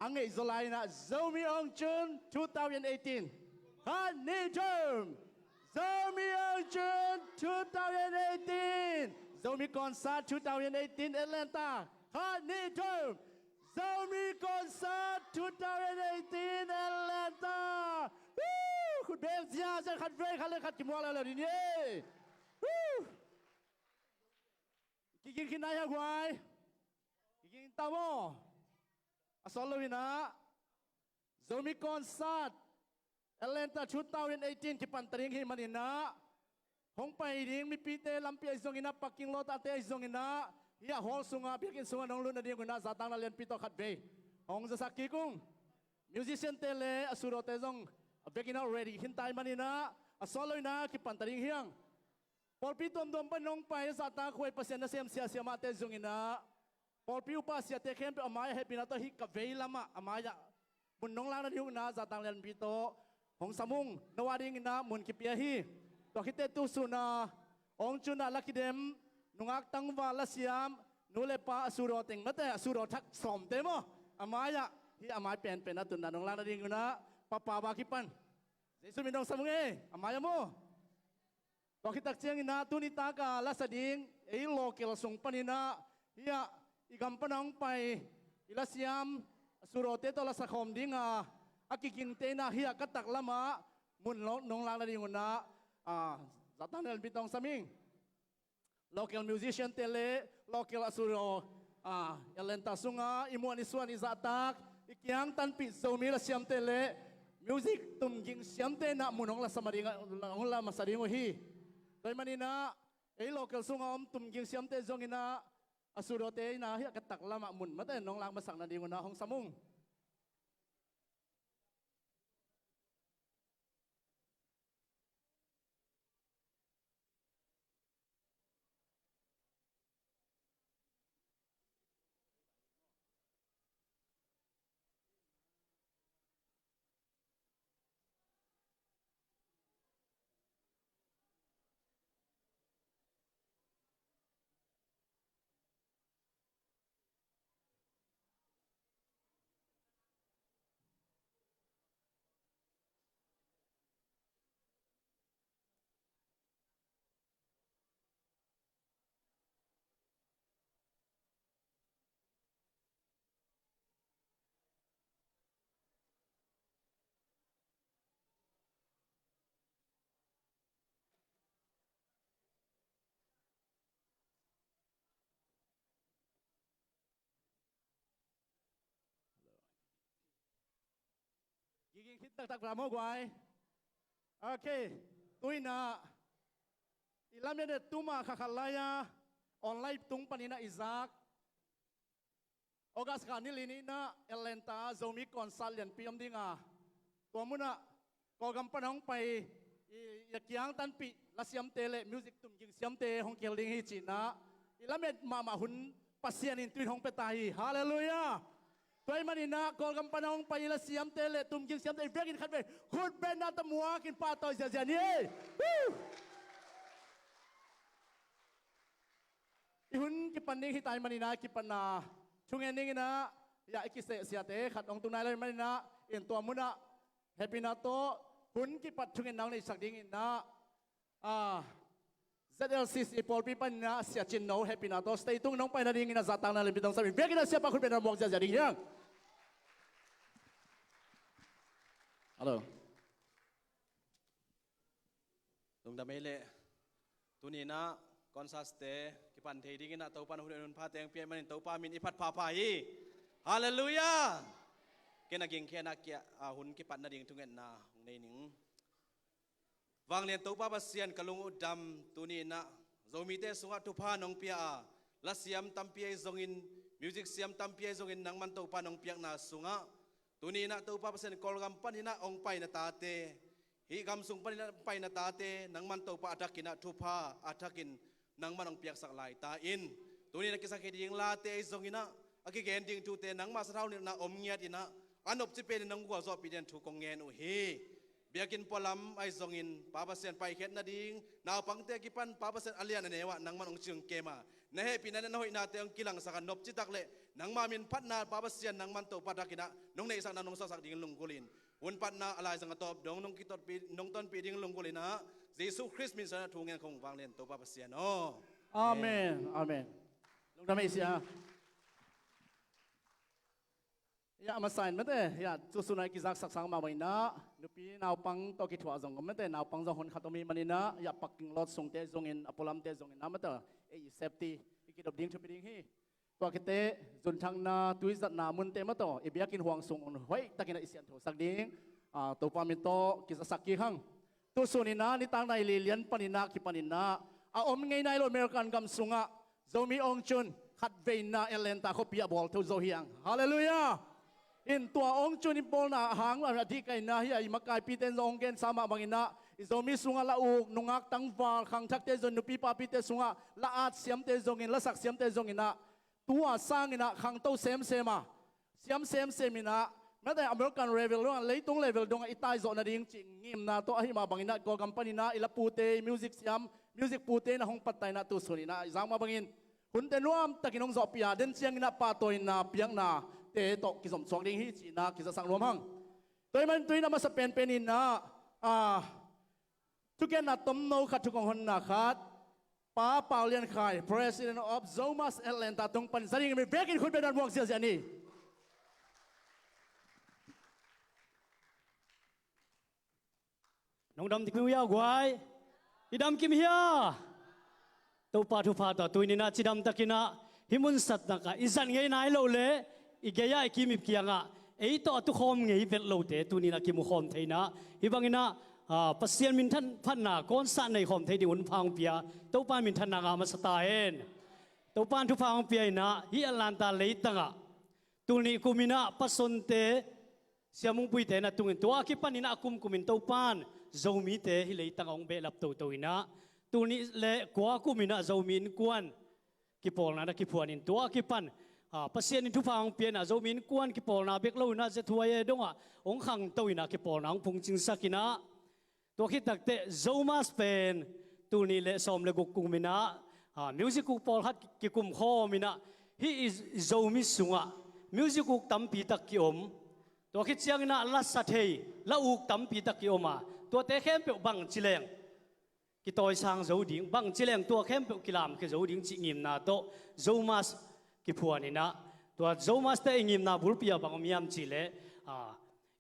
Angay July na Zomi Ong June 2018. Honey term. Zomi Ong June 2018. Zomi Concert 2018 Atlanta. Honey term. Zomi Concert 2018 Atlanta. Woo! คุณเบลเซียจะขัดเบรกขัดเลยขัดกี่โมงแล้วล่ะทีนี้วู้กินไหนฮะกวยกินตามอAsolowina, Zomi Concert, Atlanta 2018 kipantaring himanina, Hong Paiding, Mipite, Lampia Zongina, Paking Lot Ate Zongina, Ya Hol Sunga, Bikin Sunga, Nong Luna Diaguna, Zatana Len Pito Katbe, Hong Zasaki Kung, Musician Tele, Asurote Zong, Bekin already, Hintai Manina, Asolowina, kipantaring hiang, Polpitom Dompa Nong Pai, Zata, Kwe Pasena Sem Siamate Zongina, Paul piu pa siya teken pe amaya happy na to hi kavei lama amaya munong lang na yung na zatang len pito hong samung nawaring na mun kipia hi to hite tu suna ong chuna lakidem nungak tang wala siam nule pa asuroteng mate asurotak som temo amaya hi amay pen na tun na nong lang na yung na papawa kipan jesu minong samung amaya mo to hitak siyang ina tunita ka lasading lokal sung panina hiya Igampanang pay ilasiam surote to la sakom dinga akikinte na hiya katak lama munlo nong lang na na zatan el bitong saming local musician tele local asuro Atlanta sunga imuan isuan izatak ikyang tanpi zomi la siam tele music tumging siam te na munong la samaringa nong la masaringo hi toy manina local sunga tumging siam te zongina Asurote na hiya katak lama mun mate nong lang masak na dingo na hong samung. Giging hit tak ramo guay. Okay, tuwi na ilam na tuma kakalaya online tung panina Isaac. Ogas kanilini na Atlanta Zomi Concert yan piyam dinga. Tuwa muna kogam panong pay yakyang tanpi lasyam tele music tumjing siam te hong kelding hi china. Ilam na mamahun pasyanin tuwin hong petahi. Hallelujah. Tuay manina, kolgam panahong payila siyam tele, tumjing siyam tele, breakin katbe, good ben na tamuakin patoy siya siya niye. Ihun kipaning hitay manina, kipan na, chungening na, ya ikise siya te, katong tunay lang manina, intuwa muna, happy na to, hun kipat chungen na isagdingin na, ZLCC Paul Pipan na siya chinno, happy na to, stay tung nung painadingin na zatang na libitong sabi, breakin na siya pa kung pinamog siya siya dingin. Halo. Tung damele tunina konsaste kipan thedi ngina taupan hunun phateng pian manin taupa min ipat phapai. Hallelujah. Kena ging kena kia hun kipat na ding tungen na nei ning. Wang len taupa basian kalung udam tunina zomite sunga tupa nong pia lasiam tampiai zongin music siam tampiai zongin nang man taupa nong piak na sunga. Tuni na tau pa pasen kolgam panina ong pai na tate hi gam sung panina pai na tate nang man tau pa atakin na thupa atakin nang manong piak sak lai ta in tuni na kisake ding late zongina aki gending tute nang mas raw na om ngiat ina anop chipe nang gwa zo piden thu kong ngen u hi biakin polam ay zongin papasen pa iket na ding na pangte kipan papasen alian anewa nang manong chung kema na he pinan na hoy nate ang kilang sa kanop citakle nang mamin patna papasen nang manto padakina nong na isang nanong sasak ding lungkulin un patna alay sang atop dong nong kitot nong ton piding lungkulin na Jesus Christ min sa tungen kong wanglen to papasen oh Amen Amen lung damay siya ya masain mate ya susunai kizak saksang mawina nupi naw pang to kitwa zong mate naw pang zong hon khatomi manina ya paking lot sungte zongin apolam te zongin namata e safety ikidop ding thupiding hi to kite zun thang na tuizat na mun te mato e biakin huang sung on hoi takina isian tho sak ding to paminto kisasaki hang to sunina ni tang nai lilian panina ki panina a om ngei nai lo American gam sunga zomi ong chun khat veina elenta Khuppi bol to zo hiang hallelujah in tua ong chuni bol na hang la di kai na hi ai makai piten zong gen sama bangina izomi sunga la u nungak tang val khang thak te zon nupi pa pite sunga la at siam te zongin la sak siam te zongina tua sangina khang to sem sema siam sem semina na da American level lo leitung level dong itai zo na ding ching ngim na to ahi ma bangina go company na ila pute music siam music pute na hong patay na tu sunina izang ma bangin hunte nuam takinong zo pia den chiang na patoy na piang na te to kisom swang ding hi chi na kisa sang lom hang toy man tui na ma sa pen penin na tuken na tom no khat tukong hon na khat pa TheinKhai president of ZOMUS Atlanta tong pan saring mi bekin khut bedan buang sia sia ni nong dam tikmi ya gwai idam kim hiya to pa thu pha ta tuini na chidam takina himun sat na ka izan ngei nai lo le igeya ikimip kianga eito atu khom ngei vel lo te tuni na kimu khom theina hibangina pasien min than phanna kon sa nei khom thei di un phang pia to pan min than na nga ma sata hen to pan thu phang pia na hi alanta leitanga tuni kumina pasonte siamung pui te na tungin to akipanina akum kumin to pan zomi te hi leitanga ong be lap to toina tuni le kwa kumina zomin kwan kipol na ki phuanin to akipan pasien thu phang pia na zomin kwan ki pol na bek lo na je thuaye donga ong khang toina ki pol na ong phung ching sakina to khi takte ZOMUS pen tuni le som le guk kumina music ku pol hat ki kum kho mina he is zomi sunga music ku tampi tak ki om to khi chiang na la sa thei la uk tampi tak ki oma to te khem pe bang chileng ki toy sang zo ding bang chileng to khem pe kilam ki zo ding chi ngim na to ZOMUS ki phuani na to ZOMUS te ngim na bulpia bang miam chile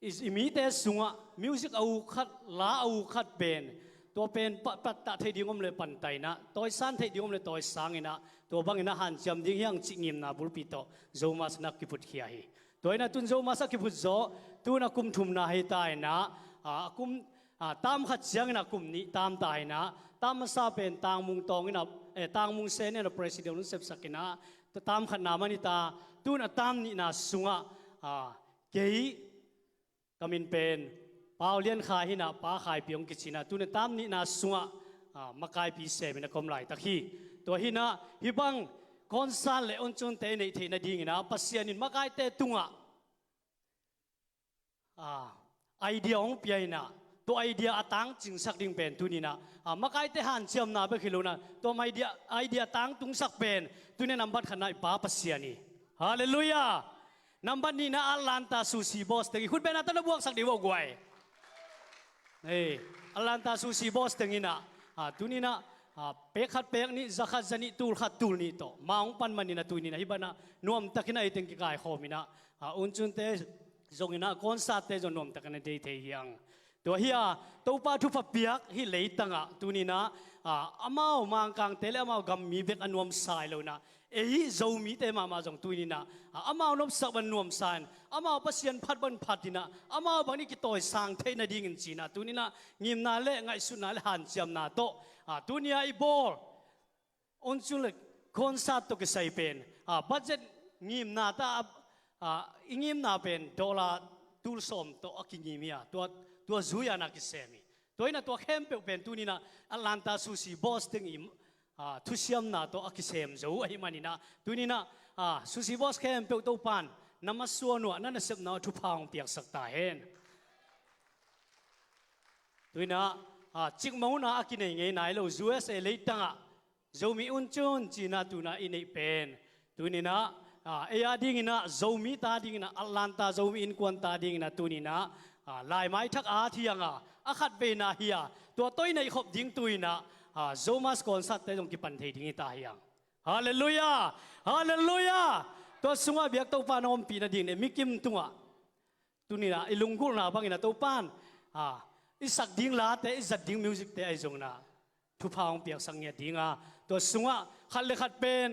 is imite sunga music au khat la au khat pen to pen pat ta thei dingom le pan tai na toy san thei dingom le toy sangina to bangina han cham ding yang chi ngim na bulpi to ZOMUS na ki put khia hi toina tun ZOMUS ki put zo tu na kum thum na hi tai na kum tam khat chiang na kum ni tam tai na tam sa pen tang mung tong ina tang mung sen na president sep sakina tam khat na mani ta tu na tam ni na sunga kei kamin pen TheinKhai hina pa khai piong kichina tu na tam ni na sunga makai pi se mina kom lai takhi to hina hibang konsan le onchun te nei theina dingina pasianin makai te tunga idea ong piaina to idea atang ching sak ding pen tunina makai te han chiam na be khilona to idea tang tung sak pen tune number khana pa pasiani hallelujah number ni na alanta susi boss te khut bena ta na buak sak diwo gwai alanta susi boss tengina tunina pekhat pek ni zakhat zani tul khat tul ni to maung pan manina tunina hibana nuam takina iteng ki kai khomina unchun te zongina konsa te jon nuam takana dei the hiang to hiya to pa thu pa piak hi leitanga tunina amao mangkang tele amao gam mi bek anuam sai lo na ehi zomi te mama jong tuinina amao nom sak ban nuam san amao pasien phat ban phatina amao bangni ki toy sang theina ding in china tunina ngim na le ngai su na le han chiam na to tunia I bol onchul concert to ke sai pen budget ngim na ta ingim na pen dollar tul som to akingimia to zuya na ki semi toina to khempe pen tunina Atlanta susi boss ting im thusiam na to akisem zo ai manina tunina susi boss khempe to pan namasua no na sep na thu phang piak sakta hen ตุยนะจิกมูนาอากินเงยนายโล USA เลยตั้งอ่ะZOMI อุนจุนจีน่าตุนาอินเอเป็นตุนี่นะเอียดิ้งนะZOMIตาดิ้งนะอัลลันตาZOMIอินควันตาดิ้งนะตุนี่นะลายไม้ทักอาเทียงอาขัดเวนาเฮียตัวต้อยในขบดิ้งตุยนะZOMUS คอนซัตเตตรงกิปันเทดิ้งตาเฮียงฮาเลลูยาฮาเลลูยาตัวสุงาเบียกตัวปานอมปีนาดิ้งเนี่ยมิกิมตัวตุนี่นะอิลุงกุลนะบางอินะตัวปานอิสักดิ้งลาเตอิสักดิ้งมิวสิกเตไอจงนะทุพางเปียกสังเกตดิ้งตัวสุงาขัดเลขัดเป็น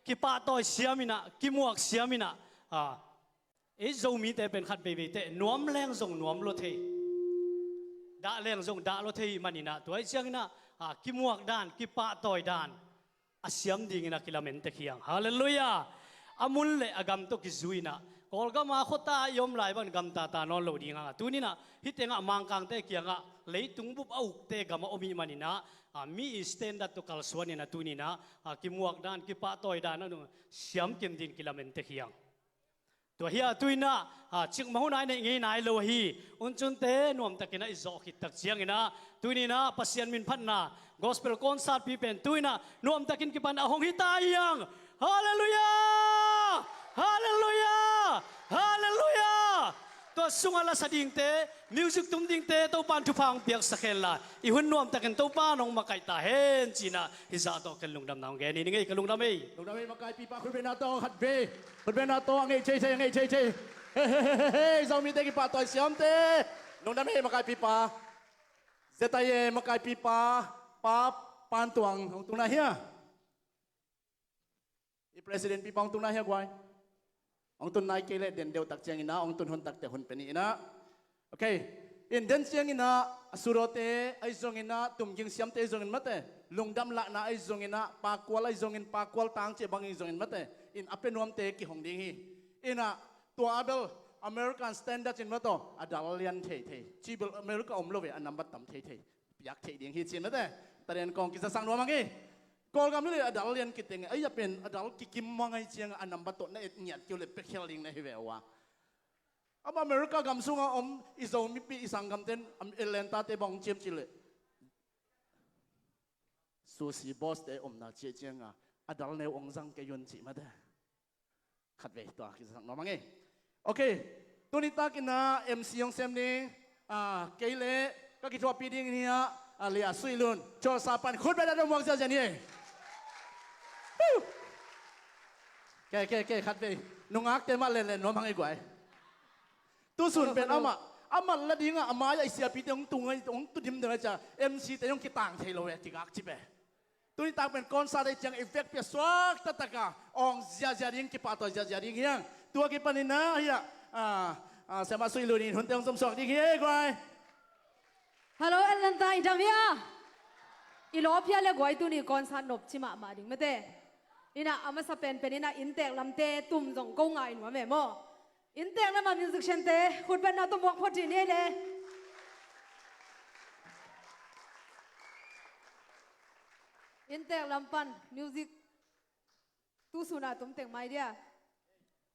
กิปาต่อยเสียมินะกิมวกเสียมินะZOMI เตเป็นขัดเบบีเตนวมแรงส่งนวมรถเทด่าแรงส่งด่ารถเทมันนี่นะตัวไอ้เสียงนะกิมวกด้านกิปาต่อยด้านอาเสียมดิ้งนะกิลาเมนเตเคียงฮาเลลูยาอามุลเลอากามตุกิซุยนะกอลก็มาขตายอมไหลบันกำตาตานอนโลดิ้งตัวนี้นะฮิตเองมังกังเตเคียงเลยตุงบุบเอาเตกามาอมีมันนี่นะมีสแตนดัตตุกัลสวนนี่นะตัวนี้นะกิมวกด้านกิปาต่อยด้านนั่นเสียมกิมดินกิลาเมนเตเคียงตัวเฮียตุยนะจิกมหูนายในเงยนายโลฮีอุนจุนเตนวมตะกินะอิจคิดตักเชียงนะตุยนี่นะปัสยันมินพันนะกอสเปลคอนซัร์ตพีเป็นตุยนะนวมตะกินกิปันอหงฮิตายังฮาเลลูยาฮาเลลูยาฮาเลลูยาตัวสุงอาลาสดิ่งเตมิวสิกตุ้มดิ่งเตตัวปันทุพังเปียกสักเฮลละอีหุ่นนวมตะกันตัวปานองมาไก่ตาเห็นจีน่ะฮิซาโตกันลุงดำน้ำแกนี่ไงกันลุงดำเอ้ลุงดำเอ้มาไก่ปีปาคุณเป็นนาโตขัดเบคุณเป็นนาโตไงเชยเชยไงเชยเชยเฮ้เฮ้ZOMIเตกิปาต่อยเสียมเตลุงดำเอ้มาไก่ปีปาเซตายมาไก่ปีปาปาปานตวงของตุนาเฮียอีประธานปีปองตุนาเฮียกวยองตุนนายเกลเด่นเดียวตักเจียงอินะองตุนหุนตักแต่หุนเป็นอินะโอเคอินเดนเจียงอินะสุโรเตไอซงอินะตุ่มยิงเสียมเตไอซงอินมาเตลุงดำละนะไอซงอินะปากวลไอซงอินปากวลตังเจ็บังไอซงอินมาเตอินอเปนวมเตกิหงดิงฮีอินะตัวอาเบลอเมริกันสแตนดาร์ดจินมาโตอดัลเลียนเทเทจีเบลอเมริกาอมโลเวอันนับบัตตัมเทเทอยากเทดิงฮีจินมาเตแต่เรียนกองกิจสังนวมังฮีกอลกำลังเลยอดัลเลียนกิตเองไอ้จะเป็นอดัลกิมมังไอเจียงอันนับบัตตัวเนี่ยเนี่ยเกี่ยวเลยเป็กเฮลิงในเฮเววะอาอเมริกากำสุงอมอิสโอมิปีอิสังกำเต็นเอเลนตาเตบังเจียมจิเลซูซีบอสเตอมนาเจียเจียงอดัลเนวองซังเกยุนจิมาเดขัดเวตัวกิจสังนวมังฮีโอเคตัวนี้ตากินนะเอ็มซียงเซมนี่เกย์เล่ก็คิดว่าปีนี้เนี่ยเลียสุยลุนโจซาปันคุณไปได้ดมวงเสียจนี่แกขัดไปนุ่งอักเตมาเล่นน้องพังไอ้กวยตัวส่วนเป็นอามาละดิ้งอามาไอเสียปีเตงตุงไอตุงตุดิมเดอจ้าเอ็มซีแต่ยังกิต่างเทโลเวติกักจิเปตัวนี้ต่างเป็นคอนซัลท์จังเอฟเฟกต์เปียสวักตะตะกาองเสียจดิ้งกิปาตัวเสียจดิ้งเฮียงตัวกิปันนี่นะเฮียเสมาสุยลุนนี่หุ่นเตียงสมศักดิ์ดิ้งเฮียกวยฮัลโหลเอลันตาอินดัมเฮียอีโลเพียเล็กไว้ตัวนี้คอนซัลท์นบชิมามาดิ้งไม่เต้นี่นะอามาสเปนเป็นนี่นะอินเตกลำเตตุ่มจงกงไงหนูแม่โมอินเตกแล้วมามิวสิกเชนเตคุณเป็นนาตัวมวงพอดีนี่เลยอินเตกลำปันมิวสิกตู้สุนาตุ้มเต็งไม่เดีย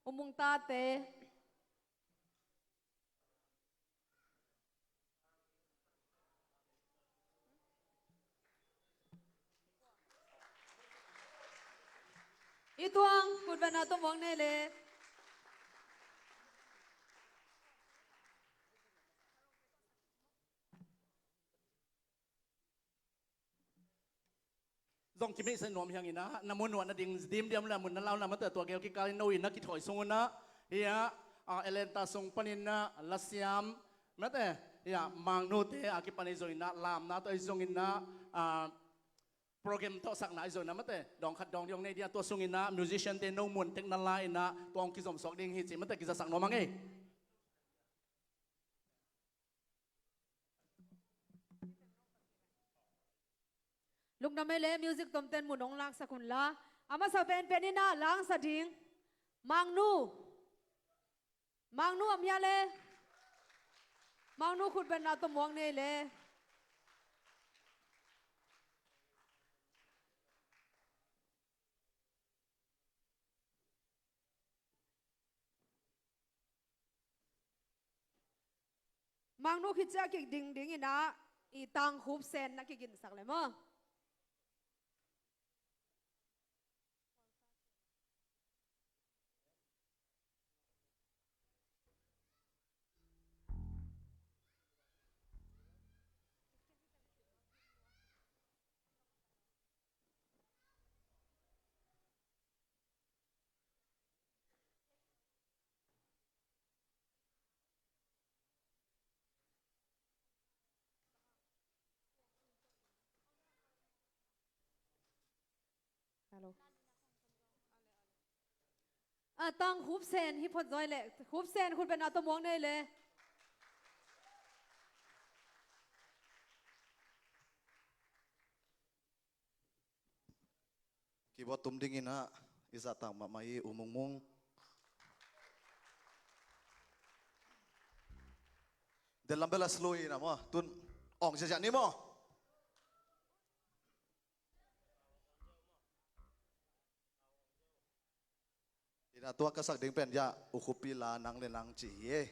อมุงตาเตอีตัวงคุณเป็นนาตัวมวงนี่เลยซองกิมิเซนนวมอย่างนี้นะน้ำมันนวลนะดิ่งดิมเดียมแล้วมันนั่นเล่านะมันแต่ตัวเกี่ยวกับการโนวินนักกิถอยทรงนะเฮียเอเลนตาทรงปนินนะลัสยามแม้แต่เฮียมังโนเตอากิปนิโซอินะลามนะตัวไอทรงอินะโปรแกรมตัวสักไหนโซนะแม้แต่ดองขัดดองเดียงในเดียตัวทรงอินะมิวสิชเชนเตโนมุนเทคโนโลยีนะตัวองค์กิสมศกดิ่งฮิจิแม้แต่กิจสักนวมังเอลุงทำไมเล่มิวสิกต้มเต้นหมุนองลักสกุลละอามาสเป็นนี่นะล้างสะดิ้งมังนูอเมียเล่มังนูคุณเป็นนาตัวมวงนี่เล่มังนูคิดจะกิดดิ่งอินะ อีตังคูบเซนนักกินสักเลยมั้งฮัลโหลตังคูบเซนฮิปพอดจอยเลยคูบเซนคุณเป็นอัตมวงได้เลย Kibat tum dingin na isa tang mamai umungmung. Dalam belas lui na mo tun ong sejak ni mo. Ina tua kasak ding pen ja Khuppi la nang le nang chi ye.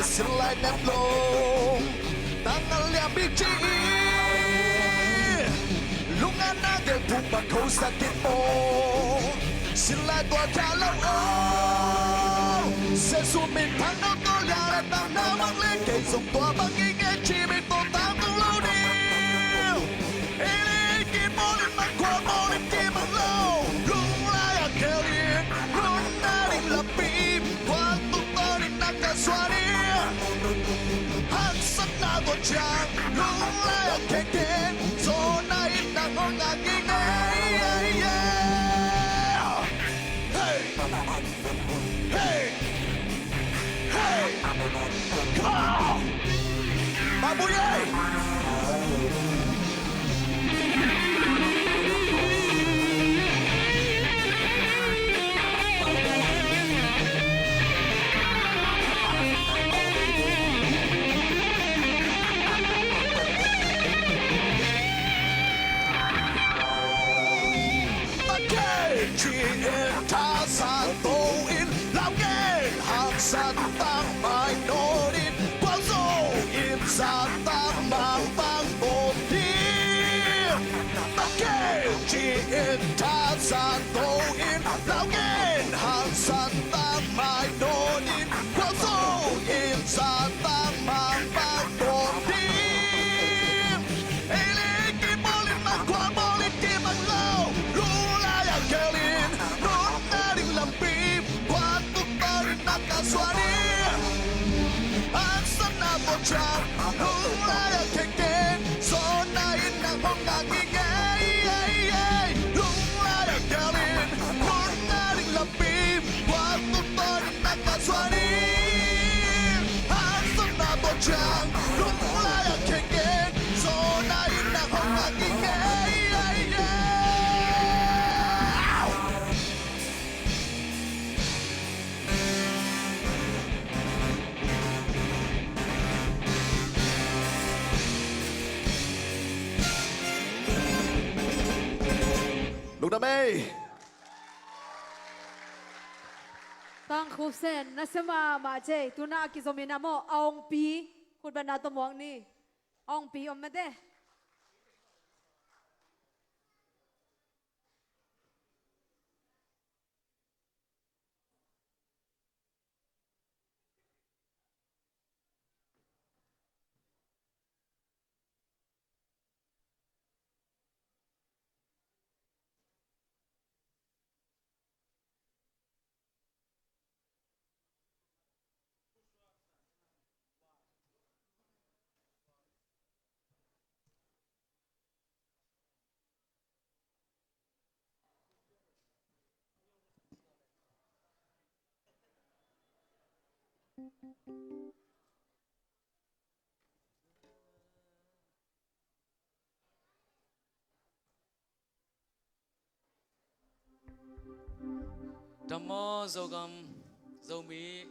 Selai neblong tangan liam biji lungan nade bupa kau sakit mo selai tua kalau oh sesumin tangan tu liara tangan mang leke song tua bangi ngechi bito tangan lo ni ini kimolin makwa molin kimalo lung laya kelin lung nari lapim waktu torin nakaswari Haksak na to chang lung laya keken so na inang aking hey hey hey come on mabuhay Sa tang mai norin Pazo in sa tang mang bang botin Okay, chi in ta sa to in Lao gen hang sa tang mai norin Pazo in sa tang mang bang botin Ele ki mo chạm lúc lại ở kề kề gió nay nắng hồng ngang nghi ngây lúc lại ở kề lên muốn ta định lập bìm qua tôi định nắng cả xóa đi hát xuân là tôi chạm lúc lại ở kề kề gió nay nắng hồng ngang nghi ngây lúc đam mê tăng khúc sen na sema mà chơi tu na ki zomina mo ong pi khut ban na to mong ni ong pi om mate Damo zogam zomi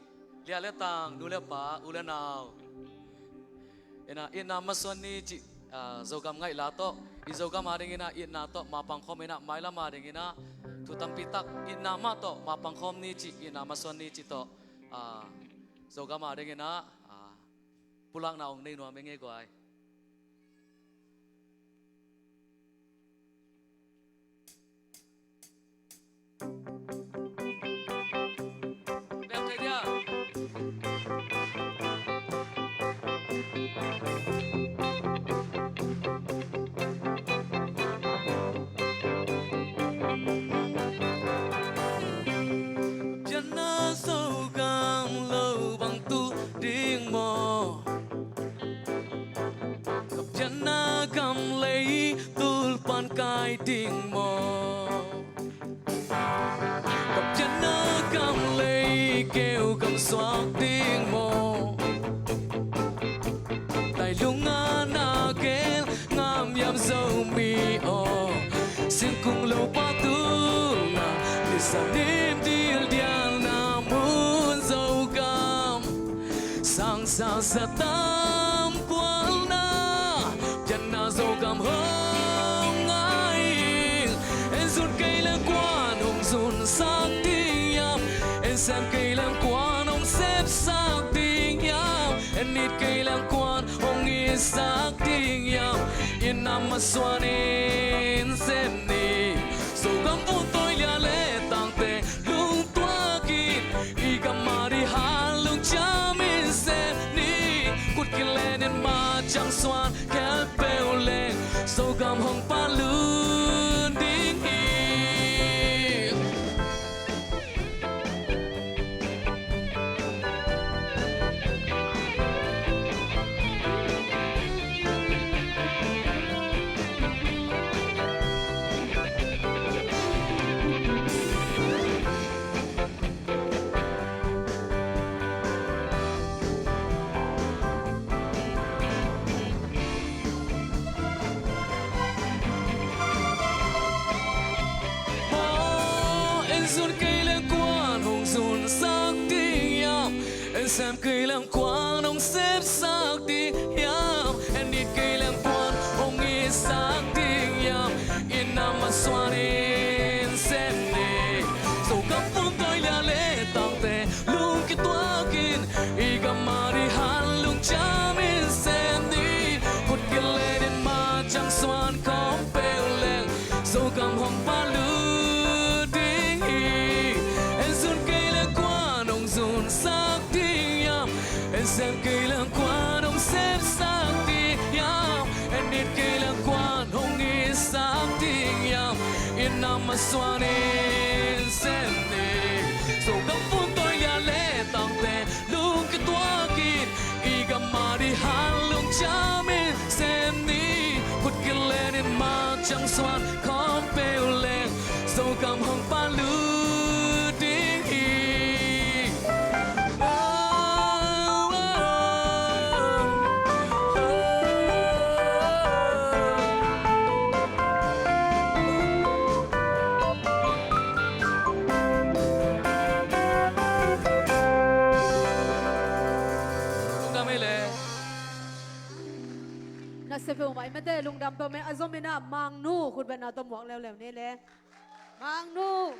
lia le tang du le pa u le naw ina masoni chi zogam ngai la to I zogam ading ina ina to mapangkhom ina maila mading ina tutam pitak ina ma to mapangkhom ni chi ina masoni chi to zogam ading ina pulang na ong nei no menge gwai Kai ting mo Cặp chân nó cầm lấy kêu cầm xoạc tiếng mo Tại lung na kêu ngam yam dâu mi o Xin cùng lâu pa tu na Để sao đêm điên điên na muốn dâu cam Sang sao sa tam quang na Chân na dâu cam hơn Dùn sắc tiếng yam em xem cây lang quan ông xếp sắc tiếng yam em nít cây lang quan ông nghe sắc tiếng yam yên nam mà xoan em xem ni dù gắng vô tôi lia lệ tang tê lung toa kín y cầm mà đi hà lung cha mình xem ni cút kia lên em mà chẳng xoan kéo bèo lên dù gắng hồng pa lươn đi xem cây lang quan ông xếp sắc tiếng yam em nít cây lang quan ông nghe sắc tiếng yam yên nam mà xoan em xem nè dầu cắm phun tôi lia lệ tang tê lung kia toa kín y gam mà đi han lung cha mình xem đi cột kia lên đến mà chẳng xoan có bèo lên dầu cắm hồng pa lư tiếng em run cây lang quan ông run sắc em xem cây lang quan ông xếp sắc tiếng yam em nít cây lang quan ông nghe sắc tiếng yam yên nam mà xoan em xem nè dầu gắng phun tôi lia lệ tang tê lúc kia toa kín y gam mà đi xoan khó bèo lên dầu cầm hồng ba lư tiếng hi na se fe mai mate lung dam to me azomina mangnu khut bena to muak lew lew ne le mangnu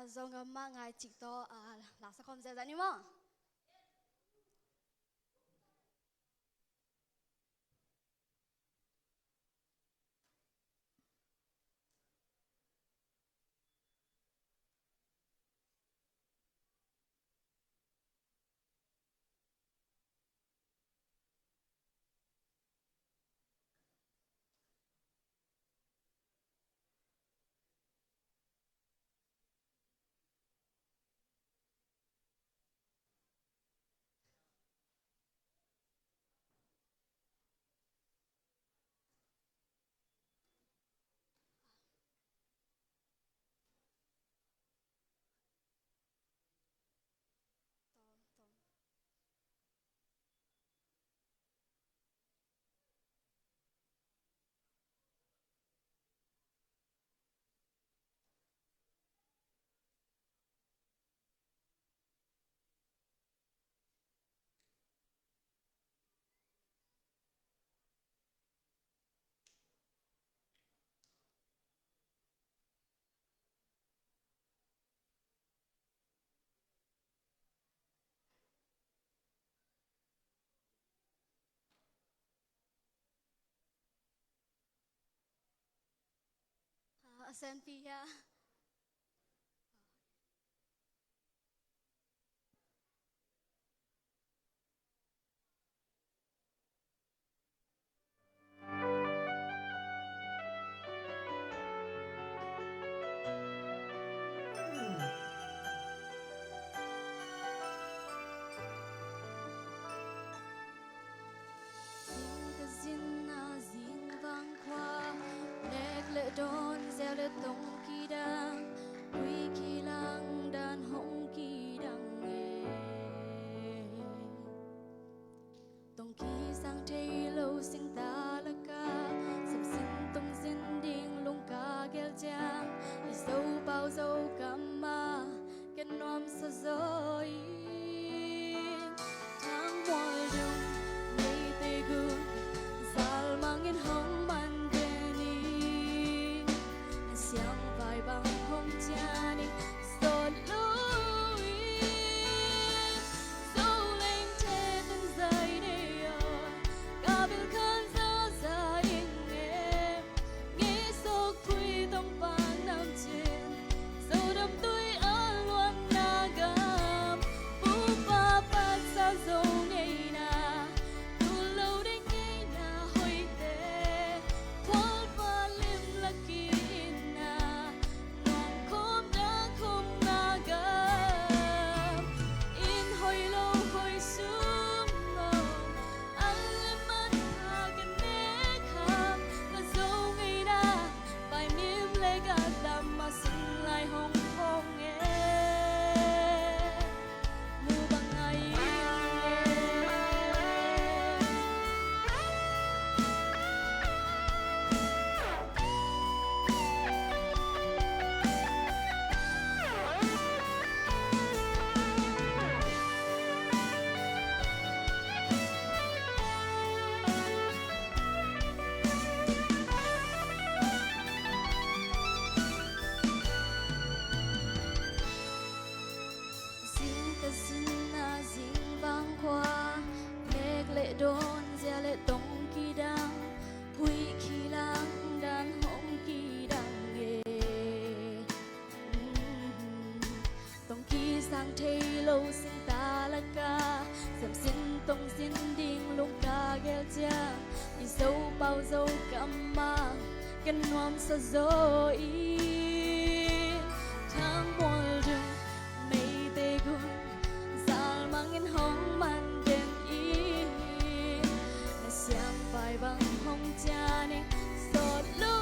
do ngâm mà ngài chỉ to là sao không dễ dàng như mà Cynthia đón gieo lên tông kỳ đăng quy kỳ lang đàn hồng kỳ đăng nghề tông kỳ sang thế lâu sinh ta là ca sầm sinh tông sinh điên lung ca ghel giang dâu bao dâu cam ma cái nom sa rồi tháng mùa đông mây tây gương sal mangin hong man siang cha đi dấu bao dấu cầm maกันความสะโซอีทั้งมวลดึงไม่ได้กุนสารมังเงินห้องมันเด่นอีและเสียงไฟบางห้องจานี่สดลุ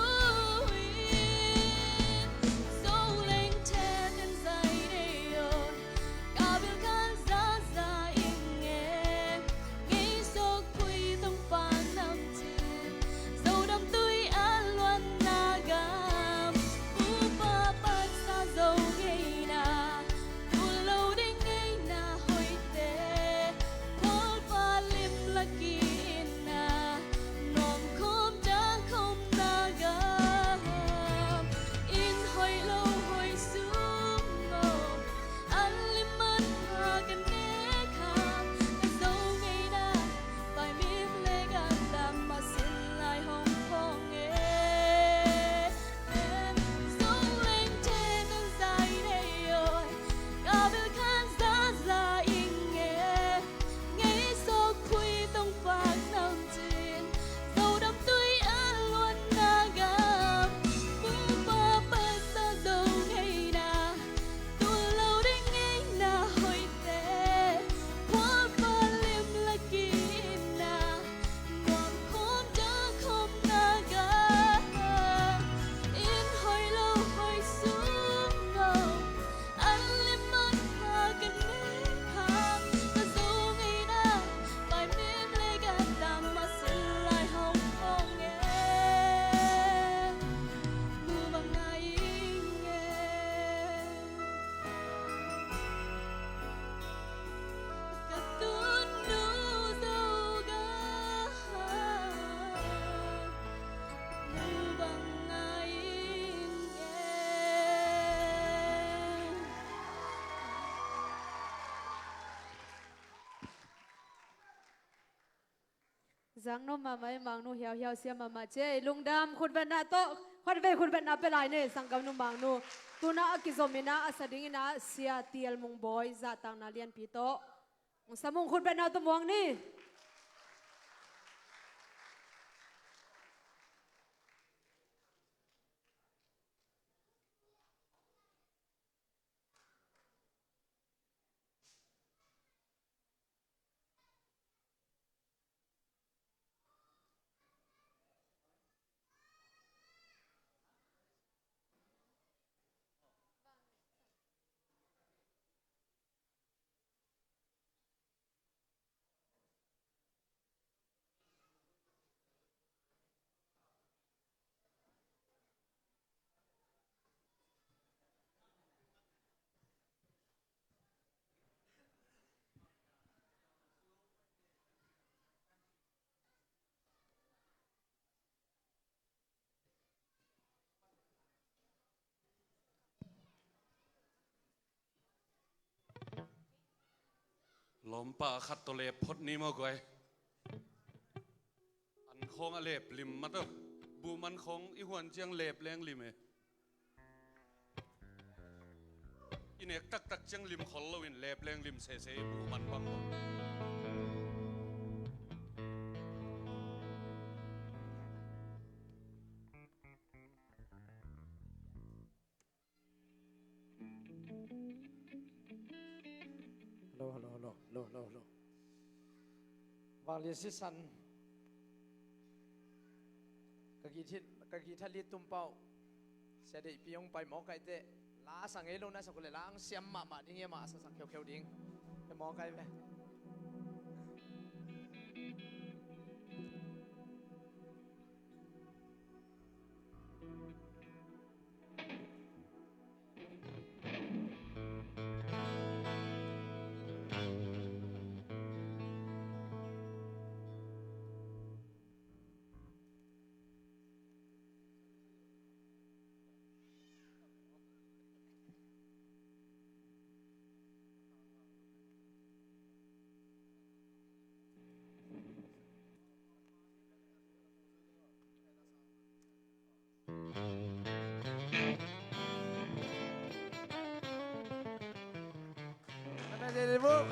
ยโซเล่งแทนกันใจได้ยนกาเบลกันซาซาอิงเงงี้โซคุยต้องฟังน้ำจืดโซดำตุยอันล้วนนากามผู้ป่าปัดซาโซเงนาดูโลได้ไงนาหอยเตพอลฟ้าลิมละกีนาน้องคมจางคมนากามอินหอยโลหอยสูงโงอันลิมันพากันเนคามแต่โซไงนาไปมีเพลงกันตามมาสิ้นลายห้องพองเอโซเล่งเทนันใจได้ยอยกาเบลคันซาซาอิงเงไงโซคุยต้องฝากน้ำจีนโซดำตุยอันล้วนนากามผู้ป่าเปิดซาโซไงนาตัวเราได้ไงนาหอยเตพอลฟ้าลิมละกีนาน้องคมจางคมนากามอินหอยโลหอยสูงโงอันลิมันพากันเนคามแต่โซไงนาไปมีเพลงกันตามมาสิ้นลายห้องพองเอมูบังไงเงกะตุนนูโซกามูบังไงเง Zamnu mama mang nu hiao hiao sia mama che lungdam khun ben na to khon ve khun ben na pe lai ne sangam nu mang nu tuna akizomina asading ina sia tiel mung boy za tang na lian pi to samung khun ben na to muang ni lompa khat to le phot ni mo goi an khong a lep lim ma to bu man khong i huan chiang lep leng lim e inek tak tak chiang lim khol lo in lep leng lim se se bu man bang bo lo vang lian si san kaki thali tum pau se dei piong pai mo kai te la sang ei lo na sa ko le lang siam ma ding ye ma sa sang kheu kheu ding ke mo kai ve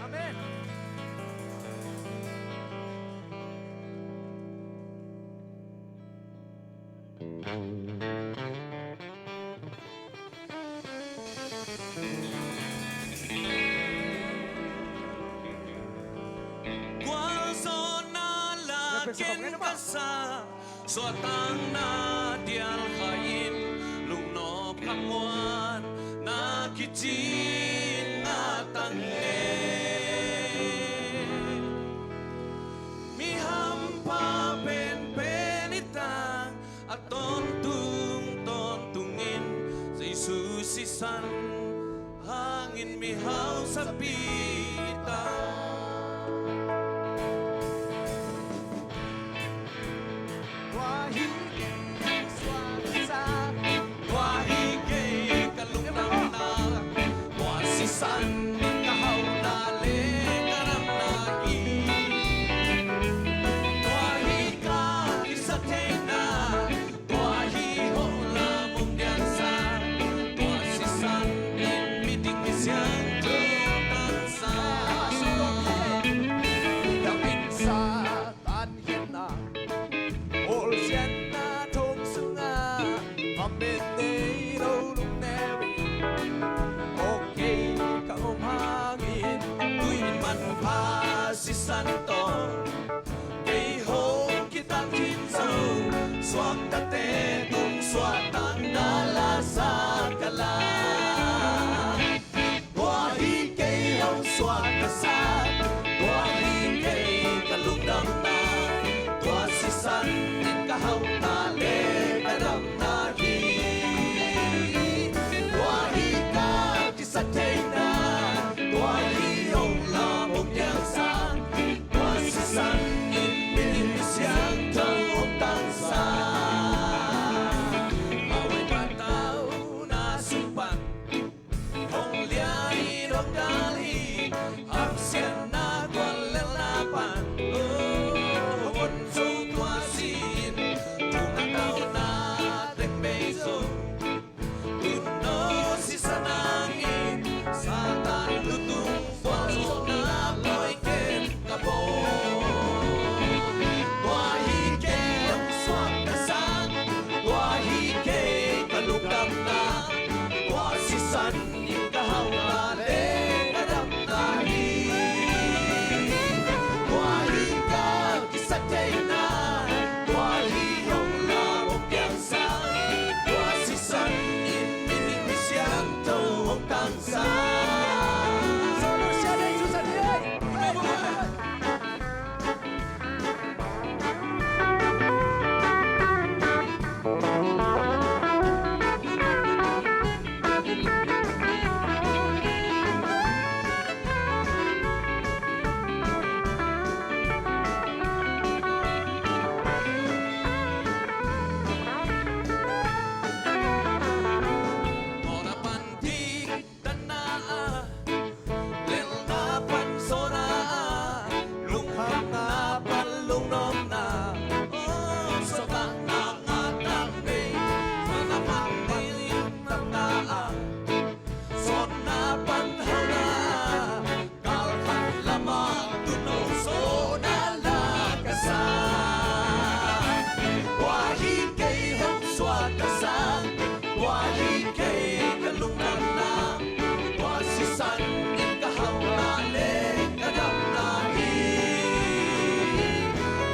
Amen. Qua gió na là kiến ca sa xóa tăng na đial khain lung no kham ngoan na kichin na tăng mi ham pa pen penitang at ton tungin sa Isu si san hangin mi hau sa pita. San kahau na le karam na hi tua hi ka isa na tua hi ho la mung dian sa tua si san in meeting mi siang tu tan sa đã in sa tan hiền na ol xian na thong sung a am bên đây đâu lúc nèo okay ka hangin tuwin man pa si santo kay hong kitang kinso swak tate kung swatan dala sa kala wahi kay hong swat kasat wahi kay kalungdam na tua si san in kahaw na le kadam na hi wahi ka kisatay na wahi hong la mong yang san tua si san in piling siang tong tang sa away patao na sumpan hong liay hong dali am sian na tuan lelapan hong so tua sin tung tao na tek beso tuno si sanangin satan lutung puaso na loy ken kabo wahi ke swak kasan wahi ke kalugam na wasi san in kahaw na le kadam na hi wahi ka kisatay na wahi hong la mong yang san wasi san in mining siang to hong tang sa solution ay susan ay Ora pantik tanaa lel na pansona lungham na palungnom na sa na ngatang day mana pamilin tanaa son na panhaw na kalkan lamang tunog so na lakasa wahi kay hong swat kasan wahi kay kalungnan na wasi san in kahaw na le kadam na hi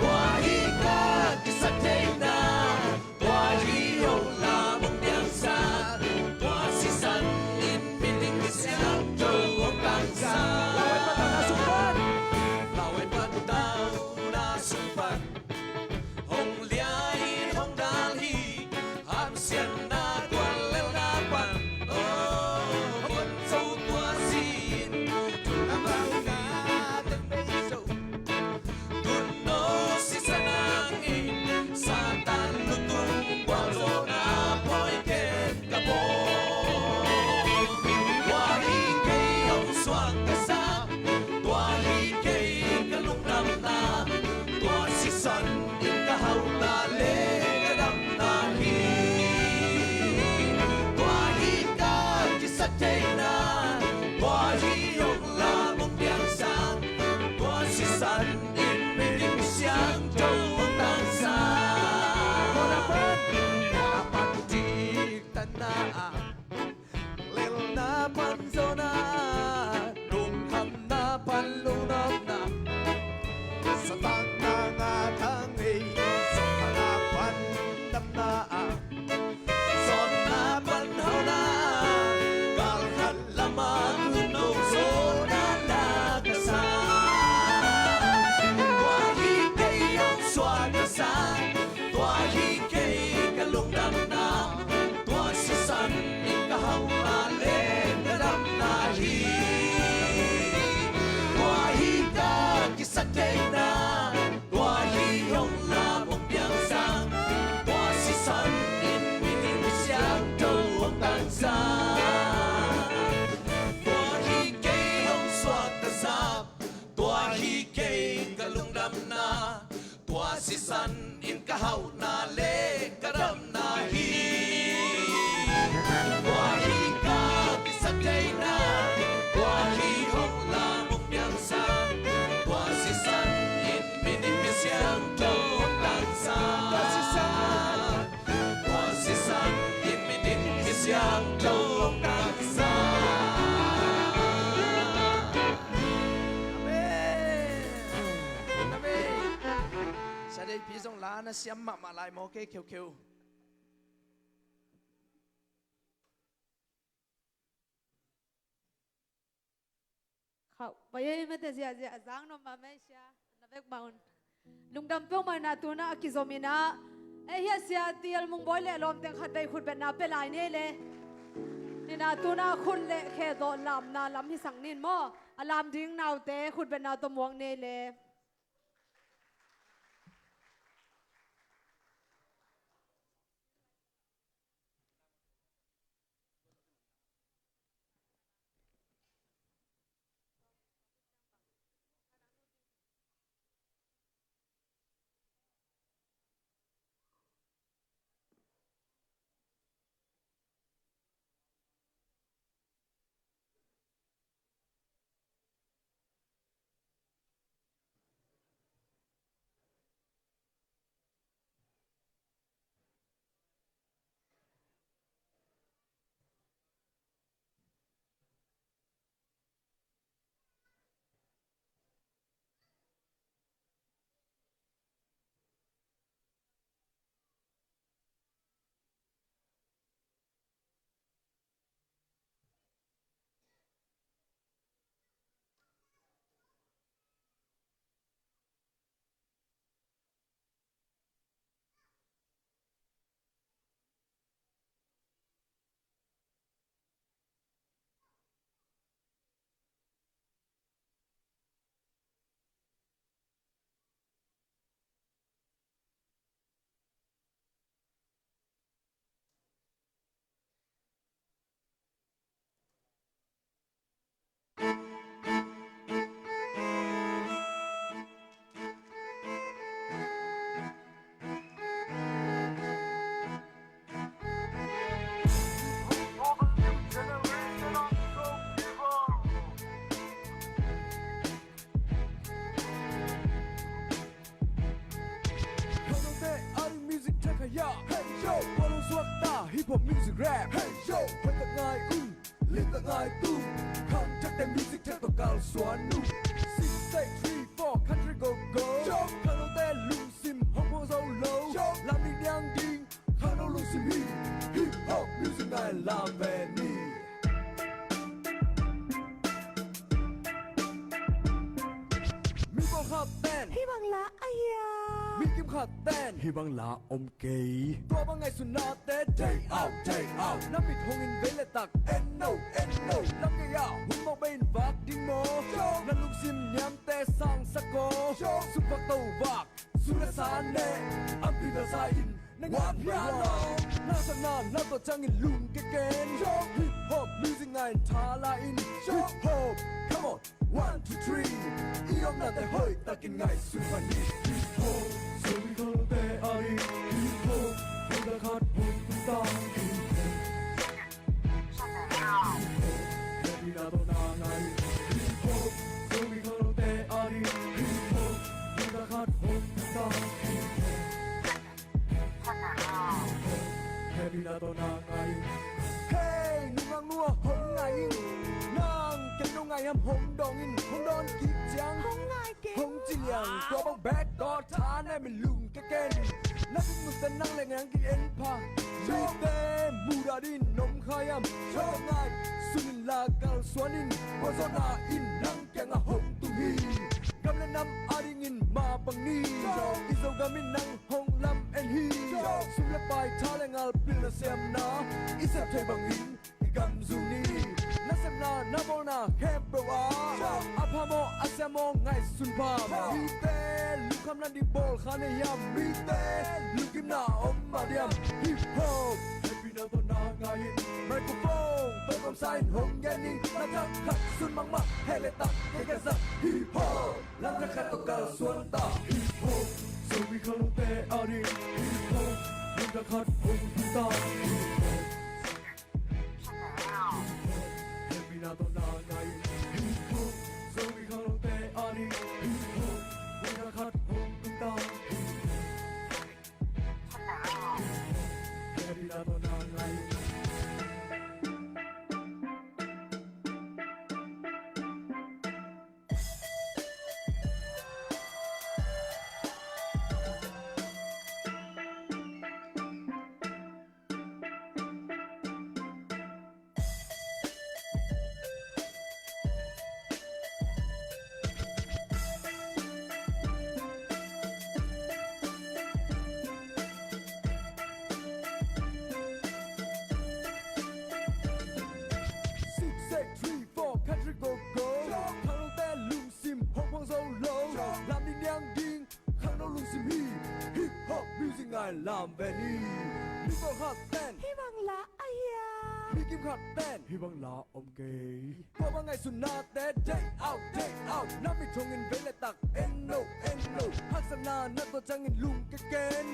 wahi ka kisatay na wahi hong la mong yang sa wasi san in piling siang to hong kang sa laway patutaw na sumpan hong liain hong dalhi ham sian na tuan lelapan hon so tua sin tunamang na teng beso tuno si sanangin satan lutung wazo na poy ken kabo wahi kay hong swak kasa wahi kay kalungdam na tua si san in kahaw na le kadam na hi wahi ka kisatay na wahi hong la mong yang san tua si san in miling siang tong tang sa ka hau na le ka ram na hi wa hi ka ki sa dei na wa hi hong la mong yang sa wa si san in mini mi siang to tang sa wa si san in mini mi siang to tang sa sa đây phía dòng lá nó xem mà lại mò cái kêu kêu khẩu bây giờ thì giờ giang nó mà mấy xia nó biết bao lung đâm bao mà na tu na kizomina ấy hiện xia tiel mong bói lệ lom tiếng khát đây khut bên na pe lại nè lệ nên na tu na khun lệ khe do làm na làm hi sang nín mo làm điên nào té khut bên na to muang nè lệ yo, hey yo, follow suốt ta hip hop music rap, hey yo, hơi tận ngài liên tận ngài khang chắc tem music theo tàu cao xoắn nu, 6, 6, 3, 4, country go go, khang đâu te lung sim hong hong dâu lâu, làm đi nhang đi, khang đâu lung sim hip hop music ngài làm về ni. Mi bang khát tên, hi bang là ai ya. Mi kim khát tên, hi bang là ông kỳ. Tua bang ngày xuân na Tết, day out. Năm bịt hong in vế lệ tạc, no. Năm cái ya, hun mau bên vác đinh mô. Năm lung sim nhám te sang sako. Sụp vạc tàu vạc, sụp là sán nè. Âm phi là sa in, nâng ngàn piano. Na san na tổ trang in lung cái kén. Hip hop music ngài thả la in. Hip hop, come on. 1, 2, 3 이런 나의 허이 닦인 나의 순간이 힙합 소리 걸을 때 아리 힙합 혼자 갓 혼자 힙합 힙합이라도 나가리 힙합 소리 걸을 때 아리 힙합 혼자 갓 혼자 힙합 힙합이라도 나가리 Hey 누강 누워 헝나잉 ngày em hông đón kịp chăng hông chi nhàng có bóng bét đó thả này mình lùn cái kênh nó cũng một tên năng lại ngang kia em pa mi tê mù đã đi nông khai em cho ngài xuân là cao xoắn in qua gió na in năng kẹng à hông tu hi gam lên năm a đi nghìn mà bằng ni đi dâu gam in năng hông lâm en hi xuân là bài thả lại ngal pin là xem nó ít xem thay bằng in gam dù ni Nasemna nabona kebro apamo asemo ngai sunpa mite lukam nan di bol khane yam mite lukim na om madiam hip hop happy na to na ngai microphone to kom sign hong gani na thak khak sun mang ma hele ta ke ga hip hop lan ra khat to ka suan ta hip hop zombie không tệ ở đi hip hop nhưng ta khát hùng ta Happy na to na ngày hip hop zombie không tệ ở đi hip hop nhưng ta khát hùng ta Happy na to na ngày country go go khang long te lung sim hong hong zo lo làm đi nhang ding khang long lung sim hi hip hop music ngài làm về đi đi vào hot ten hy vọng là ai à đi kim hot ten hy vọng là ông kê qua ba ngày xuân na te day out năm bị thong in về lại tạc eno hắc san na nát to chang in lung cái ken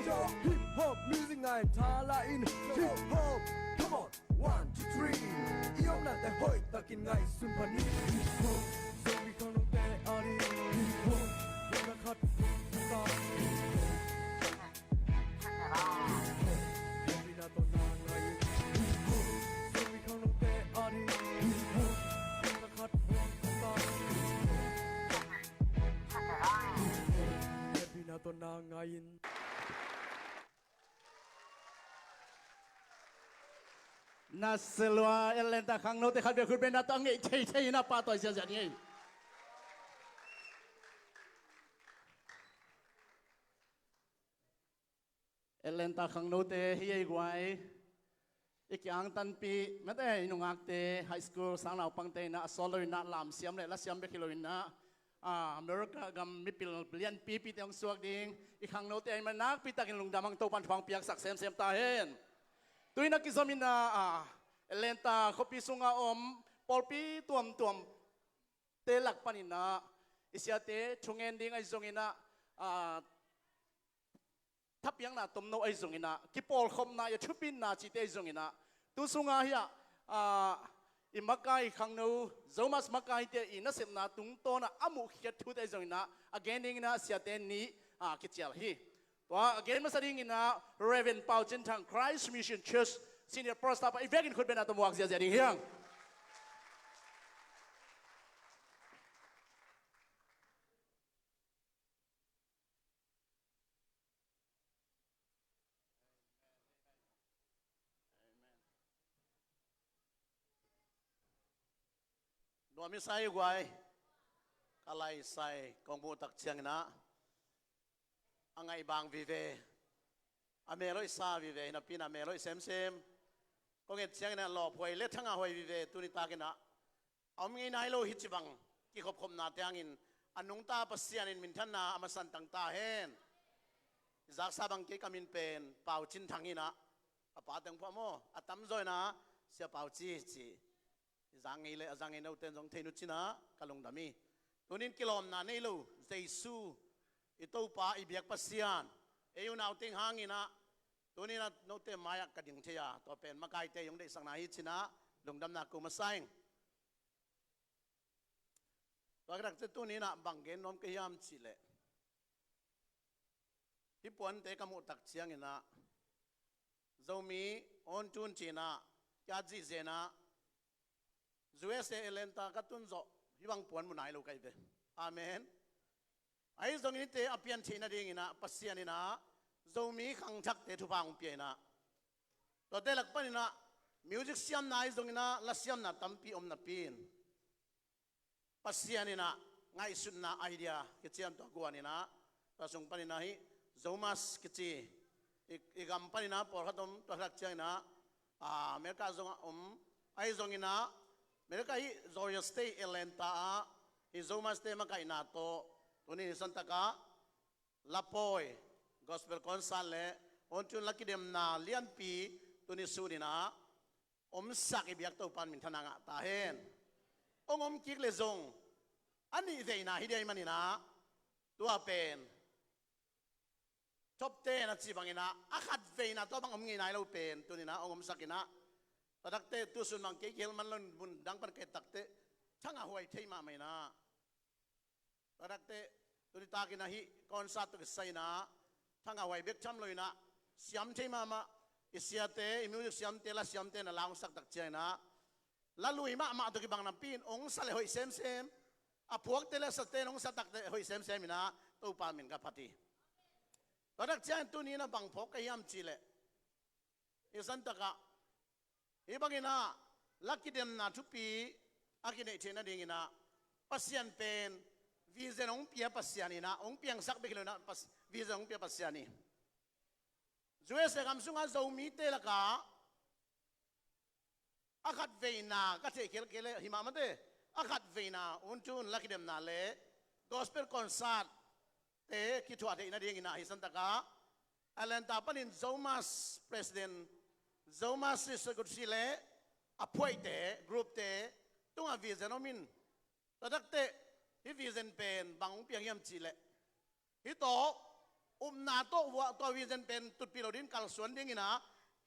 hip hop music ngài tha lại in hip hop come on 1, 2, 3 Iom na te hoi takin ngai sun pani hip hop zombie khang long te ari hip hop yang na khat ta Happy na to na ngai hip hop zombie khang long te ari hip hop yang na khat ta Happy na to na ngai na selwa Atlanta khang no te khat be khut be na ta ngai thei na pa toy sia sia ni Atlanta khang no te hi ai gwai ikyang tan pi mate inungak te high school sang lau pang te na solo na lam siam le la siam be kilo na America gam mipil bilian pi pi teng suak ding ikhang no te ai manak pi takin lungdamang to pan phang piak sak sem ta hen Tui na kizomina Atlanta Khuppi sunga polpi tuam telak panina isyate chungen ding ay zongina tapyang na tomno ay zongina kipol khom na ya chupin na chite ay zongina tu sunga hiya imakai khangno ZOMUS makai te inasim na tungto na amu khiat thu ay zongina again ding na syate ni kichal hi Again, masaring ina Reverend Pau Jintang Christ Mission Church Senior Pastor pa ivegin khut ben atom wak zia ding hiang. Nuami sai guai kalai sai kongbu tak chiang na angai bang vive ameloi sa vive na pina meloi sem ko nge chiang na lo phoi le thanga hoi vive tuni ta ke na amngi nai lo hi chibang ki khop khom na tyangin anung ta pasian in min than na amasan tang ta hen zak sabang ke kamin pen pau chin thangina apa tang pha mo atam zoi na sia pau chi zangi le azangi no ten jong theinu china kalung dami tunin kilom na nei lo jesu ito pa ibiak pasian eyu nau ting hangina tunina note maya kading thea to pen makai te yong de sang na hi china lungdam na ku masaing to grak te tunina banggen nom ke yam chile hi pon te kamu tak chiang ina zomi on tun china kya ji zena USA Atlanta katun zo hiwang pon munai lo kai ve amen ai zong ni te apian thina ding ina pasian ina zomi khang thak te thu bang pe na to te lak pan ina music siam nai zong ina la siam na tampi om na pin pasian ina ngai sun na idea ke chiam to guan ina ta sung pan ina hi ZOMUS ke chi igam pan ina por hatom to lak chiang ina America zong ai zong ina America hi Georgia State Atlanta hi ZOMUS te makai na to Tuni Santaka Lapoy Gospel Consale on tun lakidem na lian pi tuni sunina sak ibiak to pan min thananga ta hen ongom kik le zong ani veina hidai manina tua pen บเตนะจีบังอินะอาขัดเวนะตัวบังอมงี้นายเราเป็นตัวนี้นะองค์สักนะตดักเตตัวสุนมังเกลมันลนบุญดังปันเกตักเตช่างอาหวยเทมาไม่นะตดักเตตัวนี้ตากินะฮิคอนซัตตุกไซนะช่างอาหวยเบกช้ำเลยนะเสียมเทมาอิเสียเตอิมิวเสียมเตละเสียมเตนะลางสักตักเจนะละลุยมาตัวกิบังน้ำปีนองค์สเลหอยเซมอาพวกเตละสเตนองค์สักตักเตหอยเซมมินะตัวปามินกับพัติตอนนั้นเจ้าตัวนี้นะบังพกไอ้ยามจีเลอีสันตะกะอีบังอินะลักกิเดมนาทุปีอากินเอเทนะดิ่งอินะปัสยันเป็นวีเซนองเปียปัสยานีนะองเปียงสักเบกเลยนะวีเซนองเปียปัสยานีจุเอสกำสุงอาโซมีเตละกะอาขัดเวน่าก็เทเคลเคลหิมะมันเตอาขัดเวน่าอุนจุนลักกิเดมนาเลกอสเปลคอนเสิร์ตเตคิดว่าเด็กนั่นเองนะฮิสันตะกะอัลเลนตาปนิน ZOMUS President ZOMUS สกุลสิเลอภัยเตกรุ๊ปเตตุ้งอาวิเซนอมินตดักเตฮิวิเซนเป็นบางองเปียงยามจีเลฮิโตนาโตวัวตัววิเซนเป็นตุดปิโลดินกัลส่วนเด้งนะ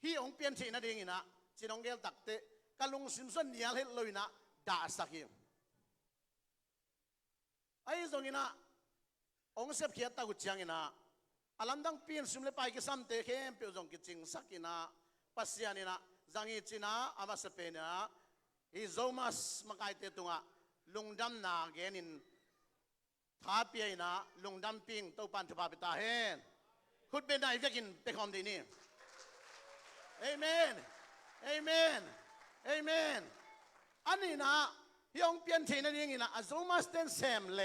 ฮิองเปียนเชนั่นเองนะจีนองเกลตักเตกัลลุงซิมสันเนียลเฮลอยนะด่าสักยิงไอ้ตรงนี้นะองเสพเขียตากุจยังนะอลัมดังปีนสุมเลไปกิสัมเตเข้มเปียวจงกิจิงสักนะปัสยานีนะจังอีจีนะอามาสเปนะฮิโซมัสมาไกเตตุงะลุงดำนาเกนินท้าเปียนะลุงดำปิงตัวปันทุบาปิตาเฮนขุดเป็นนายเวกินไปคอมดีนี่เอเมนเอเมนเอเมนอันนี้นะฮิองเปียนเทนนี่ยังนะโซมัสเตนเซมเล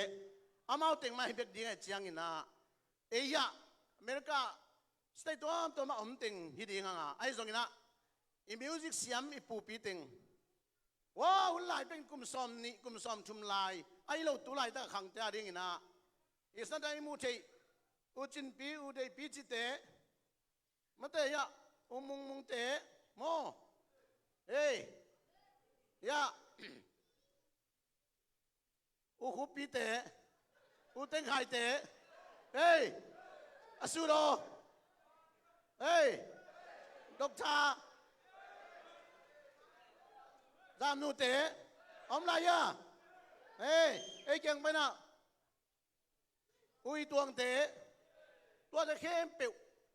อามาเต็งมาให้เบ็ดดีไงจียงอินะเอียอเมริกาสเตทตัวมาเต็งฮิดีงะไอ้ตรงนี้นะอีมิวสิกเสียมอีปูปีเต็งว้าวหลายเป็นกุมซอมนี่กุมซอมชุมลายไอ้เราตัวลายตะขังเตะดิ้งอินะอีสันได้มูเทอุจินปีอุเดปีจิเตมาเตยะอุมุงเตโมเฮ้ยยะอุคุปีเตอุเต็งไข่เตะเฮ้ยอสูโรเฮ้ยดอกชาซามนูเตะอมลายะเฮ้ยไอ้เก่งไปนะอุยตวงเตะตัวจะเข้มเปียว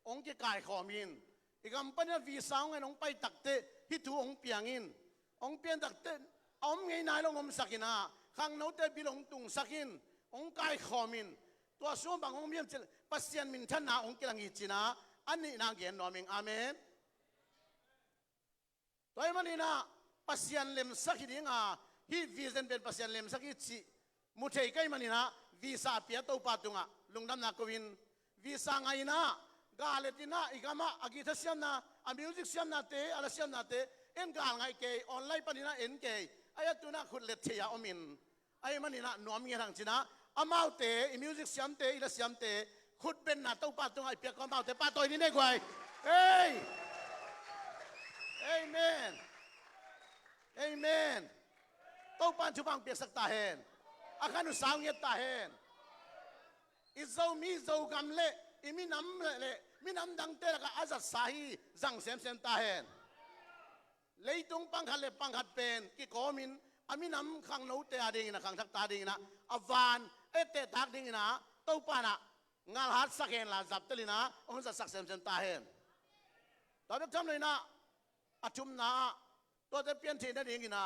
องค์จะกายขอมินอีกคำปัญญาวีสาวไงน้องไปตักเตะฮิตูองค์เปียงินองค์เปียนตักเตะอมไงนายลงอมสักินาข้างโน้ตเตะบิลงตุงสักินองค์กายขอมินตัวส่วนบางองค์เมียมจะปัสยันมินท่านนาองค์กำลังอิจินาอันนี้นางเกียนนอมิงอาเมนตัวมันนี่นะปัสยันเลมสักทีงาฮีวีเซนเป็นปัสยันเลมสักทีมุเทกัยมันนี่นะวีซ่าเปียตัวปาตุงะลุงดำนักวินวีซ่าไงนะกาเลตินะอีกามาอากิทัศยามนะอามิวสิกยามนะเตอะไรยามนะเตเอ็นกาลไงเกย์ออนไลน์ปนินะเอ็นเกย์ไอ้ตัวน่ะขุดเล็ดเทียอมินไอ้มันนี่นะนอมเงี้ยทางจีนะอามาเตอีมิวสิกยามเตอีละยามเตขุดเป็นนะตัวปาตุงะเปียกอมาเตปาตัวนี้เนี่ยกวยเฮ้ยเอเมนเอเมนตัวปันชุบังเปียกสักตาเห็นอาการอุสาวเงียตาเห็นอิโซมีโซกำเละอิมิน้ำเละมิน้ำดังเตะกับอาจัดสาฮีจังเซมเซมตาเห็นเลยตรงปังขัดเละปังขัดเป็นกี่กอมินอามิน้ำขังโน้ตเตะดิ่งนะขังทักตาดิ่งนะอวานเอเตะทักดิ่งนะตัวปานะงานหัดสักเห็นละจับเตลินะองค์สักเซมเซมตาเห็นตอนนี้ทำเลยนะอาชุมนะตัวเตะเปลี่ยนทีนั่นเองนะ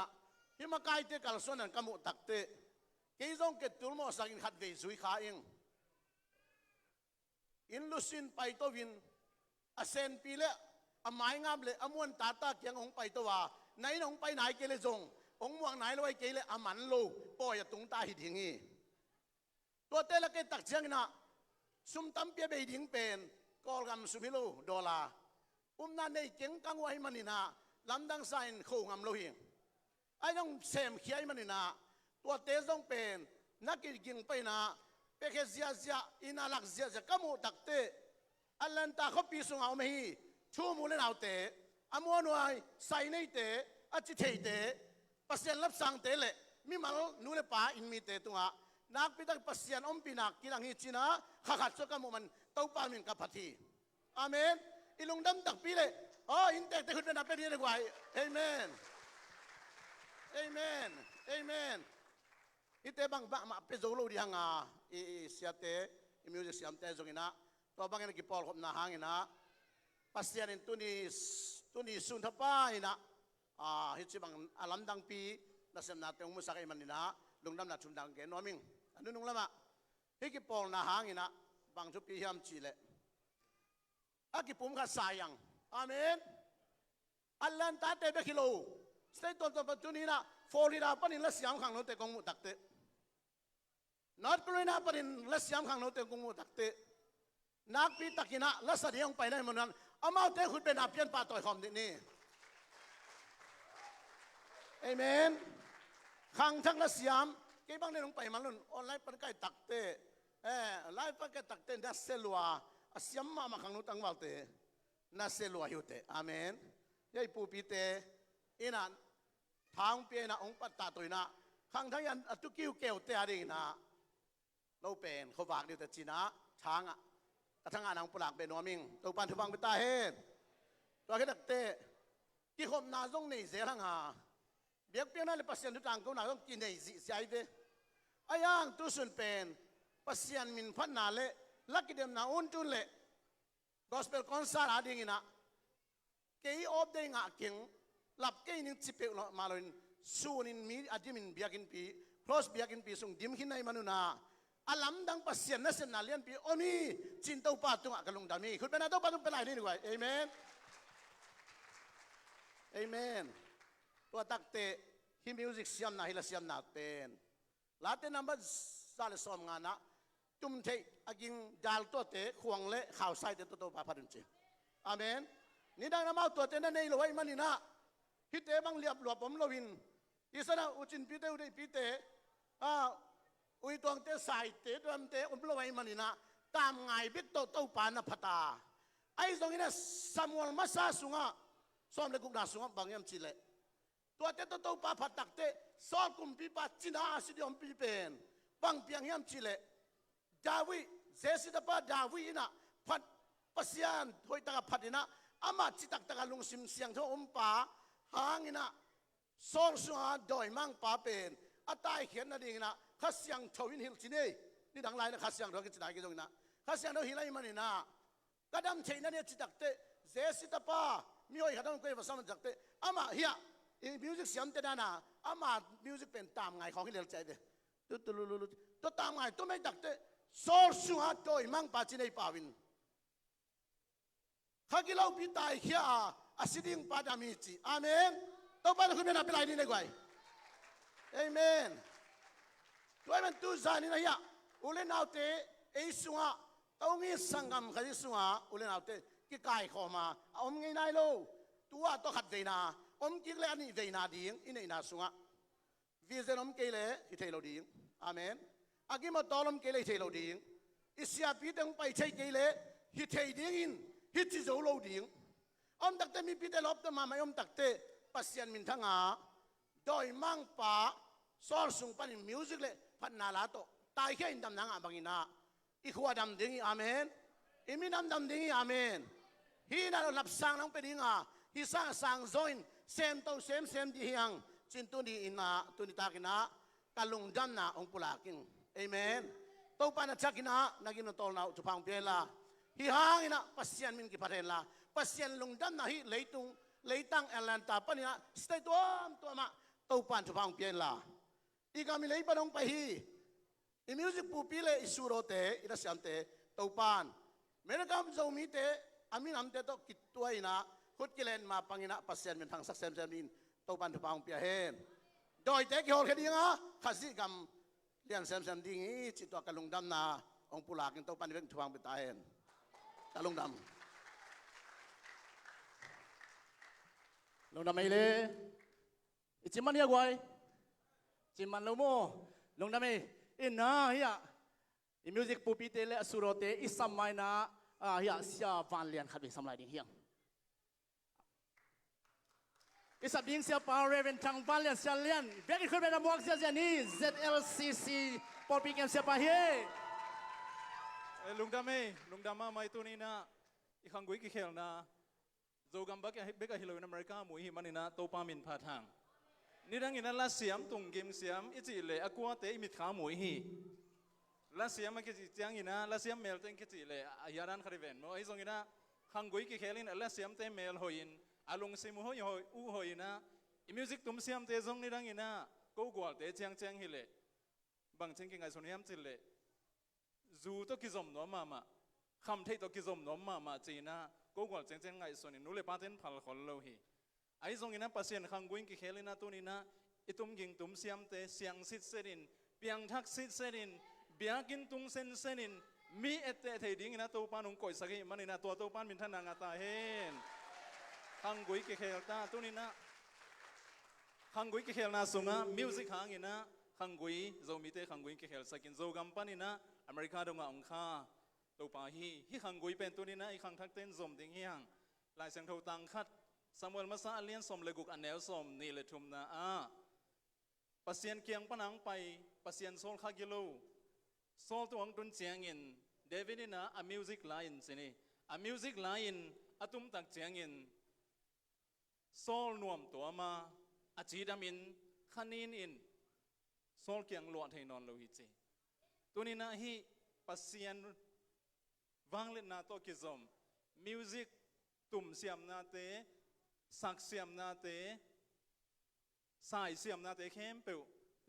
ที่มาใกล้เตะกัลส่วนนั้นกมุตักเตะกี่จงเกิดตัวมอสักินขัดเวซุยขาเองอินลุสินไปตัววินอาเซนปีเละอาไม้งามเลยอมวนตาตาเกียงองไปตัวไหนน้องไปไหนเกลจงองวางไหนแล้วไอ้เกลอามันโลปอยตุงตาหิดิงีตัวเตละเกตักเชียงนะซุมตั้มเปียเบดิงเป็นกอลกำสุมิโลดอลลานั่นในเก่งกังไว้มันนี่นะลำดังไซน์โคงำโลหิงไอ้ต้องเซมเขียมันนี่นะตัวเตต้องเป็นนักกินไปนะเปกเซียเซียอินาลักเซียเซียก็มูตักเตอัลลันตาเขาปีสุงเอาไม่ฮีชูมูเลนเอาเตอมวนไว้ใส่ในเตอจิเทเตปัสยันรับสั่งเตเลมิมาลนูเลป้าอินมีเตตัวนักพิทักษ์ปัสยันอมปีนักกิลังฮิจินะขัดสกัมมัน เต้าป่ามินกับพัทีอาเมนอีลุงดำตักปีเลยอ๋ออินเตกแต่คุณเป็นนับเป็นยังไงเอเมนเอเมนเอเมนอิเตบังมาเป็นโจโลดีฮังอ่ะอีเสียเตอีมิวสิกเสียมเตจงอินะตัวบางอย่างกี่ปอลขบนาฮังอินะปัสยานินตุนีสุนทป้าอินะฮิตสิบังอาลัมดังปีนักเสียมนาเตงมุสักอิมันอินะลุงดำนัดชุนดังเกนวมิงอันนู้นลุงละมะฮิกี่ปอลนาฮังอินะบางชุบปีฮิมจีเลอากิปุ่มขัดสายยังอาเมนอัลลันตาเตเบคิโลสเตตตัวปัจจุบันนี้นะฟลอริดาปนินละสยามขังโนเตกงมุตักเตนอร์ทแคโรไลนาปนินละสยามขังโนเตกงมุตักเตนักปีตักินะละสเดียงไปได้เหมือนกันอามาเตคุณเป็นอาเปียนปาต่อยคอมนี่เอเมนขังทั้งละสยามเก็บบังได้ลงไปมันลุ่นออนไลน์ปันไก่ตักเตไลฟ์ปันไก่ตักเตนัสเซลัวอาเซียมมาขังโนตังวัลเตนัสเซลัวอยู่เตอาเมนยัยปูปีเตอินันทางเปียนะองปัตตาตัวนะขังทั้งยันตุกิวเกลเตอดีนะเราเป็นเขาฝากเดียวแต่จีนะช้างอ่ะกระทั่งอ่านางปลากเป็นนัวมิงตัวปันทุบังเป็นตาเฮดตัวแค่ตักเตกี่คนนาจงในเสียทั้งหาเบียกเปียนั่นเลยปัสยันทุกทางเขาหนาต้องกินในสิใช่เดอายังตุสุนเป็นปัสยันมินพันนาเละลักกิเดมนาอุนจุนเละกอสเปลคอนซาร์อาดิ่งนะเกี่ยออบได้งะเก่งหลับเกี่ยนิงจิเปลมาเลยสูนินมีอาจิมินเบียกินปีคลอสเบียกินปีส่งดิมขินในมนุนาอาลัมดังปัสยันนั่นเสนาเลียนปีโอมีจินเต้าปาตุงะกะลุงดามีคุณเป็นอะไรเต้าปาตุงเป็นอะไรนี่ดีกว่าเอเมนเอเมนตัวตักเตะฮิมิวสิกเสียมนาฮิลเสียมนาเป็นลาเตนัมบัสซาเลสอมงานะจุ่มเทอากิงดาลตัวเตะขวงเละข่าวไซเตตัวปาพันจิอาเมนนี่ดังน้ำเอาตัวเตะนั่นในโลกมันนี่นะฮิตเตบังเลียบหลวผมโลวินอิสระอุจินปีเตอุได้ปีเตอุยตวงเตะใส่เตะดวมเตะโลกมันนี่นะตามไงบิ๊กโตเต้าปานะพัตาไอ้ตรงนี้นะซามูเอลมาซาสุงะซ้อมเลกุกนาสุงะบางยามจิเลตัวเตะเต้าปาพัดตักเตะซ้อมกุมปีปาจินาสิดิอมปีเป็นบางเปียงยามจิเลดาวิเจสิตาปาดาวินะพัดปัสยานถอยตะพัดนะอามาจิตักตะลุงซิมเสียงท่อมป่าหางนะโซลสุฮาดอยมังป่าเป็นอัตายเขียนนั่นเองนะข้าเสียงทวินฮิลจีนี่นี่ดังไรนะข้าเสียงเรากินจีนายกินตรงนะข้าเสียงเราฮิลไลมันนี่นะกระดำเชยนั่นเนี่ยจิตักเตเจสิตาปามีอะไรกระดำกุยภาษามันจักเตอามาเฮียมิวสิกเสียงเตนะอามามิวสิกเป็นตามไงของฮิลเลใจเดตัวตามไงตัวไม่ตักเตโซลสุฮาดอยมังป่าจีนี่ป่าวินข้ากิเลาพิตายเขียอาศิดิงปาดามิจิอาเมนตัวป้าคุณเป็นอะไรนี่ในกวยเอเมนตัวมันตุจานี่นะยะอุเลนเอาเตเอสุงะตัวงี้สังกัมขัดสุงะอุเลนเอาเตกิกายเข้ามาอมงี้นายโลตัวตัวขัดเวนาอมกิเลอันนี้เวนาดิ่งอินเนนาสุงะวิเซนอมกิเลฮิเทโลดิ่งอาเมนอากิมาตอลอมกิเลฮิเทโลดิ่งอิสยาปีตังไปใช้กิเลฮิเทดิ่งอินฮิตจิโจโลดิ่งอมตักเตมีพิเตลอบตมาไม่อมตักเตปัสยันมินทั้งอาดอยมังป่าซอลสุงปันมิวสิกเลพันนาลาโตตายแค่อินดำนังอาบังอินาอีขวาดำดิ่งอาเมนอิมินดำดิ่งอาเมนฮีน่าเราหลับสังนังเป็นดิ่งอาฮิสังสังโซอินเซมโตเซมดิฮังจินตุนีอินาตุนิตากินาตะลุงดันนาองปุลากิงเอเมนโตปานะจักินานักินโตลนาจุพังเปียลาฮิฮังอินะปัสยันมินกิพันลาปัสยันลุงดันนาฮิเลตุงเลยตั้งแอตแลนตาปะเนี่ยสเตตัวมาตัวปันทุพังเปลี่ยนละอีกามีเลยปะน้องไปฮีอีมิวสิกปูปีเลยอิสุโรเตอิรัสยันเตตัวปันเมื่อกำจะมีเตอามินอัมเตโตกิตตัวอินะขุดกิเลนมาปังอินะปัสยันเป็นทางสักเซมมินตัวปันทุพังเปลี่ยนโดยเตกิฮอลแค่ดีงะข้าศึกกำเลี้ยงเซมดิ้งอีจิตตัวกะลุงดำนาองปุลากินตัวปันเป็นทุพังเป็นตาเห็นกะลุงดำลงดำไม่เลยจิมันเฮียกวยจิมันลูโมลงดำไม่อินนะเฮียมิวสิกปูปีเตเลสุโรเตอิสมัยนะเฮียเสียวันเลียนขัดไปสมัยดิ่งเฮียงอิสับดิ่งเสียปาเรเวนทางวันเลียนเสียเลียนเบรกขึ้นไปนำวอกเสียนี่ ZLCC ปอปีเกมเสียปาเฮ ลุงดำไม่ลุงดำมาไม่ตัวนี้นะอีกครั้งกุยกี่เขลนะโจกัมบักเบกฮิโลนอเมริกาหมวยมันนี่นะโตปามินพาทางนี่ดังอินนั้นละเสียมตุงกิมเสียมอิจิเลอกัวเตอิมิดขาหมวยฮีละเสียมมันกิจิจังอินะละเสียมเมลเต็งกิจิเลอยารันคาริเวนโมไอซงอินะครั้งกุยกี่เขลินละเสียมเตเมลหอยินอาลงซิมุหอยอูหอยินะมิวสิกตุมเสียมเตซงนี่ดังอินะกูกวาเตจังจังฮิเลบางเช่นกิงไงส่วนนี้มจิเลจูตัวกิจมน้อมมาคำเทตัวกิจมน้อมมาจีน่ากูกว่าเจงไงส่วนนี้นู้เลปาเทนพัลคนเราฮีไอ้ตรงนี้นะปัสยานขังกุยกิเคลินะตัวนี้นะอิตุมกิงตุมเสียมเตเสียงสิทธิ์เสดินเปียงทักสิทธิ์เสดินเบียกินตุงเซนเซนินมีเอเตเทดิ้งนะตัวปานุงก่อยสักมันนี่นะตัวปานมินทนางาตาเฮนขังกุยกิเคลตาตัวนี้นะขังกุยกิเคลนาสุงะมิวสิกหางอินะขังกุยโจมีเตขังกุยกิเคลสักินโจกัมปานี่นะอเมริกาดงองคาตัวป่าฮีขังกุยเป็นตัวนี้นะไอ้ขังทักเต้นสมดิ้งเฮียงลายเสียงเท่าตังคัดสมุนมาซาเลียนสมเลกุกอันแนวสมนี่เลยทุมนะปัสยานเกียงปนังไปปัสยานโซลคากิโลโซลตัวของตุนเจียงอินเดวิดนี่นะมิวสิกไลน์สินี่มิวสิกไลน์ตุมตักเจียงอินโซลนวมตัวมาจีดามินขันินอินโซลเกียงหลวดให้นอนโลหิตตัวนี้นะฮีปัสยานวางเล่นนาโตกิซอมมิวสิกตุ่มเสียมนาเตสักเสียมนาเตสายเสียมนาเตเข้มเปิว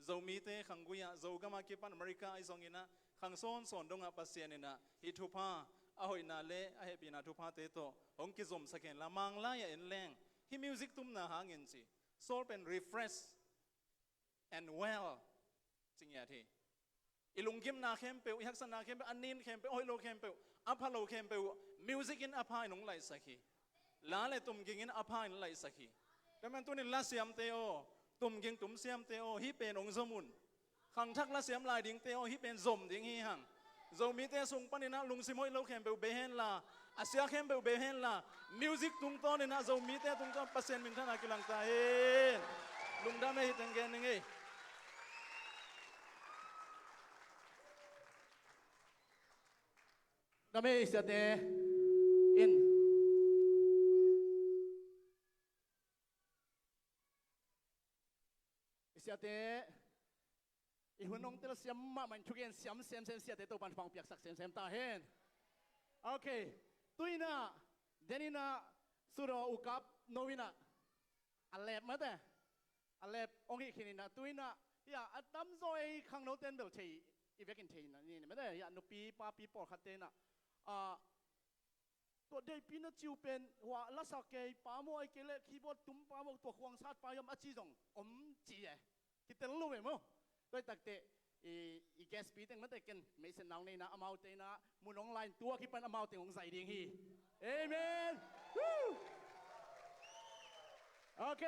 โจมีเตขังกุยะโจก็มาเก็บปันอเมริกาไอซองอินะขังโซนสอนดงอาปัสยานินะฮิทุพาอาหอยนาเลอาเฮปีนาทุพาเตโตหงกิซอมสักเห็นละมังลายเอ็นแรงฮิมิวสิกตุ่มนาหางเงินสิโซลเป็น refresh and well จริงอย่างที่อิลุงกิมนาเข้มเปิวอิฮักษนาเข้มเปิวอันนินเข้มเปิวโอยโลเข้มเปิวอัพฮัลโลเข้มเปิวมิวสิกอินอภัยนงไหลสักขีลาเลตุมกิงอินอภัยนไหลสักขีแต่มันตัวนี้ลาเสียมเตโอตุมกิงตุมเสียมเตโอฮิเป็นองค์สมุนขังทักลาเสียมลายดิงเตโอฮิเป็นสมดิงฮิหังโจมีเตสุงปนินะลุงซิมโอยโลเข้มเปิวเบเฮนลาอาเซียเข้มเปิวเบเฮนลามิวสิกตุงต้นนี่นะโจมีเตตุงต้นเปอร์เซ็นต์มินท่านากิลังตาเฮนลุงดำไม่ฮิตังเกนยังไงดำไม่เสียเตอินเสียเตอีหุ่นน้องเตลเสียมมามันชุกเองเสียมเสียมเสียเตตัวปันฟังเปียกสักเสียมตาเห็นโอเคตุยน่ะเดนิน่ะสุรอุกับโนวิน่ะอัลเลบมาเตอัลเลบองค์ขินิน่ะตุยน่ะอย่าอัตตัมโซยขังโนเตนเบลทีอีเวกินทีน่ะนี่ไม่ได้อย่านุปีป้าปีปอขัดเตน่ะตัวเด็กปีนั้นจิวเป็นว่าลักษณะเกย์ป้าโมไอเกลคีย์บอร์ดตุ้มป้าโมตัวควงชาติป้ายอมอาชีจงจีเอคิดเตลูเว้ยมั้งโดยตักเตอีแกสปีตั้งมันแต่กันไม่เส้นน้องนี่นะอมาเตนะมุนออนไลน์ตัวคิดเป็นอมาเตของใส่ดิ่งฮีเอเมนโอเค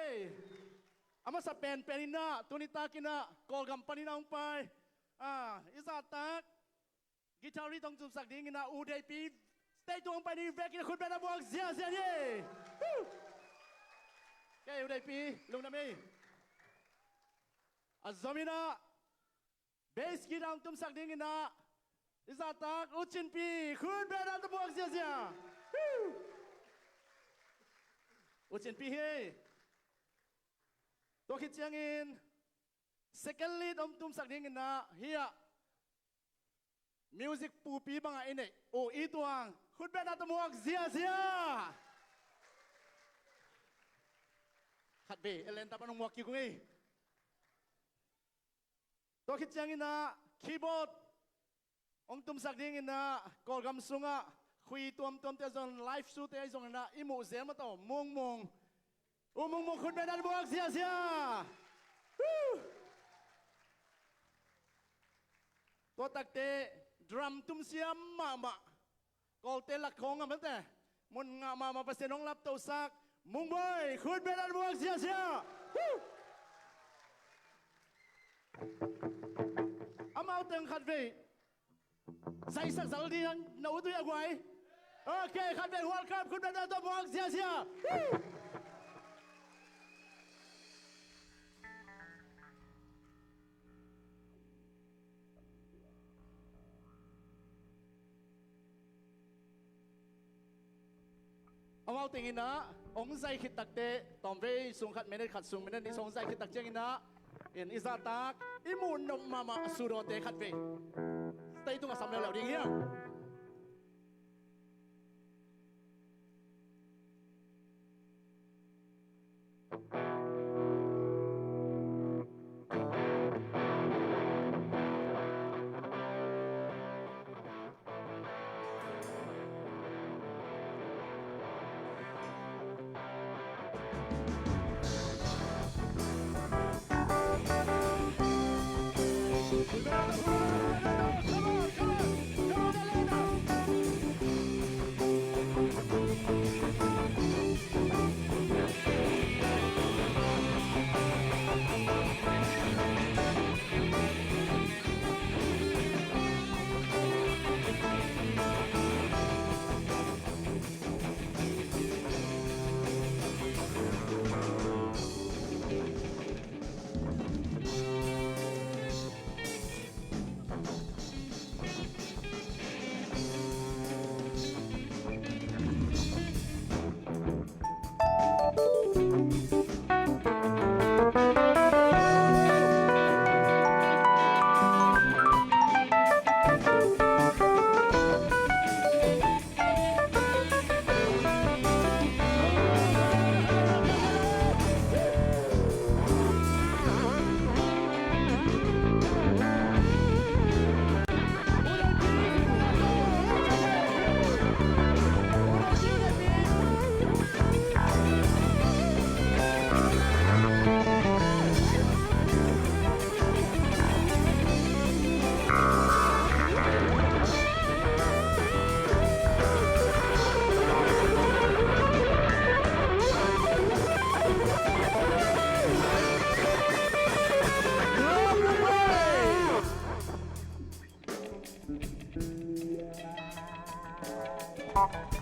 อามาสเปนเป็นน่ะตัวนี้ตากินะกอลกัมปานีน้องไปอิสระตักกีตาร์ที่ต้องจุดสักดิ่งนะอูเดปีสเตย์ตรงไปนี่แบกินคุณเป็นนักบอลเสียเย่แกอยู่ในปีลุงน้ำมีซามินาเบสกีดังตุ้มสักดิ่งนะอิสระตักอุจินปีคุณเป็นนักบอลเสียอุจินปีเฮตัวคิดยังอิน second lead ตุ้มสักดิ่งนะเฮียมิวสิกปูปีบังไอ้เนี่ยโอ้อีตัวคุณเป็นนักบอลเสียขัดเบเอเลนตาปนงวกิกุ้งตัวคิดยังอินะคีย์บอร์ดองตุมสักดิ่งอินะกอลกำสุงะคุยตัวเตจอนไลฟ์สูตรไอ้จงนะอิมูเซมาต่อมงคุณเป็นนักบอลเสียตัวตักเตะดรัมตุ้มเสียมมากอลเตลักของอ่ะมันแต่มุนงามาเปอร์เซ็นต์น้องรับตัวซักมุงบอยคุณเป็นนักบอลเสียอามาเอาเต็งขัดเวใส่สักสักดีนั้นหนูตัวยังไงโอเคขัดเวหัวครับคุณเป็นนักบอลเสีย mau tingin na ong zai khit takte tombe sung khat mene khat sung mene ni song zai khit tak jeng ina in izatak imun nom mama surote khat ve stay tu ngasam leo ding hiang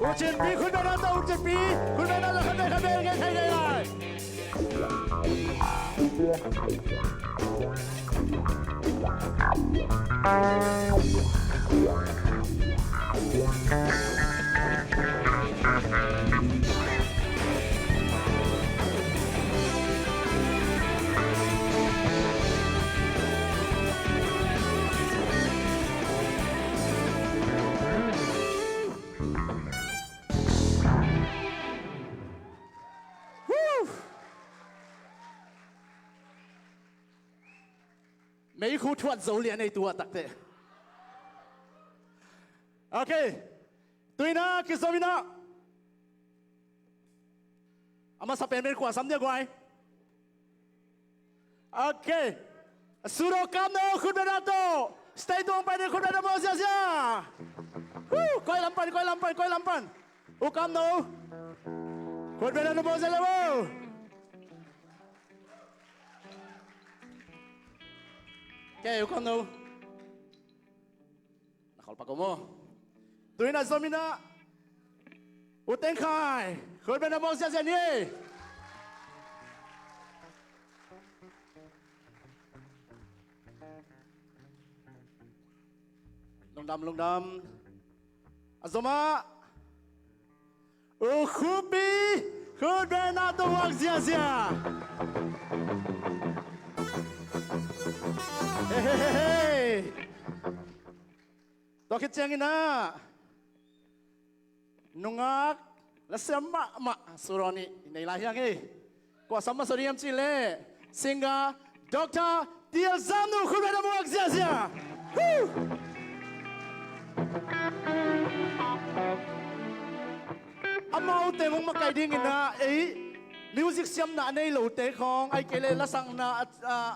Ucin pi kun dah datang ucin pi kun dah datang khabar ngai khai ngai mấy khu thuật dấu liền này tua tắc thế ok tuy na kí sao na ama sa pen bên qua sắm dia quay ok suro Kapno khu đa to stay tuang pai khu đa mo sia sia coi lampan u Kapno khu đa mo sia lewo Kaya ko no. Nakalpa ko mo. Tuwin na Zamnu. TheinKhai. Khuppi na mo siya ni. Lungdam. Azoma. Khuppi. Khuppi na to wag siya. Hey. Dokit yang ina. Nungak lasema ma suroni inailah yang Kuasa sama suriam Chile. Sehingga Dr. Zamnu Khuppi na mo sia. Amau te mong makai ding ina music siam na nei lo te khong ai kele la sang na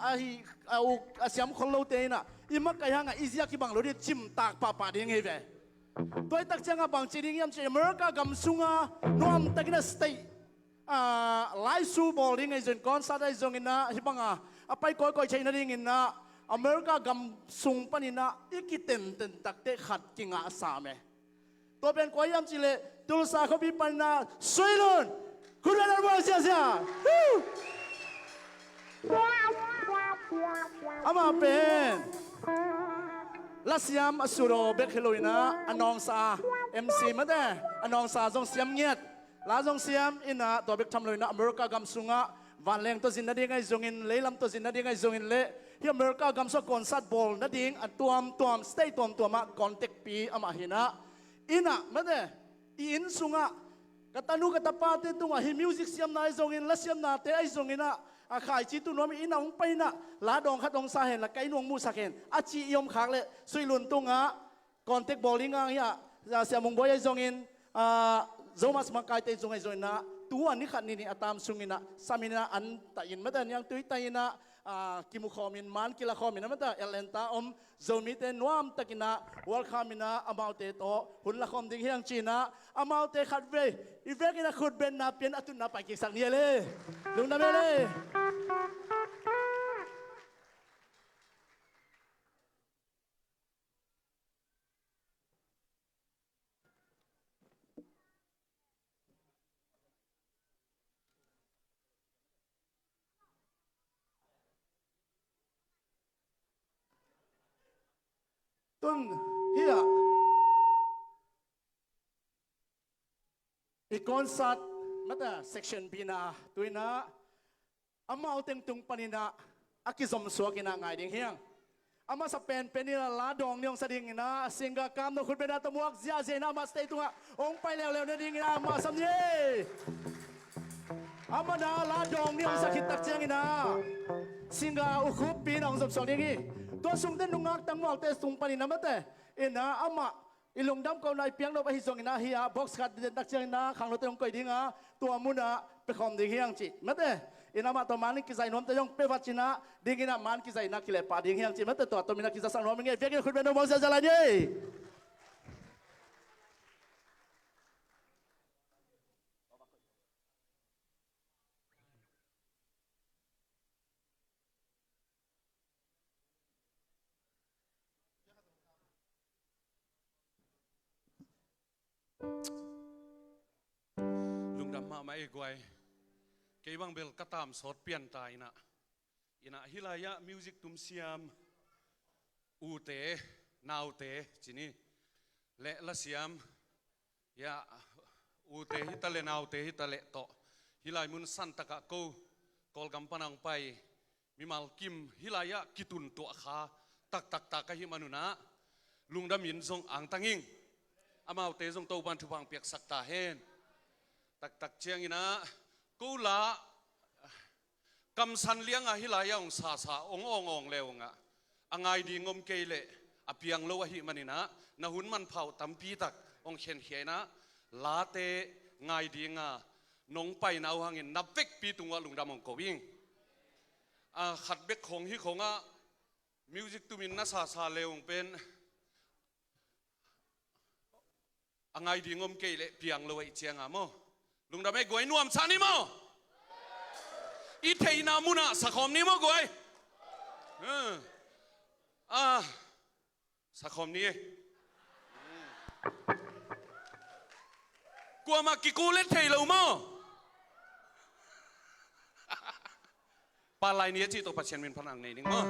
ai au siam khong lo te na ima kai hanga izia ki bang lo di chim tak pa ding he ve toy tak changa bang chi ding yam chi America gam sunga nuam takina stay lai su ball ding ai zen concert ai zong ina hi banga apai koi chaina ding ina America gam sung panina ikiten tak te khat kinga sa me to ben ko yam chi le tul sa ko bi panna soilon Khuppi na mo sia. Ama pen. Lasiam asuro bek heloina anong sa MC mate anong sa jong siam ngiat ลาจงเสียมอินะตัวเบกทำเลยนะอเมริกากำสุงะวันแรงตัวสินนัดยังไงจงอินเลยลำตัวสินนัดยังไงจงอินเละที่อเมริกากำสุกอนซัดบอลนัดยิงอันตัวสเตย์ตัวมาคอนเทคปีอามาหินะอินะไม่ได้อินสุงะกตันุกตปาเตตุงะฮิมิวสิกเสียมนายจงอินและเสียมนาเตไอจงอินะอาขายจีตุนวมอินะองไปนะลาดองขัดองสาเห็นละไกนวงมูสักเห็นอาจียมขากเลยสุยลุนตุงะคอนเทคบอลลิงอ่ะเฮียเสียมงบอยไอจงอินZOMUS makai te zongai zoina tuan ni khat ni atam sungina samina an ta in mata yang tui ta ina kimu khomin man kila khomin mata elenta zomi te nuam takina wal khamina amaute to hun la khom ding hiang china amaute khat ve ivekina khut ben na pian atun na pai ki sang ni le lung na leตุนเฮียอีกอนสัตมาแต่เซกชันปีนาตัวน่ะอามาเอาเต็งตุงปนินะอากิสมสวกินะไงดิ่งเฮียงอามาสเปนเป็นนี่ละลาดองนิองสดิ่งนะสิงกากามนคุณเป็นอาตมวกเสียเจนะมาสเตย์ตุงะองไปเร็วๆนะดิ่งนะมาสำเนีอามาดาลาดองนิองสกิตักเจียงนะสิงกาอุคุปปีน้องสมสวดิ่งตัวสุงเต้นนุ่งอักตั้งหมอกเตสุงปนินะมาแต่เอ็นะอามาอีลงดำเขาในเพียงเราไปหิจงนะเฮียบ็อกซ์ขัดเดินตักเจียงนะขังเราเตยงก่อยดิ่งอ่ะตัวมุนะไปคอมดิ่งเฮียงจีมาแต่อินามาตัวมันกิจายนวมแต่ยงเปวัชินะดิ่งอินามันกิจายนักกิเลปาดิ่งเฮียงจีมาแต่ตัวมินักกิจสังนวมเงี้ยเพียงคุณเป็นน้องมองเสียใจเลยลุงดำมาไม่กวยเกวังเบลก็ตามสดเปลี่ยนตายนะอินะฮิลายะมิวสิกตุมเซียมอูเตนาวเตจีนี่เละละเสียมยะอูเตฮิตะเลนาวเตฮิตะเลโตฮิลายมุนสันตะกะกูกอลกำปนังไปมิมัลกิมฮิลายะกิตุนตัวขาตักกะฮิมานุนะลุงดำยินทรงอ่างตังหิงอามาเตทรงโตบันทุพังเปียกสักตาเฮนตักเชียงอินะกูละกำสันเลี้ยงอะฮิลายะองสาองเลวงะอ่างไงดีงมเกยเลอเปียงโลวะหิมันนี่นะนะหุ่นมันเผาตำปีตักองเขียนเขียนะลาเตไงดีงะนงไปนาวหังอินนับเวกปีตุงวะลุงดำองโกวิ่งขัดเบกของฮิของอะมิวสิกตุมินนะสาเลวงเป็นอ่างไงดีงมเกยเลเปียงโลวะอิเจียงอะโมลุงดำไม่กวยนวมชานิโมอีเทยนามุนะสักคมนี้มั้งกวยสักคมนี้กลัวมากิกูเล่นเทยเรามั้งปลายนี้ที่ตัวปัจเจกเป็นพนังในนิ่งมั้ง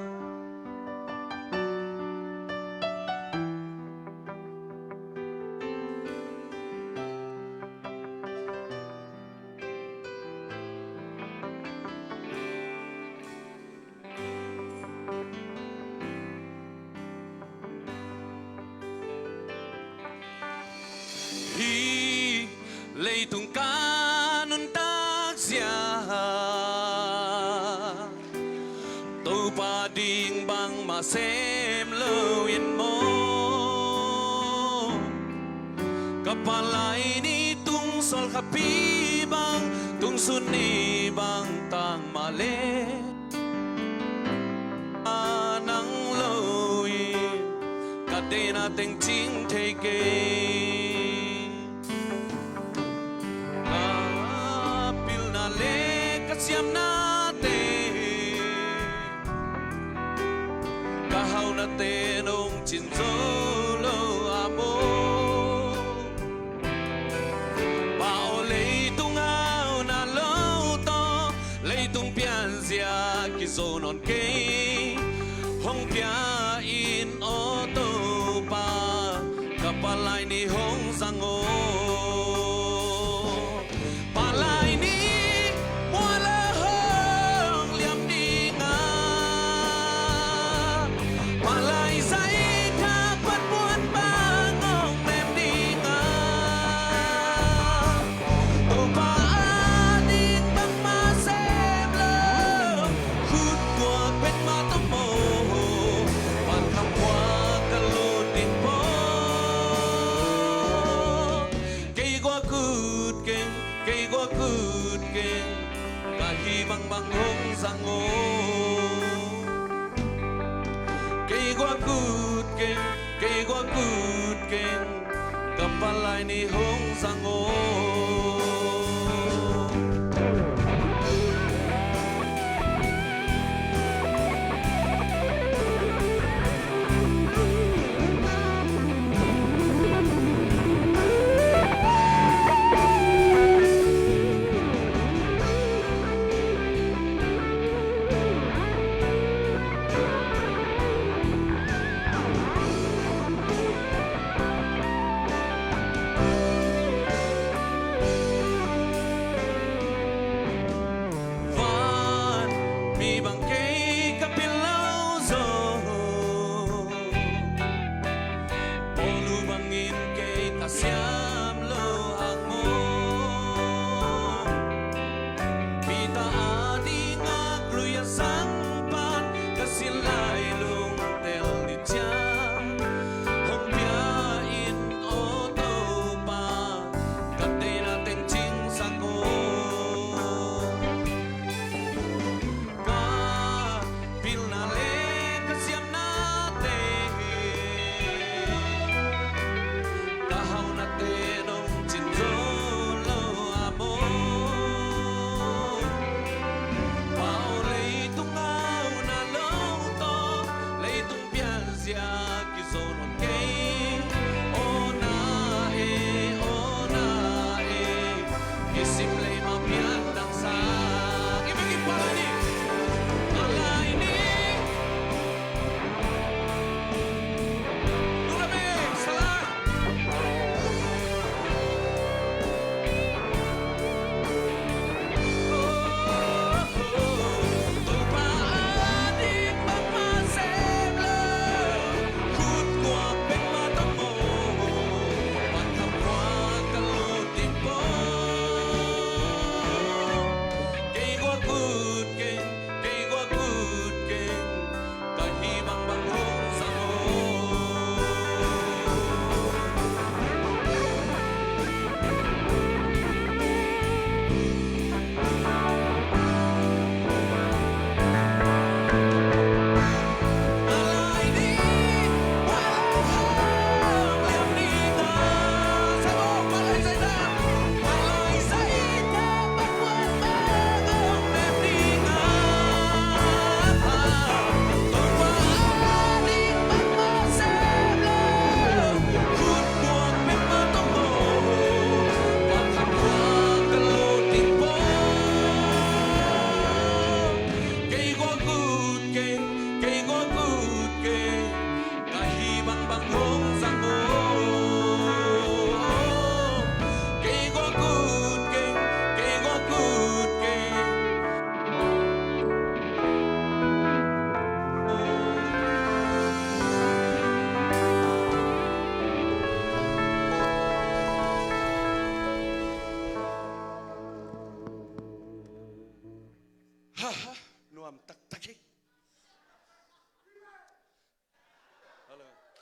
tung kanun tak sia tau pading bang masem lewin mo kepala ini tung sol Khuppi bang tung sunni bang tang male anang lewin kadena teng ching take siam nate kahau nate nong chin zolo amo bao lei tung ao na lo to lei tung pian zia ki zo non ke hong pia in o to pa kapalai ni hong zango zango cây qua cút keng cây qua cút keng kapalai ni hong zango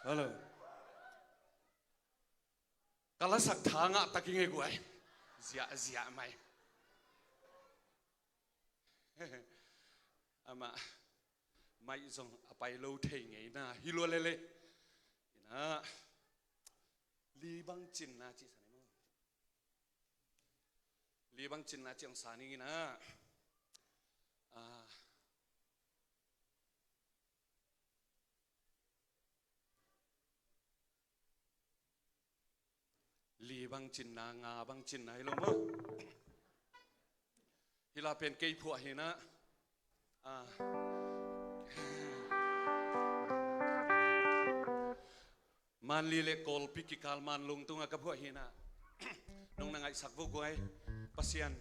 Halo. Kalau sak thanga taking gue, zia mai. Ama mai zong apai lo thei ngai na hilo lele. Na li bang chin na chi sani mo. Li bang chin na chi ang sani na. Li bang chin na nga bang chin na hilo mo. Hila pen kei phua hi na. Man li le kol pikikal man lung tunga ka phua hi na. Nong na ngai sak vo guai pasian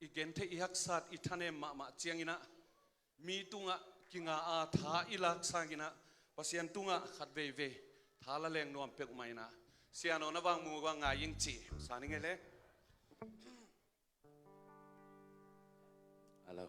igen the ihak sat ithane ma chiang ina mi tunga kinga a tha ilak sangina pasian tunga khat ve ve thala leng nuam pek mai na. Siano na bang mu bang ngaying chi sani ngele. Hello.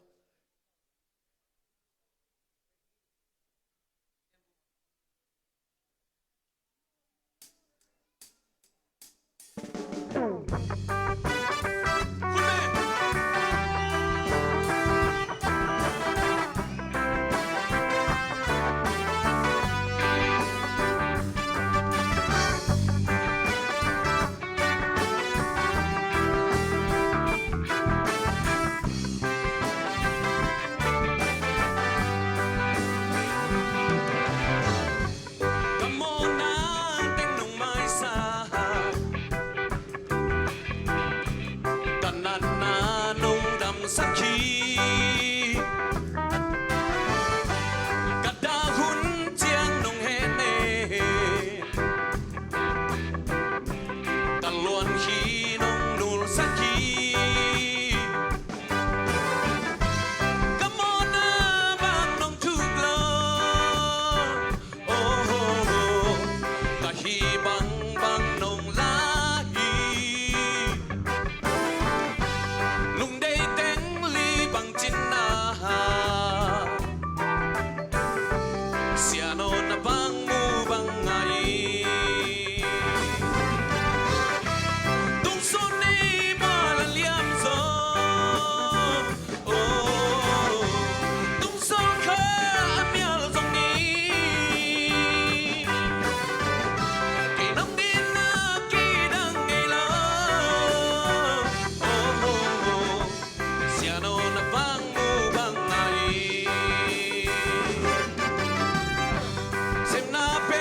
สักขีกระดาหุ่นเจียงนงเฮเนตะลวนขีนงนูลสักขีกะมอนาบางนงทุกลอโอ้โหกะฮีบังบังนงลาฮีลุงได้เต็งลีบังจินนาเสียโนนะบังมูบังไงตุงโซนีมาละเลียมโซโอ้ตุงโซข้าเมียลซงนี้กีน้ำดินนากีดังไงล่ะโอ้เสียโนนะบังมูบังไงเซมนาเปล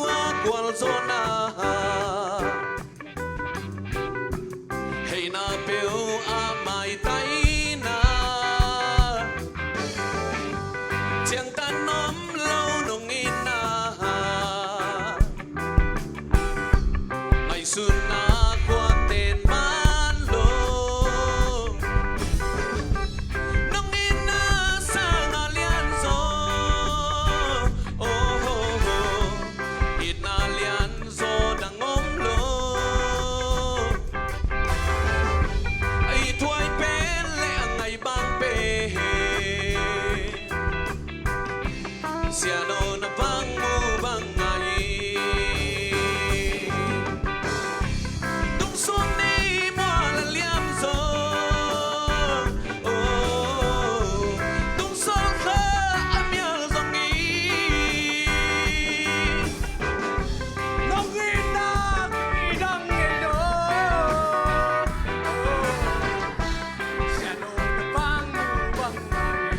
วากวลโซนาให้นาเปลอาไม่ไตนาเจียงตาน้อมเล่านงอินนาไม่สุนนาควาเต็นมันโลนงอินนาสางอาเลียนโซโอ้โหอินอาเลียนโซดังงมโลไอ้ถวยเป็นและไงบางเปเสียโนนะบังมูบังไงตุงส่วนนี้มัวละเลียมโซโอ้ตุงส่วนข้าอาเมียลซงนี้นกอีนาอีดังไงโดเสียโนนะบังมูบังไง เ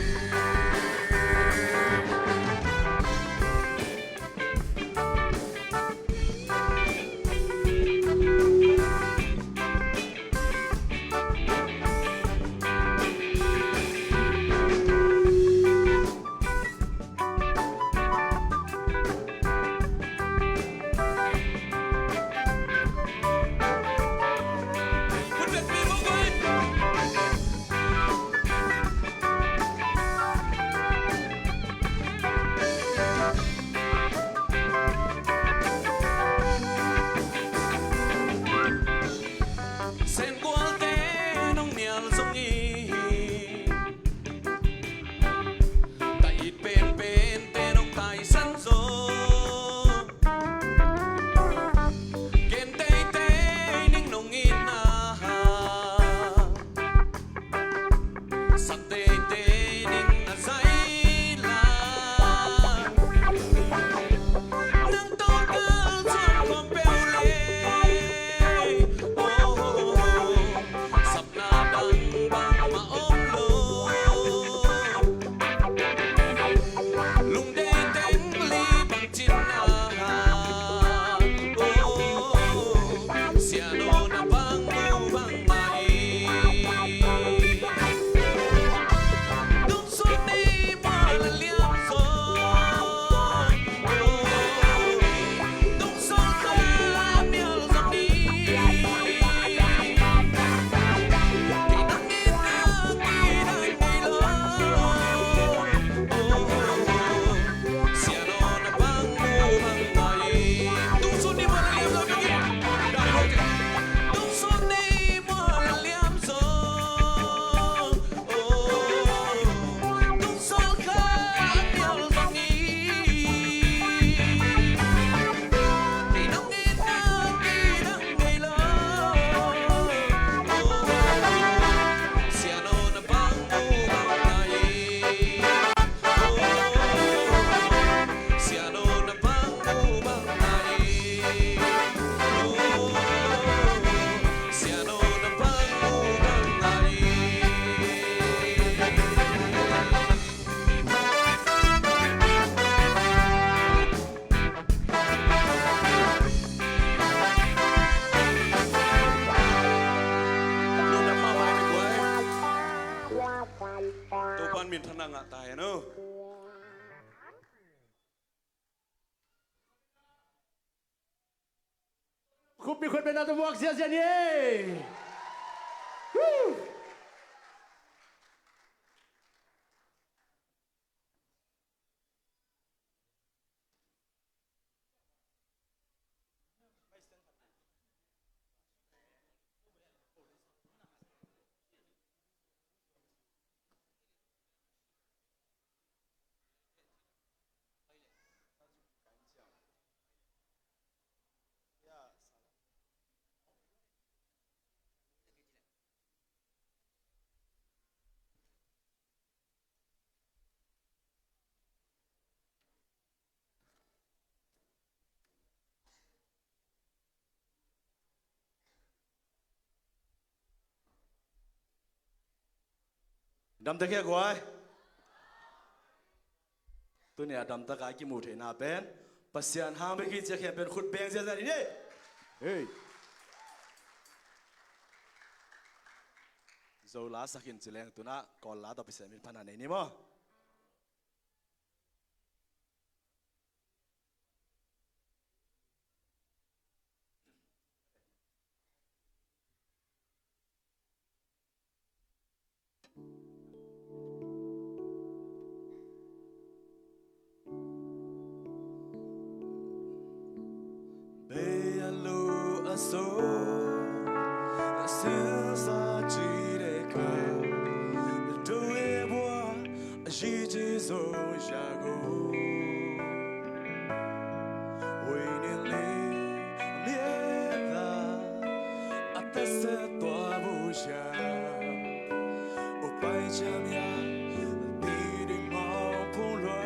pan min thanang a tai no Khuppi khut bên nào tôi buộc xiên xiên đi. Woo. Đam ta kia quay, tôi nè đam ta cái mù thế nào bên, pasian ham bên kia chắc bên khut beng ra đi nhé. Hey, rồi lá sakin chileng tu na, còn lá tao bị xem mình phana này nè mà. So la senza dire che dove vuoi agite so jago when in le mieta a te se tua voce o pai chamia di mau pulwa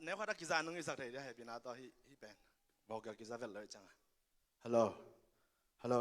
แนวข้าตะกิจานุงอิสักเดียให้พี่นาต่อฮิเป็นบอกกับกิจาเวลเลยจังฮัลโหลฮัลโหล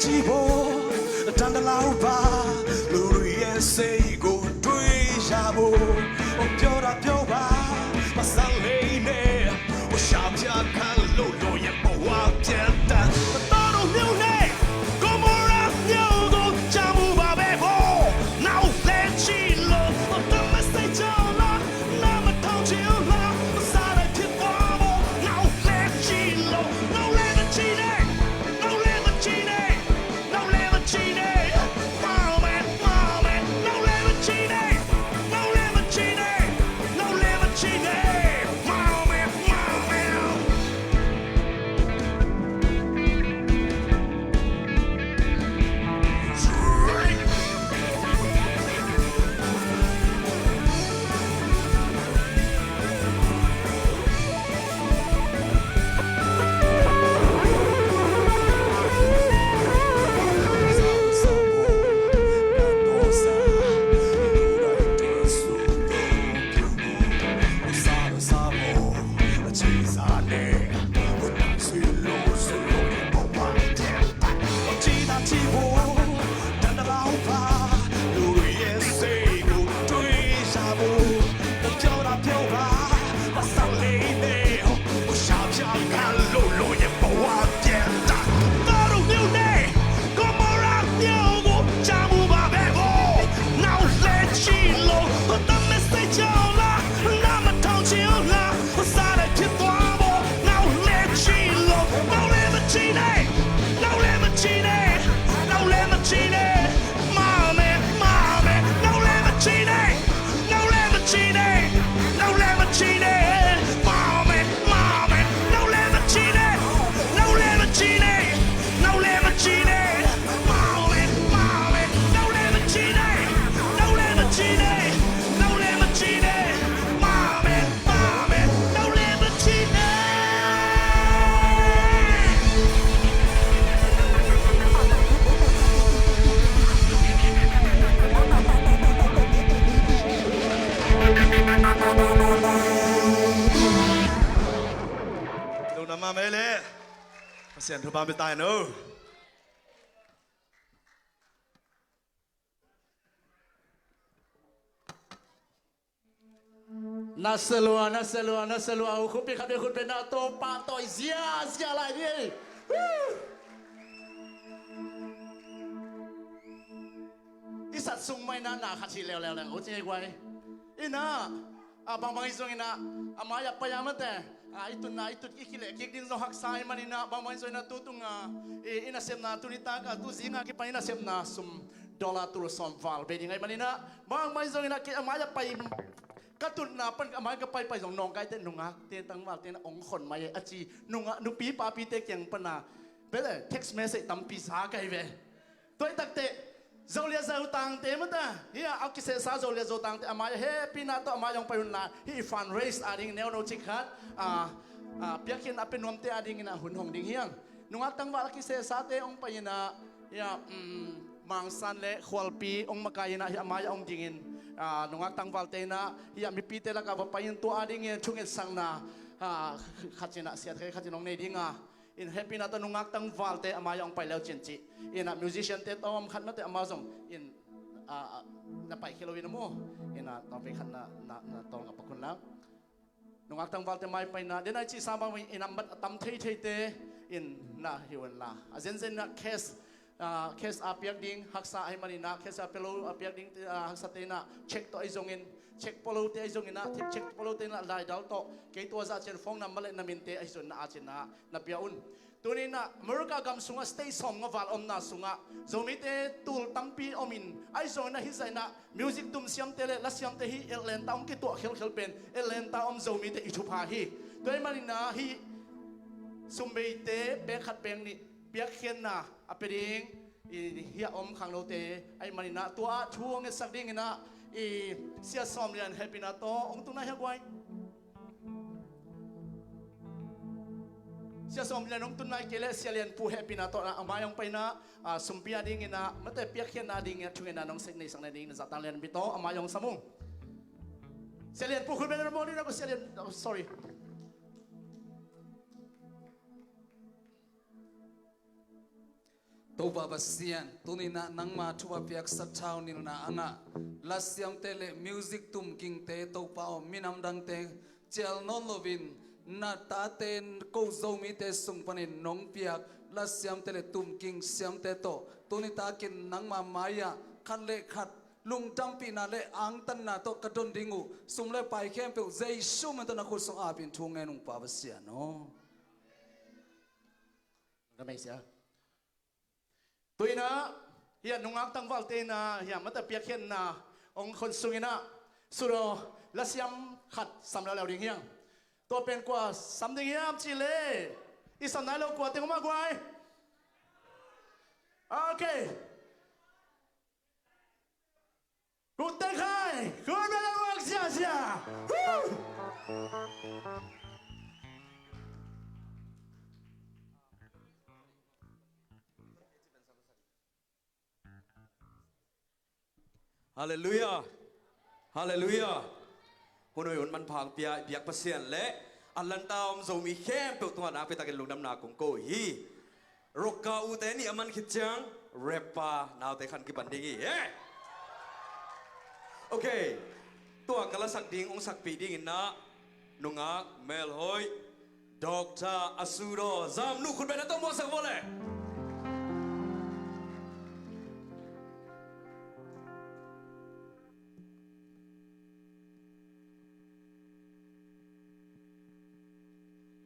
起步，站得老吧，路里也谁个对下步？我飘吧飘吧，马上累呢，我下边看路路也不往前单，大路牛呢，哥们儿牛都加木把背包，脑袋起了，我他妈谁叫了，那么淘气了，我啥来铁花木，脑袋起了，脑袋的起呢，脑袋的起呢。เสียงทุบานไปตายเนอะน่าสลัวเอาคุณพี่ขับเดี๋ยวคุณเป็นนาโตปาต่อยเสียอะไรนี่อีสัตว์ซุงไม่น่าขัดชีแล้วโอ้เจ๊กวยอีน่าบางอีส่งอีน่ามาอยากไปยังนั่นแต่itu ikile kikding zo haksai manina bangmai zo na tutunga ina semna tunita ka tu zinga ki panina semna sum dollar tur som val be dingai manina bangmai zo ina ki amaya pai katun na pan amaya ka pai zo nong kai te nunga te tang wal te na ong khon mai achi nunga nu pi pa pi te kyang pana bele text message tam pi sa kai ve toi tak te dầu lia dầu tang te mà ta hi a ki se sa dầu lia dầu tang te amai happy na to amai yong payun la hi fundraise ading neo no chikhat piakin apen nom te ading na hun hong ding hiang nunga tang wa ki se sa te ong payina ya mang san le khwalpi ong makayina hi amai ong dingin nunga tang wal te na hi mi pi te la ka payin to ading chungel sang na khachina siat khachinong nei dinga in happy na to nungak tang valte ama yang pai lau chenchi in a musician te tom khat na te ama jong in na pai khilowin mo in a to pe khat na tong a pakun la nungak tang valte mai pai na denai chi sama in am tam thei thei te in na hiwan la a zen na case apiak ding haksa ai mani na case apelo apiak ding haksa te na check to ai jong in check polo te jong ina check polo te na lai dal to ke to za chen phong nam male namin te ai jon na a chen na piaun tunina murka gam sunga stay som nga val om na sunga zomi te tul tampi omin ai zon na hi zaina music tum siam te le la siam te hi elen ta om ki to khel pen elen ta om zomi te i thu pha hi toy manina hi sumbei te be khat peng ni piak khen na apering hi om khang lo te ai manina to a thuang e sak ding ina sia som lian happy na to ong tu na ha gwai sia som lian ong tu na kele sia lian pu happy na to na amayong pai na sumpia ding ina mate piak khian na ding thungen na nong sek nei sang na ding na zatang lian bito amayong samung sia lian pu khul ben mo ni na ko sia lian sorry Toba basian tunina nangma thuwa piak sathau ni na anga lasyam tele music tum king te topa o minam dang te chel non lovin na ta ten ko zomi te sungpanin nong piak lasyam tele tum king siam te to tunita kin nangma maya khat le khat lung tampi na le ang tan na to kadon dingu sumle pai khem pe zai sum to na khul song apin thungai nung pa basian no ramai sia tuina hian nungak tang valte na hian mata piak hian na ong khon sungina suro lasiam khat samla lo ding hiang to pen kwa samding hiam chile isam nai lo kwa te ma gwai okay good TheinKhai good work sia Hallelujah Hallelujah Hunoi un man phang pia biak pasien le alan taom zomi khem pe tuan a pe takin lungdam na kong ko hi rokka u te ni aman khichang repa naw te khan ki bandingi okay tua kala sak ding ong sak pi ding na nunga mel hoi Dr. Asuro Zamnu khun ben to mo sak vole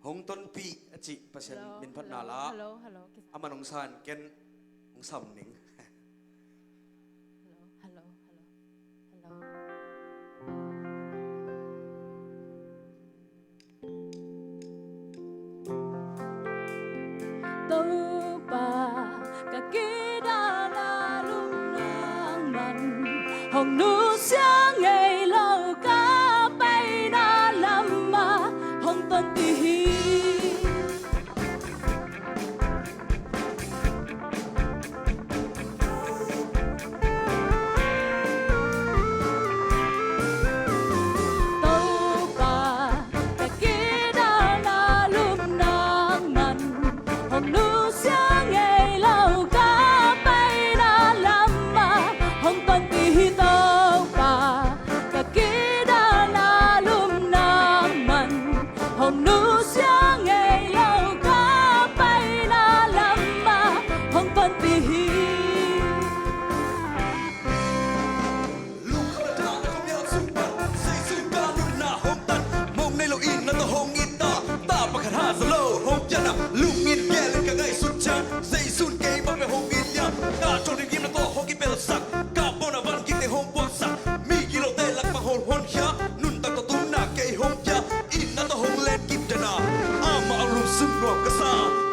Hong ton pi achi pasien min phat na la hello amanong san ken ong sam ning hello Topa kakida la lung nang man hong nu xiang ngày lâu ca bay na lam ma hong ton ti hi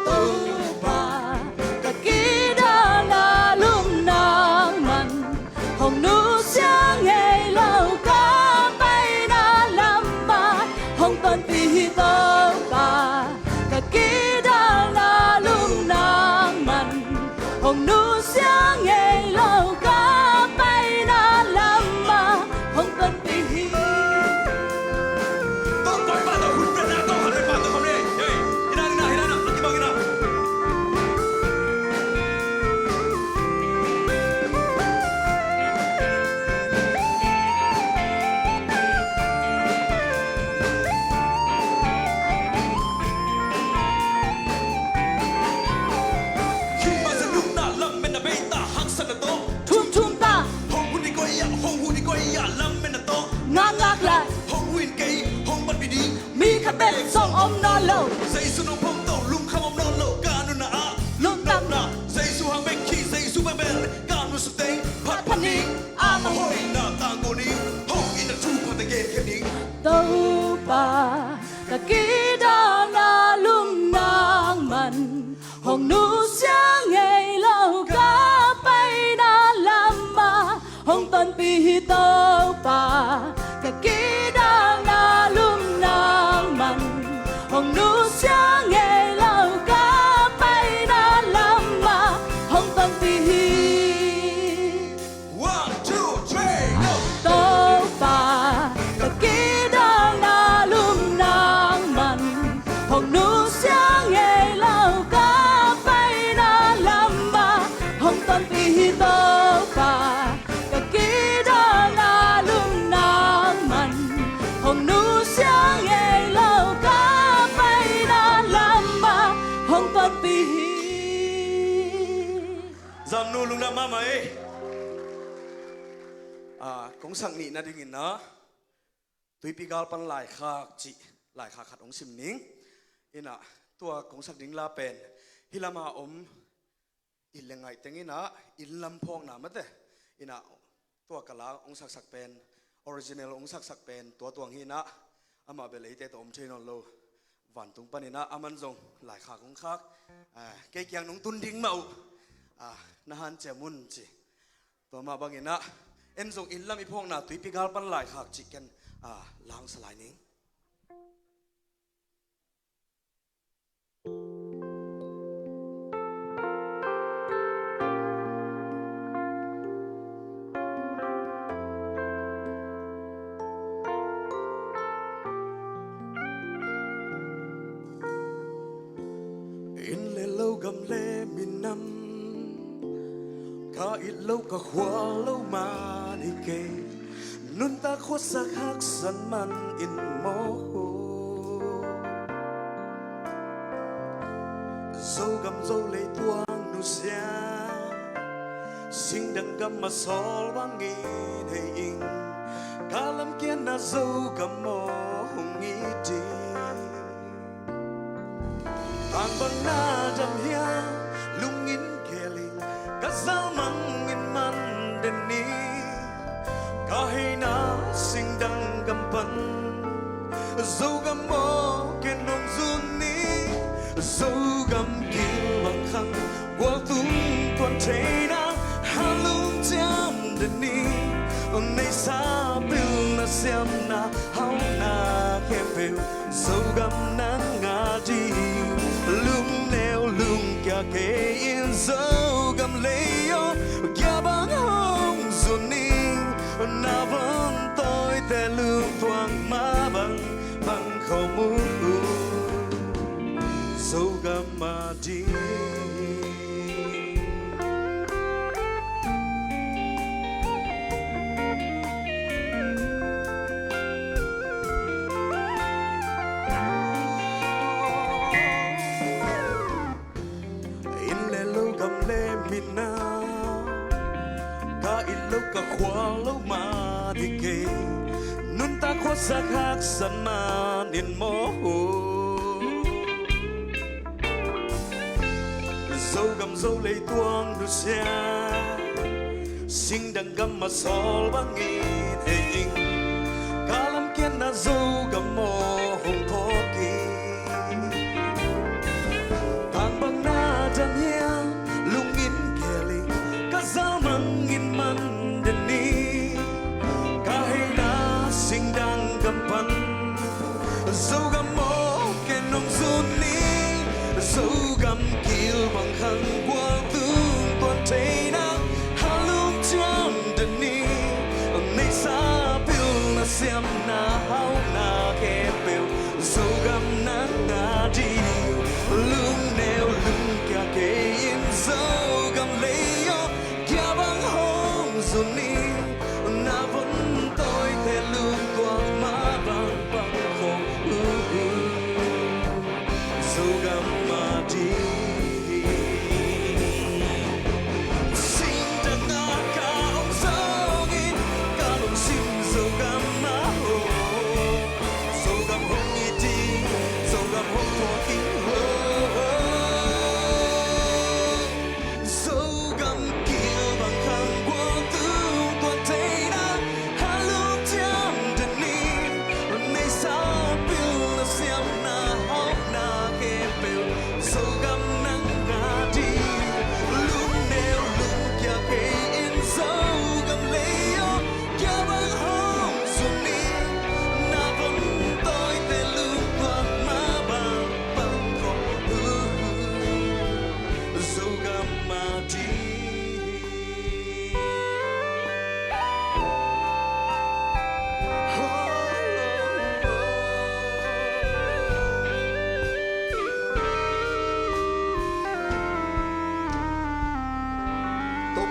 Topa kakida la met song om no lo dây su nông phong tàu lung khăm om non lộ ca nu na lum tam na dây su hàng bek khi dây su bè bè ca nu su tây pat pani ama hoi na tango ni hong in the two for the game heading tàu pa ta kỹ đa na lum nang man hong nu xiang ngày lâu ca bay na lam ma hong tân pi tàu pa ta kỹ đa na lum nang man hong nu xiang ngày lâu ca bay na lam ma hong tân pi 1 2 3 go tàu pa ta kỹ đa na lum nang man hong nu xiang ngày lâu ca bay na lam ma hong tân pi tàu pa ta kỹ đa na lum nang man hong nu xiang ngày lâu ca bay na lam ma hong tân pi Zamnu lung nam mama cũng sang nị na dingin na tui pigal pan lai khak chi lai khak khat ong sim ning ina tua cũng sang ding la pen hilama ilengai tengina ilam phong na mate ina tua kala ong sak pen original ong sak pen tua tuang hi na ama belei te tom channel lo van tung panina aman jong lai khak ong khak ke kyang nong tun ding mau na han chemun chi to ma bangina en jong in lam i phong na tui pigal pan lai khak chi ken lang salai ning in le lâu gam le min nam ka it lâu ka khwa lâu ma đi kê nun ta khuất sắc hắc san man in mo dâu gam dâu lấy tuang nu sia sing đằng gam mà sol bang nghi hay in ka lam kian na dâu gam mo hung nghi đi ang bang na jam hia lung in keling ka zal mang in man den ni ka hay na sing dang gam pan dâu gam mo ken nong zun ni dâu gam kil bang khang wal tung tuan chei na ha lung jam den ni nay sa bil na siam na hau na kem vel dâu gam nang nga ji lung neo lung kya ke in dâu gam leyo kya bang hong zuni na vẫn tôi te lung thoang ma bang bang khâu mu dâu gam ma đi mina ka ilo ka khwalo ma di ke nun ta khuất sắc hắc san man in mo dâu gam dâu lấy tuang du sia sing đằng gam mà sol bang in hey in ka lam kian na dâu gam mo hong tho ki tang bang na jam hia lung in keling ka zal mang in man den ni ka hay na sing dang gam pan dâu gam mo ken nong zun ni dâu gam kil bang khang kwa tung tuan chei na ha lung jam den ni nay sa pil na siam na hau na ke pil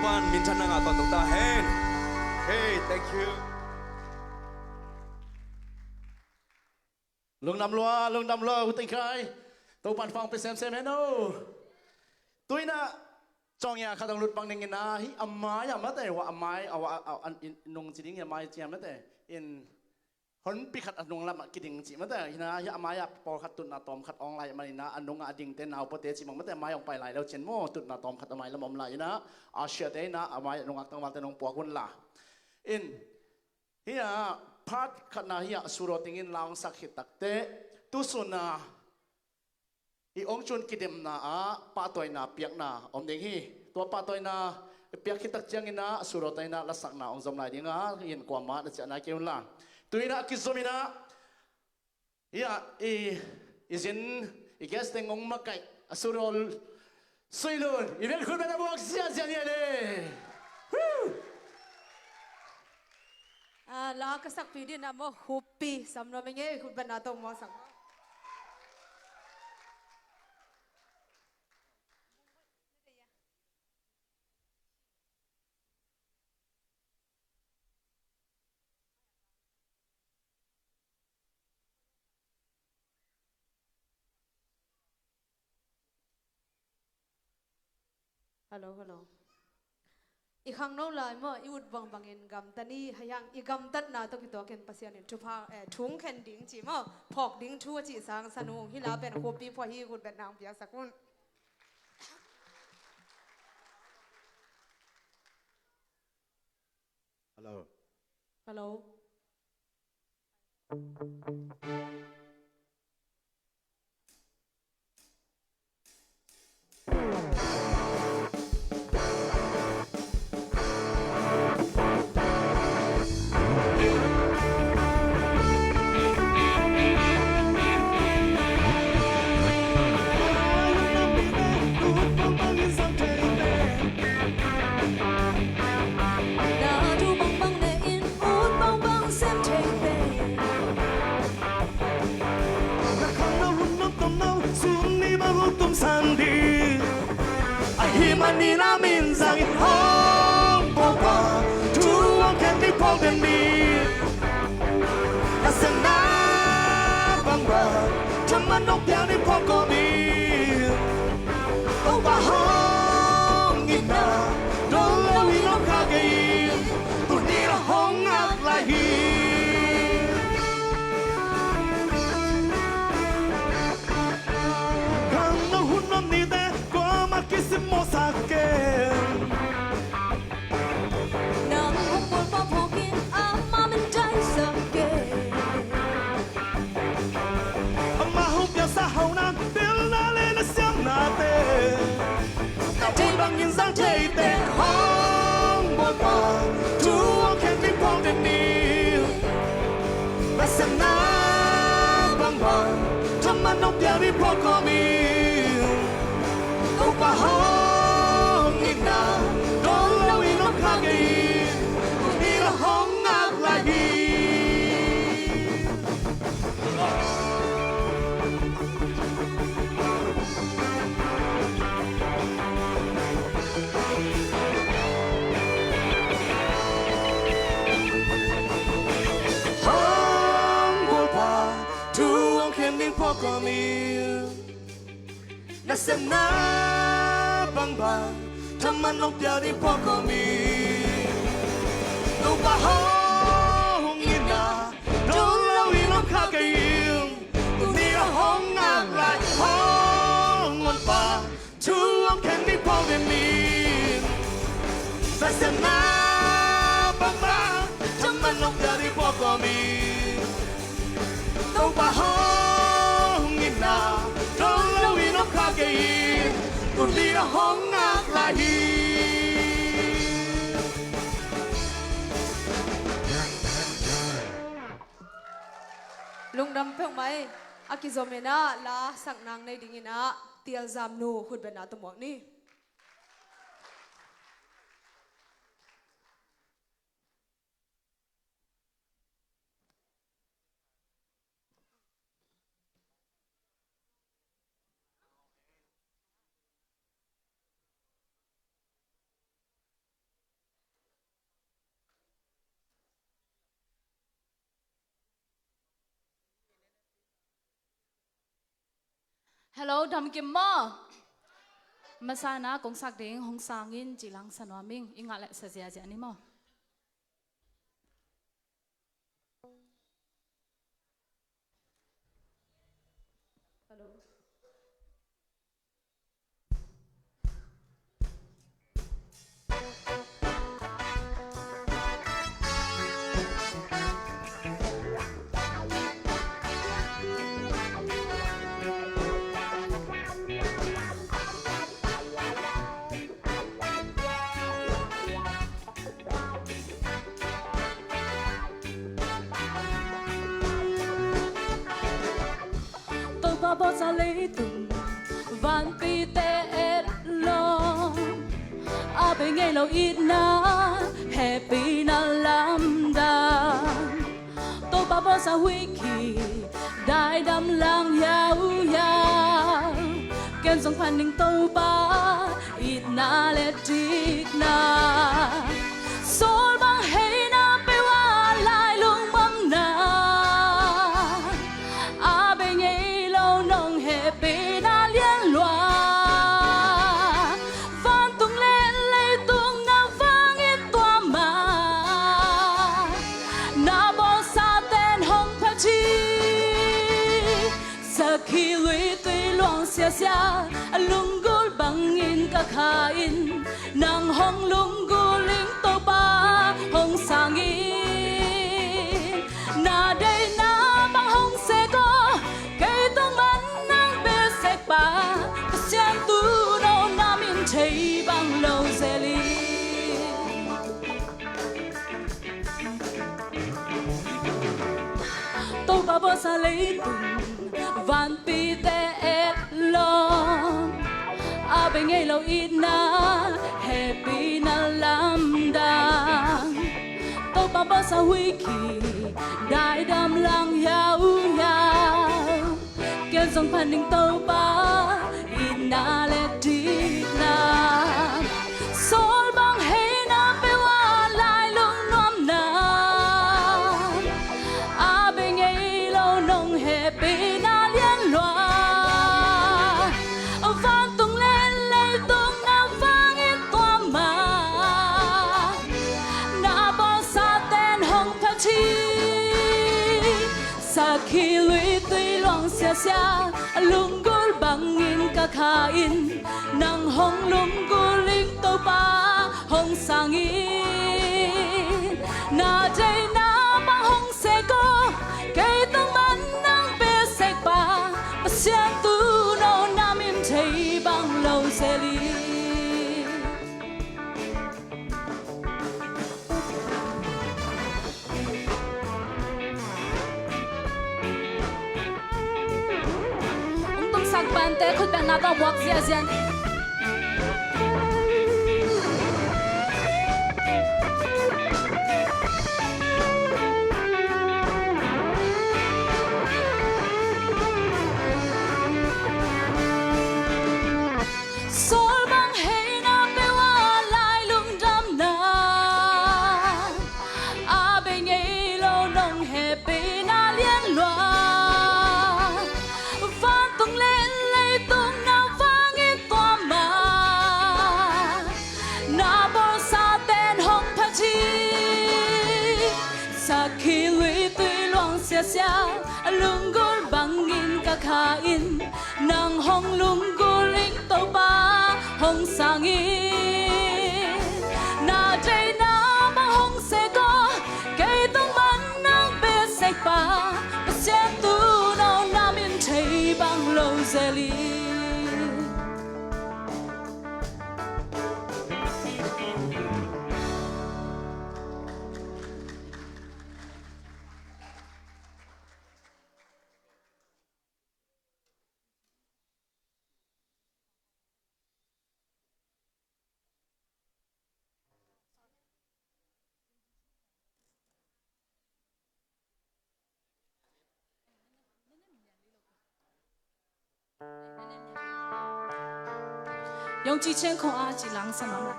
pan min chan nga ton tung ta hen hey thank you lung đam loa hụt TheinKhai tàu pan phong pe xem hết đâu tôi na trong nhà khát lụt bằng nên na hi amai amat eh wa amai awa nung chỉ đinh amai chiam mất eh in hon pi khát nung lam kiding chỉ mất eh hina hi amai por khát tụt na tom khát ong lại mà na anung ading ten nào pote chỉ mong mất eh mai ong pai lại đâu chen mo tụt na tom khát amai lam om lại na asia te na amai nung ak tang wal te nung po kun la in hi part khát na hi suro tingin lang sakit takte tu suna i ong chun kidem na pa toy na piak na om ding hi to pa toy na piak hi tak chiang ina suro tay na la sak na ong zom lai dinga yin kwa ma na cha na keun la tuina ki zomina ya izin i guess teng ong makai asurol suilun i vel khun na buak sia sia ni le la ka sak pi din na mo Khuppi samno menge khut ban na to mo sang hello i khang no lai mo i ut bang bangin gam tani hayang i gam tat na to ki to ken pasian in thupa thung khen ding chi mo phok ding thu chi sang sanu hi la pen Khuppi pho hi gut bet nang pia sakun hello Manila means I'm home, Papa. Two can be poking me. That's enough, Papa. Someone don't tell me poke me. Over home, in now. Don't let me look again. To need a home out like here. Come no, who don't need that. Kissimo sake nang hukul pa pokin ama menjai sake ama hukya sa hauna bil na le na siam na te na te bang in sang te te hong bo pa tu can be pound in me listen na bang bang chaman no pya bi poko mi Opa hong ina, don't know we no kagi, ni la hong ngak lagi. Hong bopa, tuong kending pokomi. Nasana bang bang, taman ng piyari po kami. Nung bahong ina, don't lawin ang kakayin. Hindi ahong ngalay, hongon pa, tuwang candy po gamin. Nasana bang bang, taman ng piyari po kami. Nung bahong ina, don't lawin ang kakayin. Hindi ahong ngalay. lung dam phek mai akizomena la sak nang nei dingina tial Zamnu khut ben na to mo ni Hello đam kim mo masana kong sak ding hong sangin jilang sanwaming ingat lek sazia ni mo bao xa lấy từng vạn pi tê lo à bên nghe lâu ít na happy na làm đà tôi bao xa huy kỳ đại đam lang yao yao ken song phan ninh tôi ba ít na let đi na sol bang hey na pe wa lai lung bang na bị na liên loa van tung lên lấy tung na vang ít toa mà na bao xa tên hồng phát chi giờ khi lũy tuy loang xia xia lung gul bằng in cả khain nàng hồng lung gul linh tô ba hồng sang in na đây na bằng hồng sẽ có cây tung bắn ba xem tu đâu nam in thấy bằng lâu dễ li tôi bao xa lấy từng vạn pi tê lo à bên nghe lâu ít na happy na làm đàng tôi bao xa huy kỳ đại đam lang yao yao ken song phan ninh tâu ba ina le đi na sol bang hey na pe wa lai lung nom na a bên nghe lâu nông happy na liên loa van tung lên lấy tung na vang in toa mà na bao xa tên hồng phát chi sa khi lũy tuy loang xia xia lung gul bằng in cả khain nàng hồng lung gul linh tô ba hồng sang in na đây na bang hồng sẽ có cây tông bắn nắng bê sạch ba xiên tu nô nam im thấy bằng lâu sẽ li sang ban te khut ban na ta wak zia zian sol bang hey na pe wa lai lung dam na a bên nghe lâu nông happy na liên loa van tung lên lấy tung na vang in toa mà na bao xa tên hồng phát chi sa khi lũy tuy loang xia xia lung gul bằng in cả khain nàng hồng lung gul linh tô ba hồng sang in na đây na bang hồng sẽ có cây tông bắn nắng bê sạch ba xem tu đâu nam in thấy bằng lâu dễ li用几千块啊，几郎什么啦？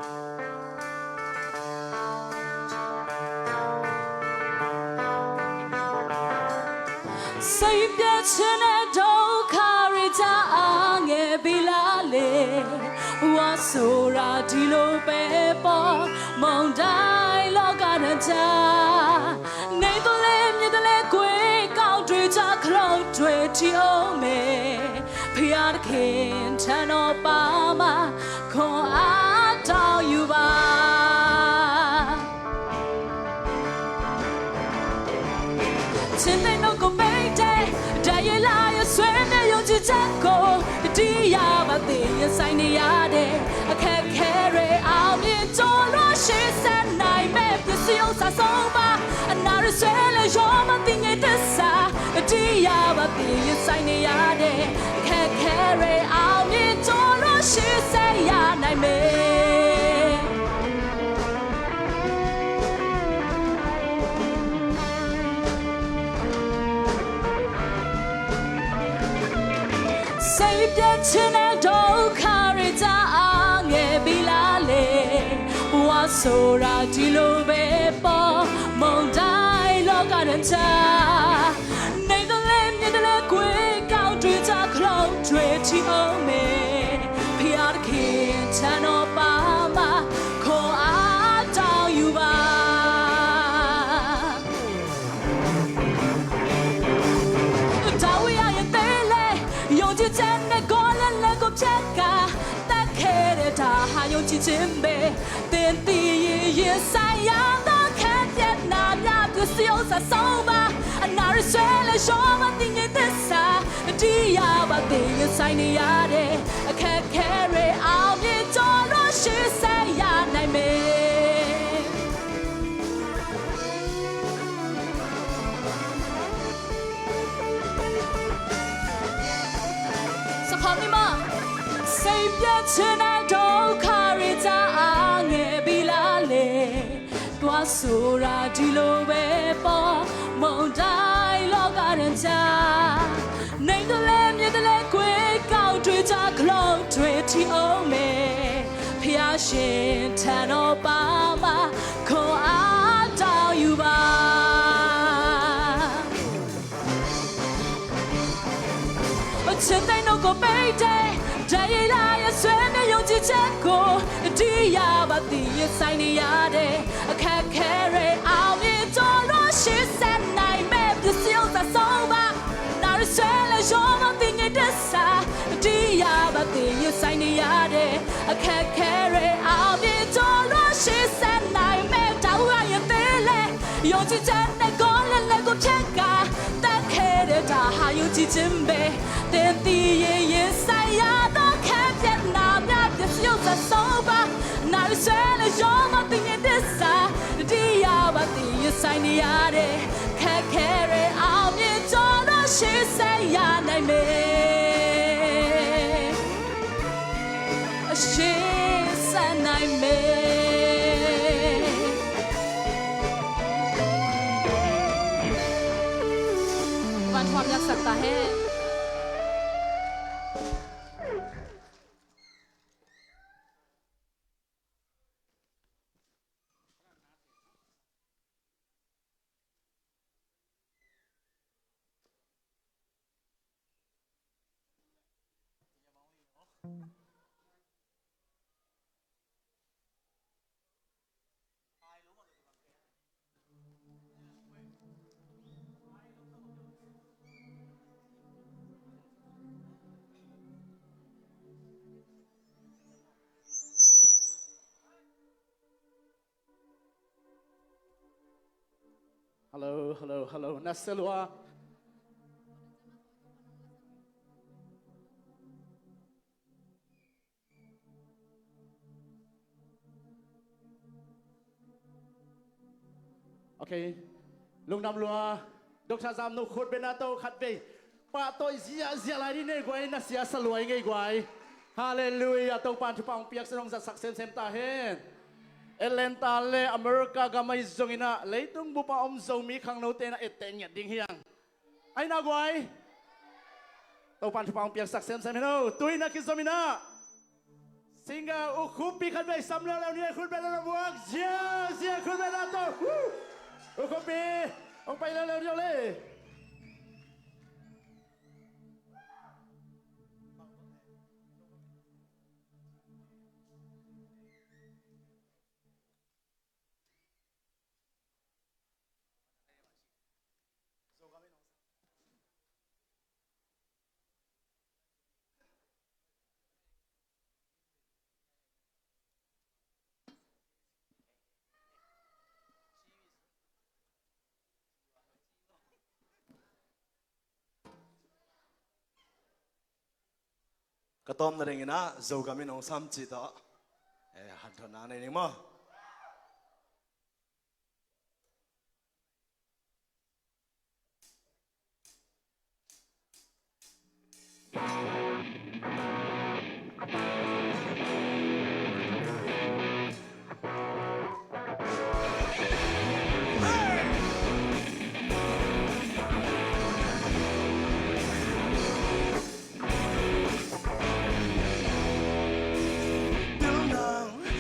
谁别吃那豆卡瑞家啊？ ဆိုတာဒီလိုပဲပေါ်မောင်တိုင်းလောကရန်ချာနေတော့လေမြစ်တလဲကွေကောက်တွေချခလုံးတွေချီအောင်မေဖျားတခင်ထန်တော်ပါမခွန်အားတောင်းယူပါချင်းတဲ့နှုတ်ကိုပိတ်တဲ့တရားလာရဆွေးနေရုံချစ်ချက်ကိုတရားပါသေးရဆိုင်နေရတဲ့အခက်ခဲတွေအောင်မြင်ကြော်လို့ရှိစက်နိုင်မဲ့ပစ္စည်းဥစ္စာဆုံးပါအနာရဆွဲလေရောမသိငယ်တစ္ဆာတရားပါသေးရဆိုင်နေရတဲ့အခက်ခဲတွေအောင်မြင်ကြော်လို့ရှိစက်ရနိုင်မဲ့စိတ်ပြတ်ခြင်းနဲ့ဒုက္ခတွေကြာအားငယ်ပြီလားလေဘဝဆိုတာဒီလိုပဲပေါ်မုန်တိုင်းလောကရန်ချာနေတော့လေမြစ်တလဲကွေကောက်တွေကြာခလုံးတွေချီအောင်မေဖျားတခင်ချမ်းတော်ပါမခွန်အားတောင်းယူပါတာဝရရဲ့တဲလေယုံကြည်ချက်နဲ့ကိုလည်းလည်းကိုဖြတ်ကတက်ခဲတဲ့ဒါဟာယုံကြည်ခြင်းပဲတင်တည်ရင်ဆိုင်ရတော့ခက်ပြတ်နာများပြစီဥစားဆုံးပါအနာရဆွဲလေရှောမတင်ငယ်သစ္စာတရားပါတင်ရင်ဆိုင်နေရတဲ့အခက်ခဲတွေအောင်မြင်ကြော်လို့ရှိဆိုင်ရနိုင်မယ်စိတ်ပြတ်ခြင်းနဲ့ဒုက္ခတွေကြာအားငယ်ပြီလားလေတွားဆိုတာဒီလိုပဲပေါ်မုန်တိုင်းလောကရန်ချာနေတော့လေမြစ်တလဲကွေကောက်တွေကြာခလုံးတွေထီအောင်မေဖျားရှင်ထန်တော်ပါမခွန်အားတောင်းယူပါချစ်တဲ့နှုတ်ကိုပိတ်တဲ့တရားလာရဆွေးနေရုံချစ်ချက်ကိုတရားပါသေးရဆိုင်နေရတဲ့အခက်ခဲတွေအောင်မြင်ကြော်လို့ရှိစက်နိုင်မဲ့ပစ္စည်းဥစ္စာဆုံးပါနာရဆွဲလေရောမသိငယ်တစ္ဆာတရားပါသေးရဆိုင်နေရတဲ့အခက်ခဲတွေအောင်မြင်ကြော်လို့ရှိစက်နိုင်မဲ့တောင်းရရဲ့သေးလေယုံကြည်ချက်နဲ့ကိုလည်းလည်းကိုဖြတ်ကတက်ခဲတဲ့ဒါဟာယုံကြည်ခြင်းပဲတင်တည်ရင်ဆိုင်ရတော့ခက်ပြတ်နာများပြစီဥစ္စာဆုံးပါနာရဆွဲလေရောမသိငယ်တစ္ဆာတရားပါတည်ရဆိုင်နေရတဲ့ခက်ခဲတွေအောင်မြင်ကြော်လို့ရှိဆိုင်ရနိုင်မယ်အရှိဆိုင်နိုင်မယ်วันความรักสักตาให้ Hello. Naselwa. Okay. Lung nam lua. Dr. Zamnu khut benato khat be. Pa toi zia lai ni ne gwai na sia salwai ngai gwai. Hallelujah. Tong pan thupang piak senong za saksen sem ta hen. Elenta le America gamay zongina leitung bupa zomi khang no te na etenya ding hiang ai na gwai to pan thupang piak saksem sem no tui na ki zomina singa u Khuppi khan bai samla la ni khut bela buak zia khut bela to u Khuppi ong pai la le cái tôm là đừng na dầu cái mình ông xăm chỉ đó hạt thằng này này mà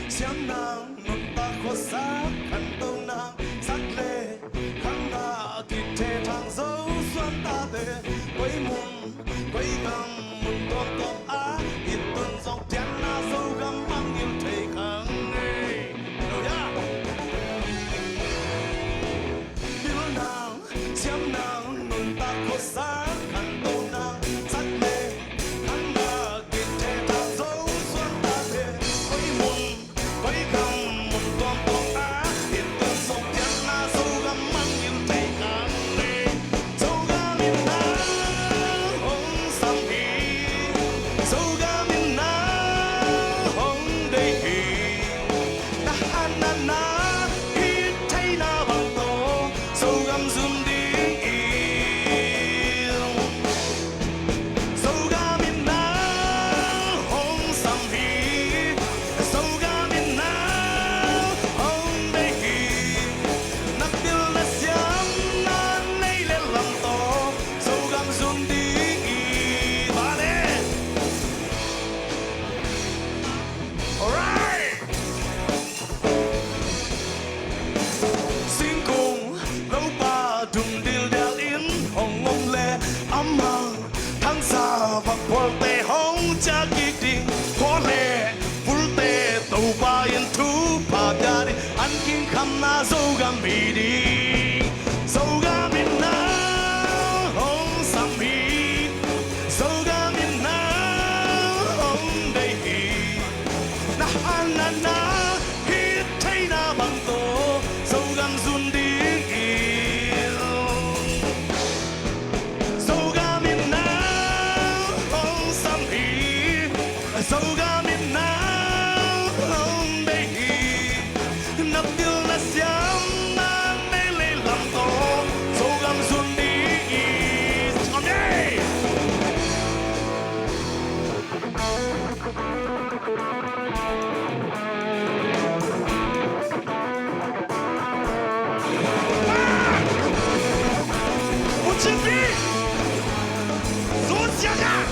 Siam nang nun ta kho sa khăn tâu nang sắc lệ khăn na thịt thề thang dấu xuân ta về quay mùng quay gầm mùng tôm tôm á ít tuần dòng tiền na dấu gầm mang yêu thầy khăn đi đâu ya bill nang siam nang nun ta kho sa khăn tâu nang sắc lệ khăn na thịt thề thang dấu xuân ta về quay mùng quay gầm một con tôm á hiện tượng sông thiên na sâu gầm mang yêu thầy khăn đi sâu gầm miền nam hồng sam hi sâu gầm miền nam hồng đầy hi na na na hít thấy na bằng tổ sâu gầm zoom đi yêu sâu gầm miền nam hồng sam hi sâu gầm miền nam hồng đầy hi nắp tiêu là xiêm na nay lên làm tổ sâu gầm zoom đi ba lê alright xin cùng lâu ba đùng điệu đèo in hồng ngông lệ âm hằng tháng xa và quần tê hồng cha kỳ đình khó lệ phul tê tàu ba yên thu pa đa đi ăn kinh khăm na dâu gam mì đi dâu gam miền nam hồng sam hi dâu gam miền nam hồng đầy hi na na na hít thấy na bằng tổ dâu gam run đi dâu gam miền nam hồng sam hi dâu gam miền nam hồng đầy hi nắp tiêu là xiêm na nay lấy làm tổ dâu gam run đi con đi吴清兵，左下下。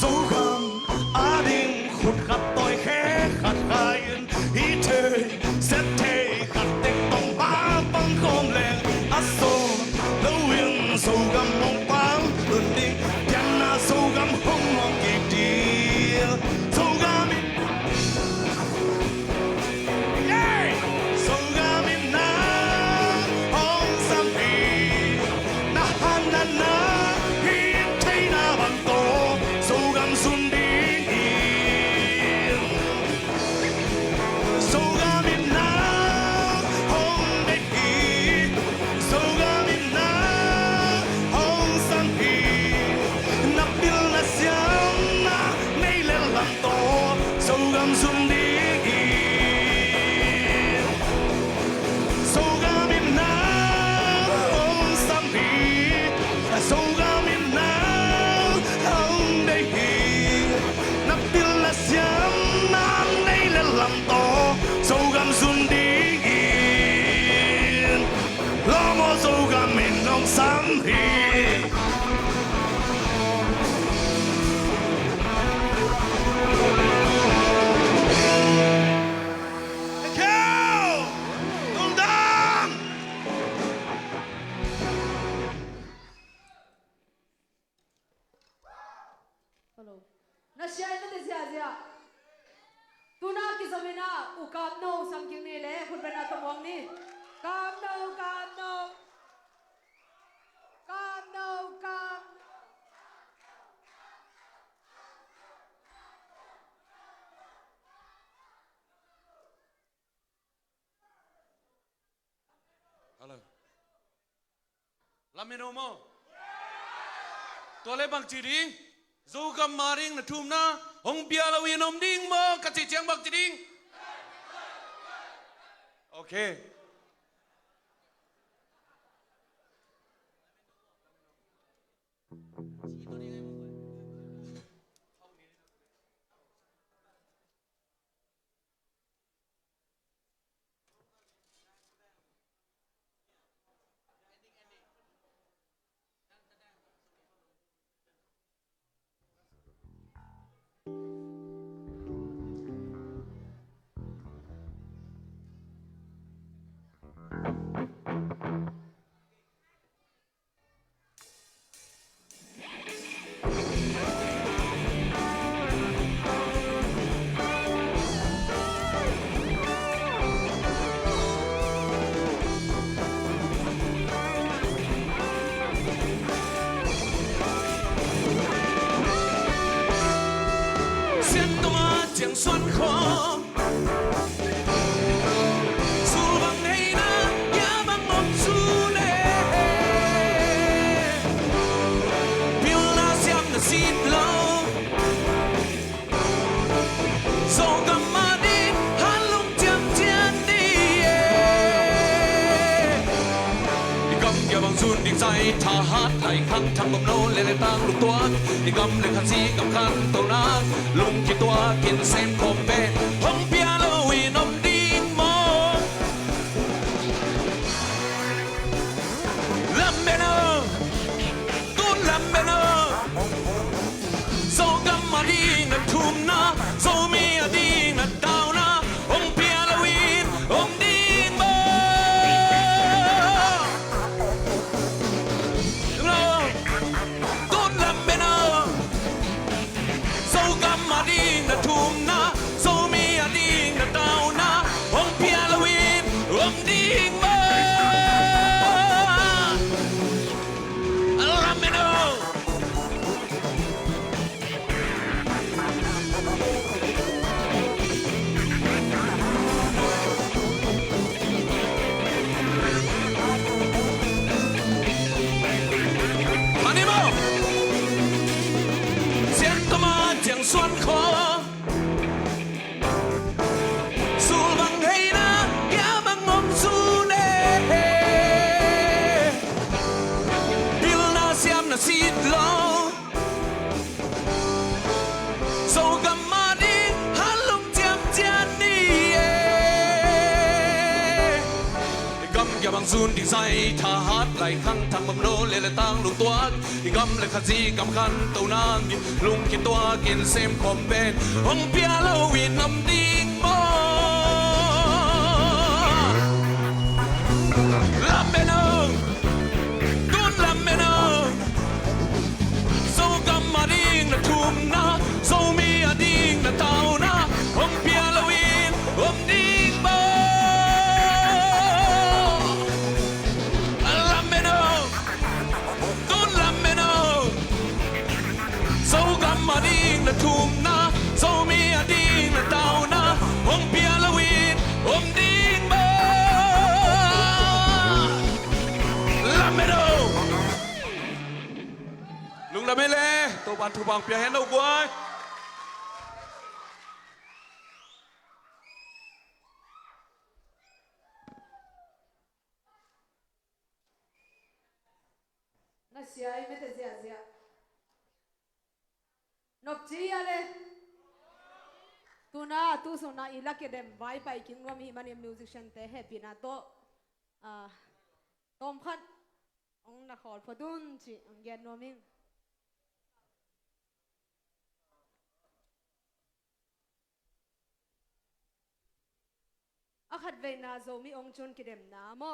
Dấu gầm á đình khụt khắp tôi khẽ khát khai ý thề xét thề khát tết tông ba băng khom lệ á sô lâu yên dấu gầm mong bám ơn đi thiên na dấu gầm hông mong kịp đi dấu gầm yeah dấu gầm in na hong sam hi na na na hít thấy na bằng tổ dấu gầm run đi dấu gầm in na hong đầy hi dấu gầm in na hong sam hi nắp tiêu là xiêm na nay lên làm tổ dấu gầm run đi dấu gầm in na hong sam hi dấu gầm in na hong đầy hi nắp tiêu là xiêm na nay lên làm tổ dấu gầm run đi lo mô dấu gầm in hong sam hi Kêu! Tung đam! Hello. Na siya na de siya. Tuna ki zamina u Kapno sam king ni le khun ben atamwang ni. Kapno. Kapno, Kapno. Hello. Lamino mo. Tole bang chiri. Zo kam maring na thumna. Hong biala winom ding mo. Kachi chiang bang chiri. Okay. Siento más chẳng xoắn khó. Say tha hát lại khăn thăng bầm nô lên tang lục toan đi gầm lên khăn si gầm khăn tàu na lung ki toa kin xem khom be hong pia lo wi nom ding mo lam be no tun lam be no so gam ma ding na thum na so mi a ding na down na hong pia lo wi hong ding mo xuân khó sul bằng hay na ya bằng ngom su ne bil na siam na sit lo so gamadi halung tiam tian ni gam ya bằng sun đi say tha hát lại khăng thăng bầm nô lê lê tang lục toát đi gam lê khát gì gam khăn tàu nan lung kin toa kin xem khom ben hong pia lo wi nam ding mo lam beno tun lam beno so gam ma ding na thum na so mi a ding na tao na hong pia lo wi hom ding mo na thum na so mi a ding na tao na hong pia la win hom ding ba la me do lung la me le to ban thu bang pia hen đâu quay na siai me te zia nop chi ale tuna tu sona ilake dem vai pai king rom hi mani musician te happy na to tom khat ong na khol phodun chi ong gen noming akhat ve na zo mi ong chun ki dem na mo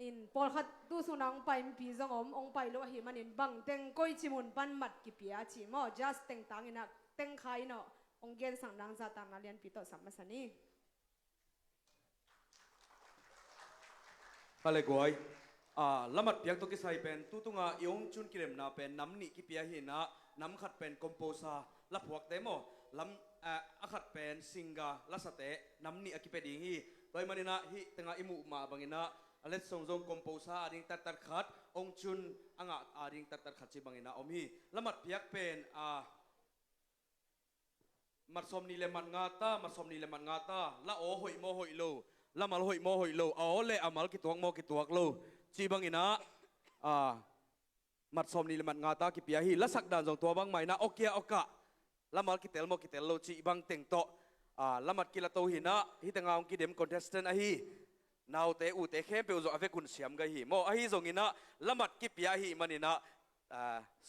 in pol khat tu sunang pai pi zong ong pai lo hi manin bang teng koi chimun pan mat ki pia chi mo just teng tang ina teng khai no ong gen sang dang za tang na lian pi to samasani Hale guai ละมัดเปียกตัวกิไซเป็นตุงยงจุนกิเลมนาเป็นน้ำนิกิเปียหินะน้ำขัดเป็นคอมโพซาละพวกเตโมลำอขัดเป็นซิงกาละสเตน้ำนิอกิเปดิฮีโดยมันนะฮิตั้งอิมุมาบังนะอเลสซงซงคอมโพซาดิ่งตัดขัดองจุนอ่างดิ่งตัดขัดจีบังนะอมฮีละมัดเปียกเป็นมัดสมนิเลมันงาตามัดสมนิเลมันงาตาละโอหอยโมหอยโลละมัลหอยโมหอยโลเอาเลอามัลกิตวงโมกิตวงโลจีบังอินะมัดสมนิเลมันงาตากิเปียฮีละสักดานจงตัวบังไม่นะโอเคโอกะละมัลกิเตลโมกิเตลโลจีบังเต็งโตละมัดกิละโตหินะฮิตงาองกิเดมคอนเทสเทนอะฮีนาวเตอูเตเข้มเปลโจอเวกุนเสียมกะฮีโมอะฮีจงอินะละมัดกิเปียฮีมันอินะ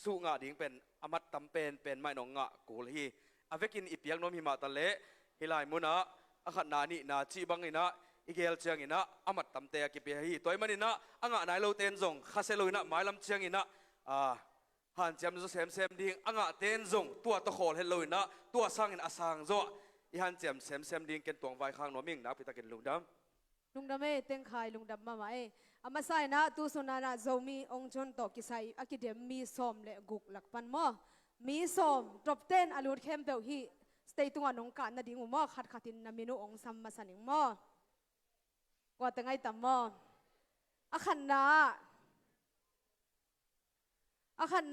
สู้งาดิ่งเป็นอามัดตำเป็นไม่นองงะกูลฮีอเวกินอีเปียกน้อมหิมาตะเลฮิลายมุนะอขัดนานี่นาจีบังอินะอีเกลเชียงอินะอามัดตำเตะกิเปียฮีตัวมันอินะอ่างนายโลเตนจงข้าเซโลอินะหมายลำเชียงอินะหันจำจะเซมดิ่งอ่างเตนจงตัวตะโขลเฮโลอินะตัวสร้างอินอาสังโจอีหันจำเซมดิ่งเกินตัวไว้ข้างน้อมิงนะพิตากินลุงดำเต็งขายลุงดำมาไหมอามาใส่นะตูสุนานะโจมีองจนตอกิไซอากิเดมมีสมเลกุกหลักปันมอมีสมจบเต้นอลูดเข้มเปลฮีสเตย์ตัวน้องการนาดิ่งมอขัดนะมินุองซัมมาสันิงมอกว่าแต่ไงต่ำมออาขันน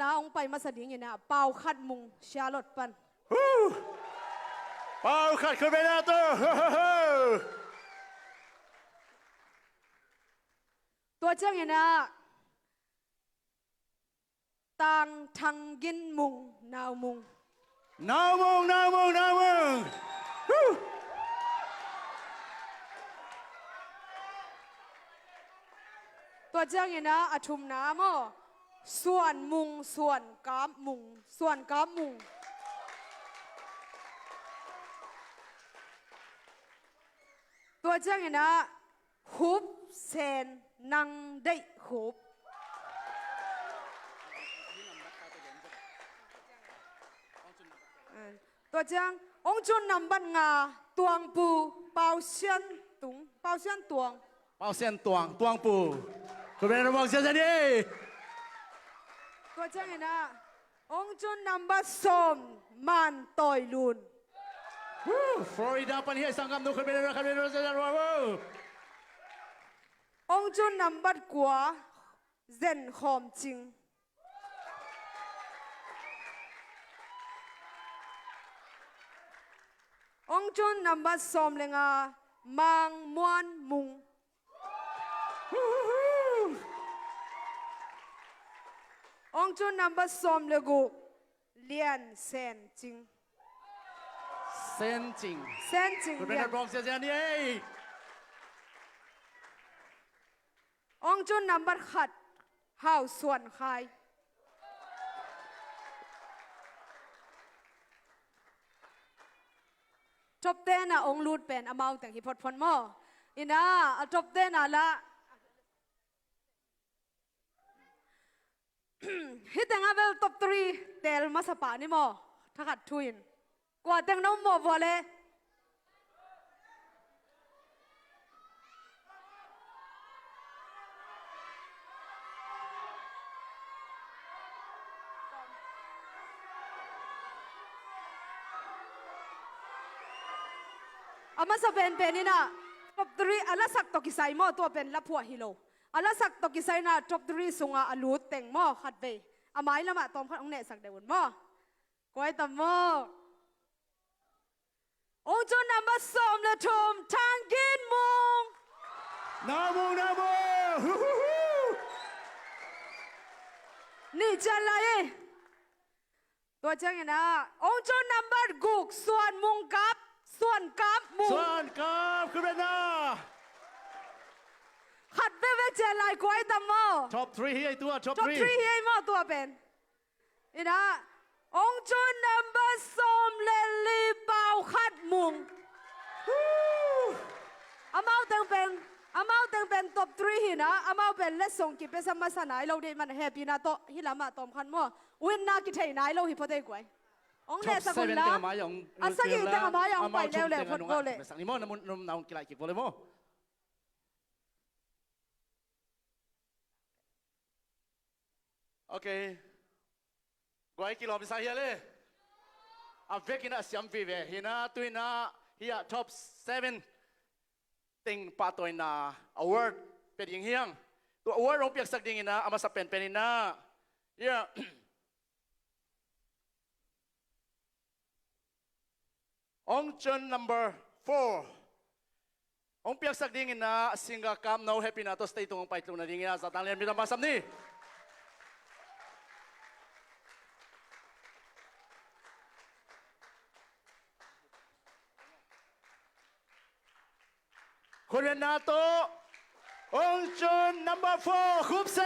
าองไปมาสันิงอย่างนี้เป่าขัดมุงชาลอดปันเป่าขัดขึ้นไปแล้วตัวเจ้าอย่างนี้ต่างทางกินมุงนาวมุงตัวเจ้าอย่างนี้อาชุมน้ำอ่ะส่วนมุงส่วนกาบมุงตัวเจ้าอย่างนี้หุบเซนนังได้หุบตัวเจ้าองจุนนำบันงาตวงปูเป่าเซียนตวงปูคุณเป็นระวังเสียใจดิตัวเจ้าเห็นนะองจุนนำบันสมมันต่อยลุนฟลอริดาปันเฮียสังกัมดูคุณเป็นระวังเสียใจองจุนนำบันกัวเซนหอมจริงองจุนนำบันสมเลงามังมวนมุงองจุนนำบันสมเลกูเลียนเซนจริงคุณเป็นระวังเสียใจดิองจุนนำบันขัดห่าวส่วนใครจบเต้นองลูดเป็นอมาวแต่งฮิพอดพอนมออินะจบเต้นละฮิตแต่งเวลท็อป3เตลมาสปานี่มอถ้าขัดทุนกว่าแต่งน้องมอวอลเลยอามาสเป็นนี่นะท็อป3อลาสักตกิไซมอตัวเป็นละพัวฮิโลอลาสักตกิไซนะท็อป3สุงอาลูดแต่งมอขัดเบอาไม้ละมาตอมขัดองเนสักเดวนมอกวยตมอองจนนำมาสมละทมทางกินมุงนามุงนี่จะอะไรตัวเจ้าอย่างนะองจนนำบัดกุกส่วนมุงกับส่วนกับมุงคุณเป็นนาขัดเว้เจลายกวยตมอท็อป3เฮียตัวท็อป3เฮียมอตัวเป็นนี่นะองจุนนัมเบอร์สมเลลีเบาขัดมุงอามาเต็งเป็นท็อป3หินะอามาเป็นเลสส่งกิเป็นสมัสนายเราได้มันแฮปปี้นะโตฮิลามาตอมขันมัววินนากิเทนายเราฮิพอได้กวยองเนสกุลละอาศัยแต่มาอย่างไปเร็วเลยพอดโกเลยสังนิมอน้ำกิไลกิโกเลยโม Okay. Guai kilo bisa hiya le. Avek ina siam vive. Hina tu ina hiya top 7 ting patoy na award peding hiyang. Tu award ong piak sak ding ina ama sa pen ina. Yeah. Ong chun number 4. Ong piak sak ding ina singa Kapno happy na to stay tong paitlong na ding ina sa tanglen bitang masam ni. Renato, Ong chun number 4, Khuppi.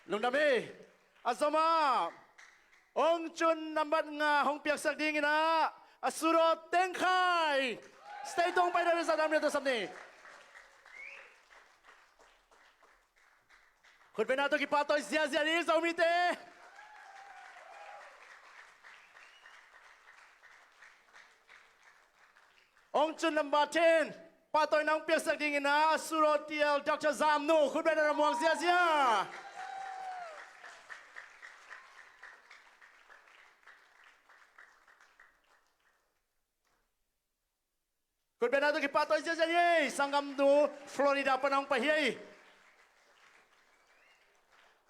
Lung dami, asama. Ong chun number nga hong piak sak ding ina asuro TheinKhai. Stay tong pai na sa dam to samni. Renato ki patoy zia ni sa umite. Ong chun number 10, patoy nang piak sak ding ina asuro TL Dr. Zamnu. Khuppi na ramuang zia. Khuppi na to ki patoy zia ni sanggam tu Florida panang pahiay.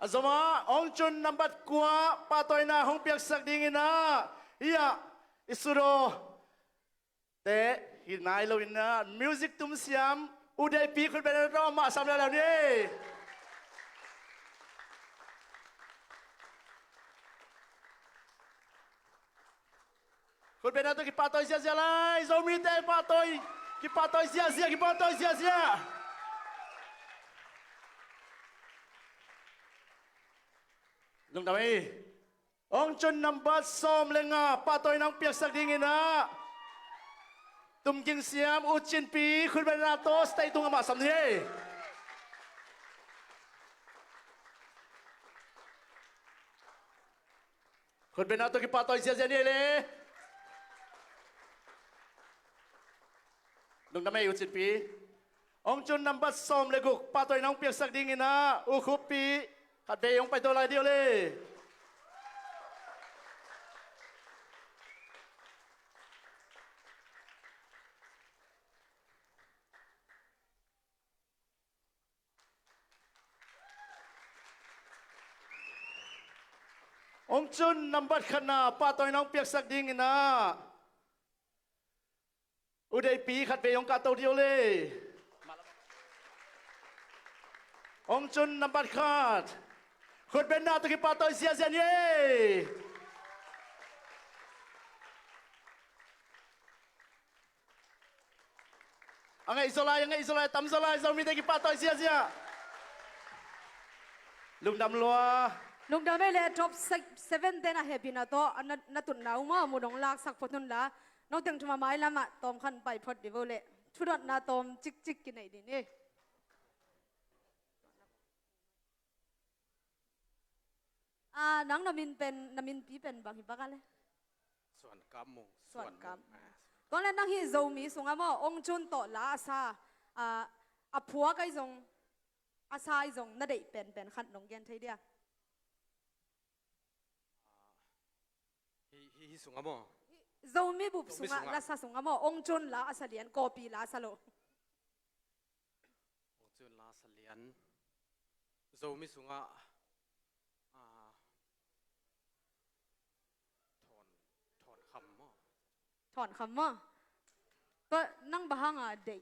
Azoma ong chun number 2, patoy na hong piak sak ding ina iya isuro te hinay lo ina music tum siam uday pi khuppi na to ma samla law ni. Khuppi na to ki patoy zia lai zomi te patoy ki patoy zia ki patoy zia. Lung dami. Ong chun number som lenga patoy nang piak sak ding ina. Tum king siam uchin pi khuppi na to stay tung ama sam ni. Khuppi na to ki patoy zia ni le. Lung dami uchin pi. Ong chun number som leguk patoy nang piak sak ding ina u Khuppi. Kat be yung pai to lai dio le. Ong chun number khana patoy nang piak sak ding ina. Uday pi kat be yung kato dio le. Ong chun number khat. Khuppi na to ki patoy zia ni. Angai isolai tam solai zomi te ki patoy zia. Lung dam loa. Lung dam le top 7 te na happy na to na tun na uma mu dong lak sak photun la no teng thuma mai lama tom khan pai phot di bo le thudot na tom chik ki nei di ni. Nang namin pi pen bang hibakale. Suan kamu. Suan kam. Kon le nang hi zomi sunga mo ong chun to la sa phua kai zong asai zong na dei pen khat nong gen thai dia. Hi sunga mo. Zomi bup sunga la sa sunga mo ong chun la asalian kopi la salo. Ong chun la salian. Zomi sunga Thon kham mo. Ko nang bahanga dei.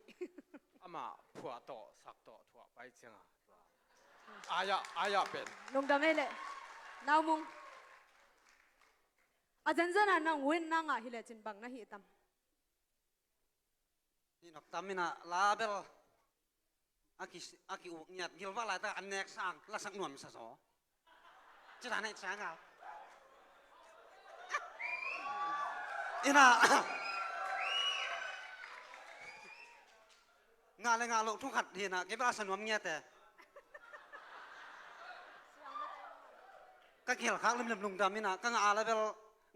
Ama phua to sak to thua pai chenga. Aya pen. Lung dam le. Naw mung. Ajanjana nang win nanga hile chin bang na hi tam. Ni nok tamina label aki u nyat gilwa la ta anek sang la sak nuam sa so. Chita nei changa. Ina nga lo thu khat hi na ke ba sanuam nya te ka khel khang lim lung dam ina ka nga level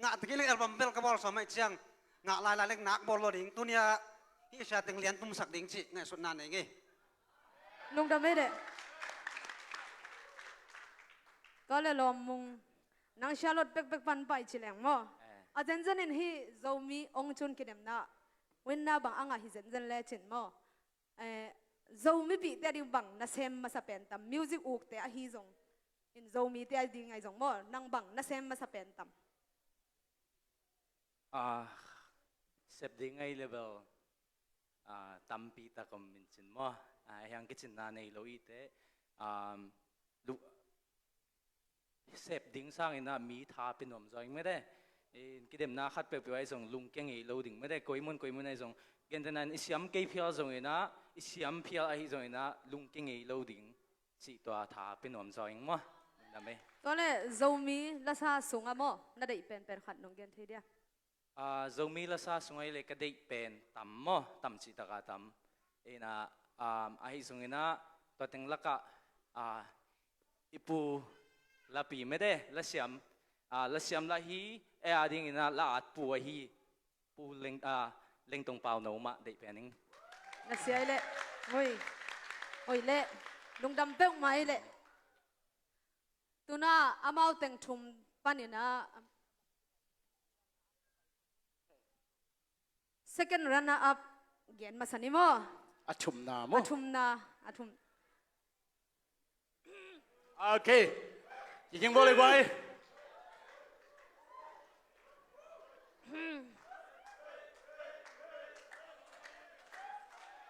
nga te le album bel ka bol so mai chiang nga lai lek nak bol lo ding tunia hi sha teng lian tum sak ding chi ngai sun na nei nge Lung dam de. ก็เลยลอมมุงนังชาลดเป็กปันไปชิแรงมั้งอาจารย์เจนินฮีโจมีองจุนกินเอ็มนะเว้นน่าบังอ่างฮิเซนเจนเล่ชินมั้งโจมีปีแต่ดิบังนัสเซมมาสเปนตัมมิวสิกอุกแต่ฮิจงอินโจมีแต่ดิไงจงมั้งนังบังนัสเซมมาสเปนตัมเสพดิ้งไงเลเวลตัมปีตะกมินชินมั้งยังกิจนาในโลอีเตเสพดิ้งสร้างอินะมีท่าเป็นหนุ่มจอยไม่ได้กิเดมนาคัดเปไปไว้ส่งลุงเก่งไอ้โลดิ้งไม่ได้กอยมุนไอ้ส่งเกินแต่นั้นอิสยามเกย์เพียลส่งอินะอิสยามเพียลไอ้ส่งอินะลุงเก่งไอ้โลดิ้งสิตัวท่าเป็นหนุ่มจอยมั้งนั่นไหมก็เลยโจมีละซาสูงอ่ะมั้งนั่นได้เป็นขัดนงเกินทีเดียวโจมีละซาส่งไอ้เล็กก็ได้เป็นต่ำมั้งต่ำสิตะกาต่ำนะไอ้ส่งอินะตัวเต็งละกะอิปูละปีไม่ได้ละเสียมละฮีดิ้งอินะละอัดปูฮีปูเล็งตรงเปล่าหนูมาได้เป็นนิ่งนักเสียเละโอ้ยเละลุงดำเป้งไม้เละตัวน่าอามาเต็งทุ่มปันนี่นะ second runner up เกียนมาสันนิมั้งอาชุมนามั้งอาชุมโอเคยิงบอลเลยไว้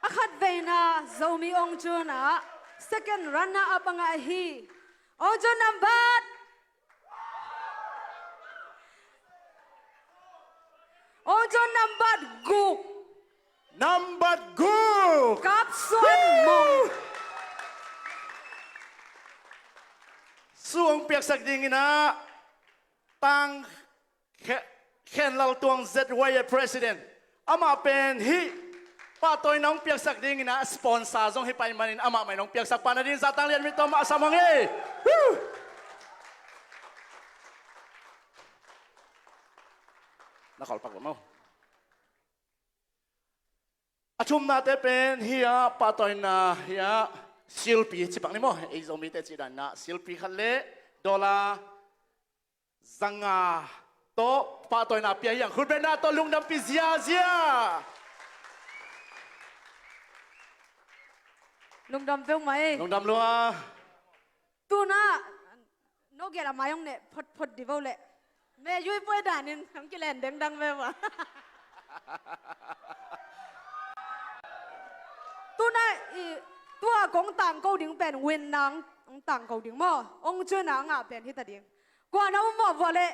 อาคัดเวน่าโจมีองจูน่ะ second runner up งาฮีองจูนัมบัดองจูนัมบัดกูกับส่วนมงส่วงเปียกสักดิ่งนะตั้งแค่เราตวง ZY President อามาเป็นฮีป้าตัวน้องเปียกสักดิ่งนะสปอนเซอร์ส่งให้ไปมานินอามาไม่น้องเปียกสักปานาดินซาตังเลียนมิตรมาสามงเอนักขอลปักหรือมั้งอาชุมนาเตเป็นเฮียป้าตัวน่ะเฮียศิลปีจิปังนี่มั้งไอ้โจมีเตจิดันนะศิลปีขันเล่ดอลลาร์สังอาโตป้าตัวน่ะเปียยังคุณเป็นนาโตลุงดำปีเสียลุงดำเป้งไหมลุงดำลัวตัวน่ะนกแกละมาย่งเนี่ยพดดิบเอาเลยแม่ยุ้ยป่วยด่านินทั้งกิเลนดังไปวะตัวน่ะตัวของต่างเกาดิ่งเป็นเวนนางต่างเกาดิ่งมั้งองค์เจ้านางอ่ะเป็นที่ตัดดิ่งกว่าน้ำมันบ่เลย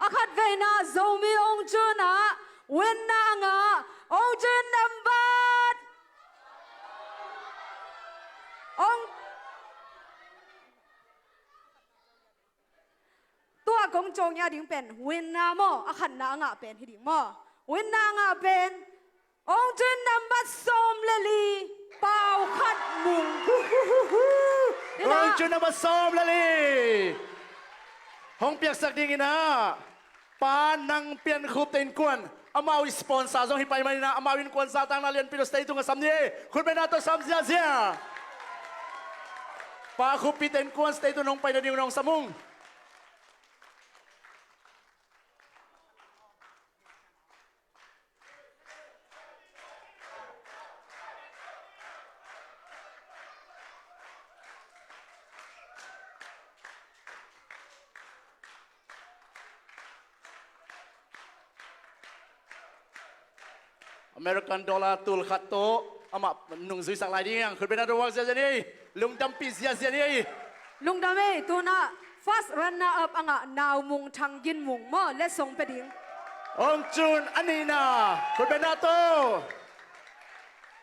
อาคัดเวน่าโจมีองค์เจ้าน่ะเวนนางอ่ะองค์เจ้านัมบัดองตัวของโจงยาดิ่งเป็นเวนนาโมอาคันนางอ่ะเป็นที่ดิ่งโมเวนนางอ่ะเป็นองค์เจ้านัมบัดสมเลลีเป่าขัดมุงองค์เจ้านัมบัดสมเลลีห้องเปียกสักดิ่งนะปานังเปลี่ยนคูบเต็นกวนอามาวิสปอนเซอร์ส่งให้ไปมานะอามาวินกวนซาตังนาเลียนพิโรสเตย์ตุงกับสามนี้คุณเป็นนาตัวสามเสียปาคูปีเต็นกวนสเตย์ตุนองไปเดินน้องสมุงอเมริกันดอลลาร์ตุลขัดโตอามาหนุ่งซุยสักลายดิ้งคุณเป็นนาตัววักเสียนี่ลุงดำปีเสียนี่ลุงดำเอ้ตัวน่ะ first runner up อ่ะนาวมุงทางยินมุงมั่วและส่งไปดิ้งองจูนอันนี้นะคุณเป็นนาตัว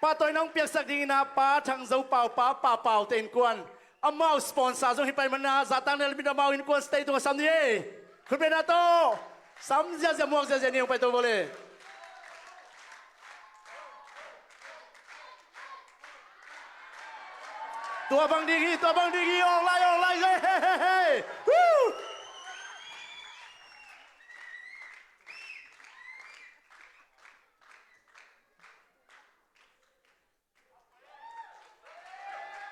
ป้าตัวน้องเปียกสักดิ้งนะป้าทางเจ้าเป่าป้าเป่าเต็นกวนอามาสปอนเซอร์ส่งให้ไปมานะซาตังเนลบิดามาวินกวนสเตย์ตัวสามนี้คุณเป็นนาตัวสามเสียมั่วเสียนี่ไปตัวบอลเลยตัวบังดีกีออกไล่เฮ้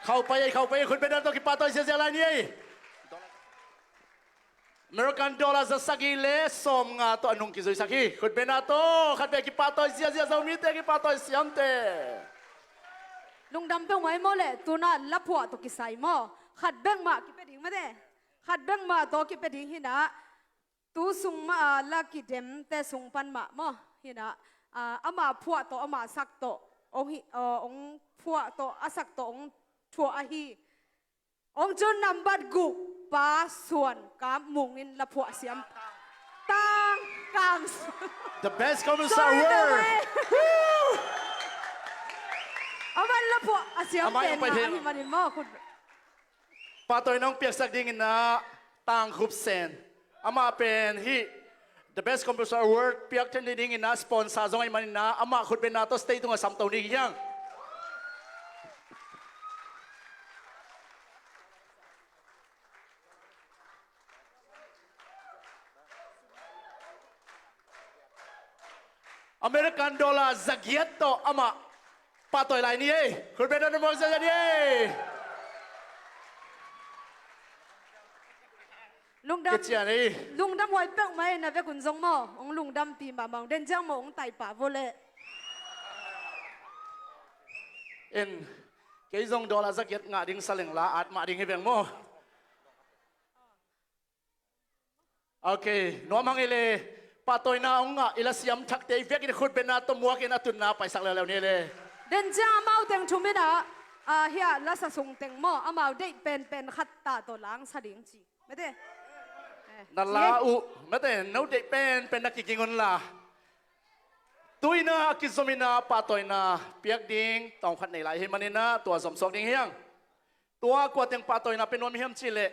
เข้าไปคุณเป็นนักตกิปาตัวเสียอะไรนี่American dollar sa sagile som nga to anong kizoy saki kun benato khat be ki patoy sia zomi te ki patoy siamte lung dam pe mai mo le tuna la phwa to ki sai mo khat beng ma ki pe ding ma de khat beng ma to ki pe ding hina tu sung ma la ki dem te sung pan ma mo hina ama phwa to ama sak to ong phwa to asak to ong thua a hi ong chon number gu ba suan ka mungin la phua siam tang kang the best commissar word aman la phua asiam pen na manin mo kun patoy nong piak sak ding na tang khup sen ama pen hi the best commissar word piak ten ding na sponsor zong ai manin na ama khut ben na to stay tunga sam to ni yang American dollar zagiat to ama patoy lai ni kun ben na mo sa ni lung dam hoi pek mai na ve kun zong mo ong lung dam pi ma mong den jang mo ong tai pa vo le in cái dòng dollar zagiat nga ding saleng la at ma ding hibeng mo okay no mang ile patoy na ong nga ila siam thak te vek ni khut ben na to muak ina tun na pai sak le ni le den jang mau teng thumina hia la sa sung teng mo amau dei pen khat ta to lang sa ding chi me de na la u mate no dei pen na ki kingon la tuina ki zomina patoy na piak ding tong khat nei lai hi manina tua zom sok ding hiang tua kwa teng patoy na penom hiam chi le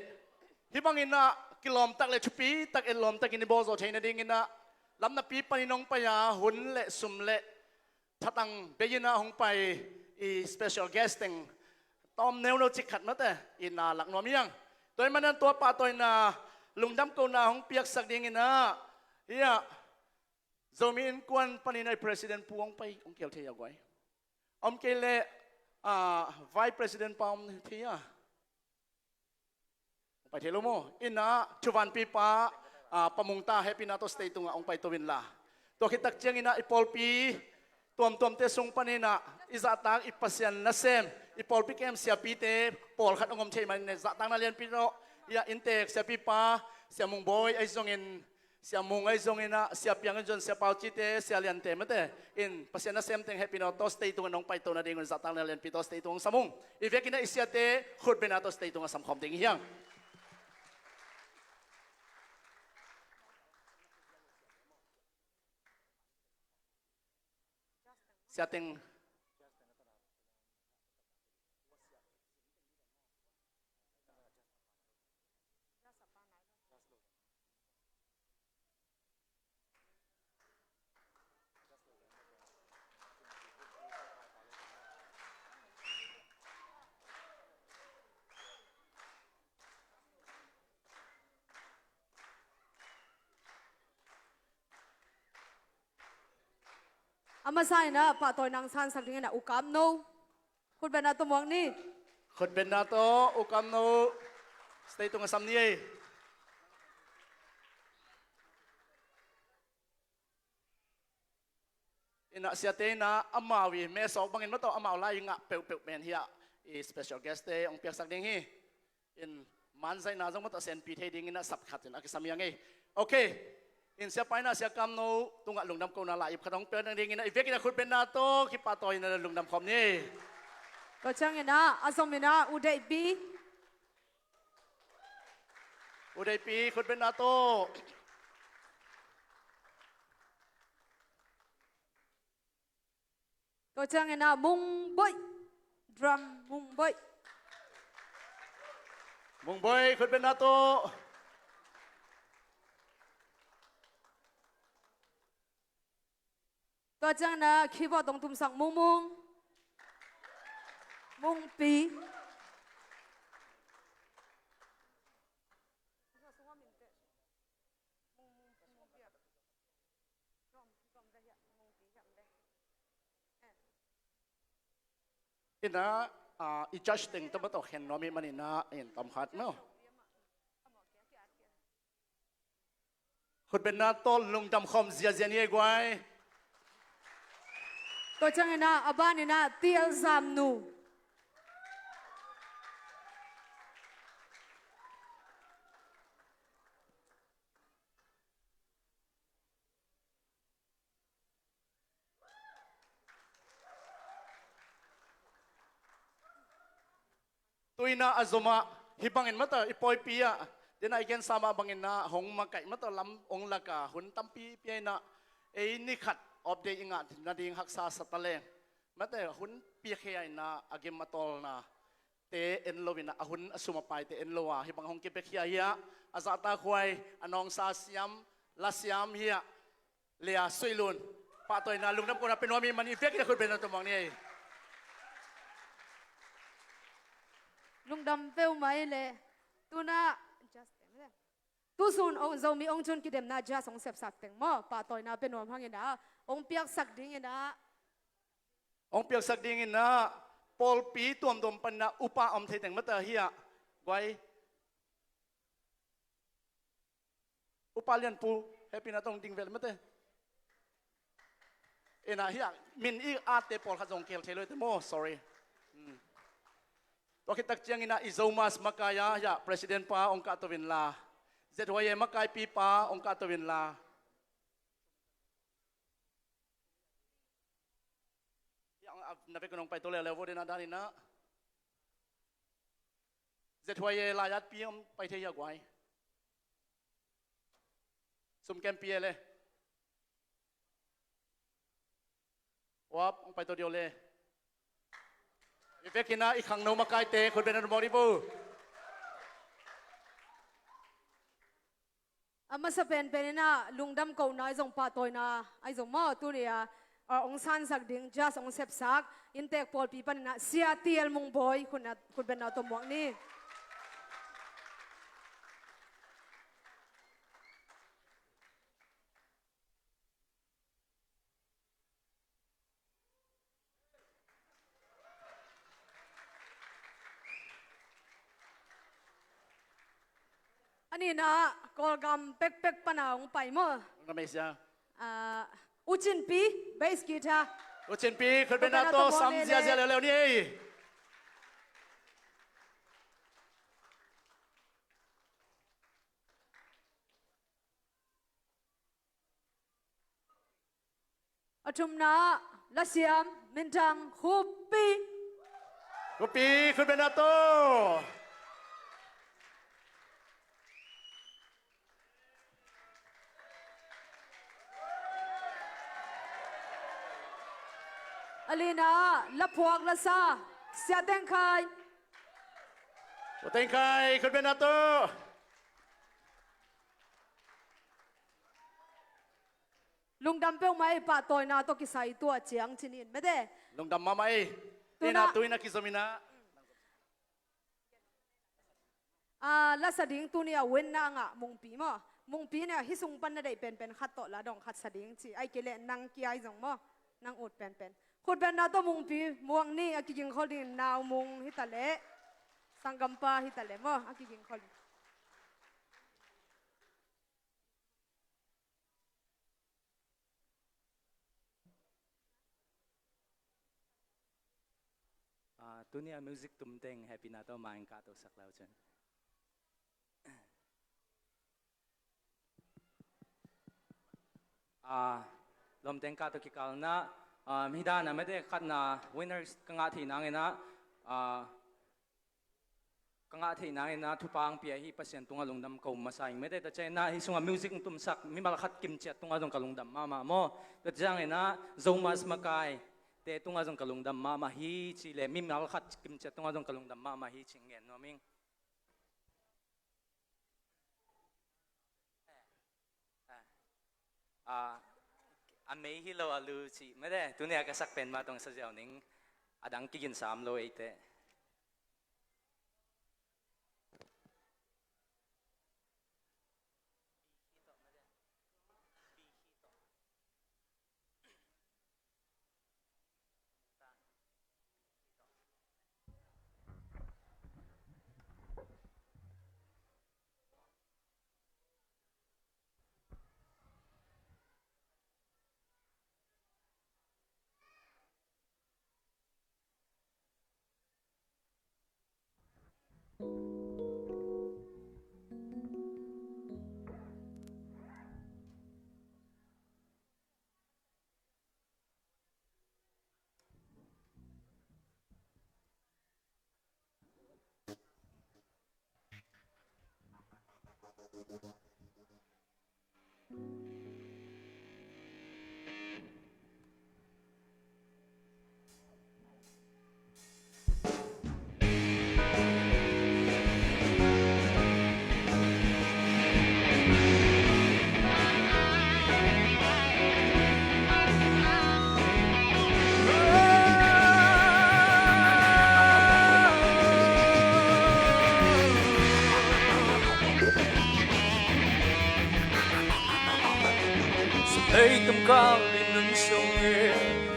hi bangina kilom tak le chupi tak elom tak ini bozo theina ding ina lamna pi paninong pa ya hun le sum le thatang beyina hong pai i special guesting tom neu no chikhat mate ina lak nom yang toy manan to patoy na lungdam ko na hong piak sak ding ina ya zomi in kwan paninay president puong pai ong kel theya goi kele vice president pam thia pai thelo mo ina chuvan pi pa pamungta happy na to stay tunga ong pai to win la to kitak chiang ina ipolpi tom te sung panina izatang ipasyan na sem ipolpi kem sia pi te pol khat ongom thei man ne zatang na lian pi no ya intek sia pi pa sia mung boy ai zongin sia mung ai zongina sia piang jon sia pau chi te sia lian te mate in pasyan na sem teng happy no to stay tunga nong pai to na ding zatang na lian pi to stay tung samung ivekina isia te khut bena to stay tunga sam khom ding hiang Siating ama sai na patoy nang san sak ding na ukam no khut ben na to mong ni khut ben na to ukam no stay tunga sam ni ina siate na amawi me so bangin mo to amaw la yunga pe men hiya i special guest te ong piak sak ding hi in manzai na jong mo to sen pi the ding ina sap khat na ki samyang okay in sia paina sia kam no tunga lungdam ko na la ip khatong pe nang ding ina ivek ina khut ben na to ki patoy na lungdam khom ni to chang ina azomina udai pi khut ben na to to chang ina mung boy drum mung boy khut ben na to to chang na keyboard dong tum sang mung pi ina i judge ting to bato hen no mi manina in tam khat no khut ben na tol lung dam khom zia zia ni gwai to changena abanina tial Zamnu tuina azoma hibangin mata ipoi pia dena igen sama bangin na hong makai mata lam ong laka hun tampi pia na e ni khat of the inga na ding haksa satale mata hun pia khia na agem matol na te en lovina ahun asuma pai te en lowa hibang hong ke pekhia ya azata khwai anong sa siam la siam hia lea soilun pa toy na lungnam ko na penomi mani fek na khut ben na tomang ni lungdam peu mai le tuna just tu sun ong zomi ong chun kidem na just ong sep sak teng mo pa toy na penom hangin da ong piak sak ding ina ong piak sak ding ina pol pi tuam dom pan na upa om thei teng mata hia gwai upa lian pu happy na tong ding vel mate ena hia min I ate pol khajong kel theloi te mo sorry Wakit tak chiang ina ZOMUS makaya ya president pa ong katowin la. ZOMUS makay pi pa ong katowin la. Yang nabi kunong pay tole lewo din adani na. ZOMUS layat pi ong pay te yagway. Sum kem pi ele. Wap ong pay to diole. Ifekina ikhang no makai te khut ben no mori bu ama sa pen penina lungdam ko na jong pa toy na ai jong mo tu ria ong san sak ding just ong sep sak intek pol pi pan na sia tiel mung boy khut ben na to mok ni ani na kolgam pek pek panaung pai mo na mai sia uchin pi bass guitar uchin pi khut ben na to sam zia zia leo ni atum na lasiam mintang Khuppi Khuppi khut ben na to alina la phuak la sa sia TheinKhai TheinKhai khut ben na to lungdam peu mai pa toy na to kisai tu chiang chinin me de lungdam mamai ina tuina kisomina la sading tu ni a wen na nga mung pi na hisung pan na dei pen pen khat to la dong khat sading chi ai kele nang ki ai jong mo nang ut pen pen khut ben na to mung pi muang ni akiging kholin naw mung hitale sangampa hitale mo akiging kholin Tunia music tumteng happy na to main ka to saklaw chen lom teng ka to kikal na hida na mede khat na winners kanga thi nangena kanga thi nangena thupang pia hi pasien tunga lungdam ko masai mede ta chena hi sunga music tum sak mi mal khat kim che tunga dong kalungdam mama mo ta jangena ZOMUS makai te tunga jong kalungdam mama hi chi le mi mal khat kim che tunga jong kalungdam mama hi chingen no ming an mei hi lo alu chi me de tunia ka sak pen ma tong sa jaw ning adang kigin sam lo ite cao lên nâng sông nghe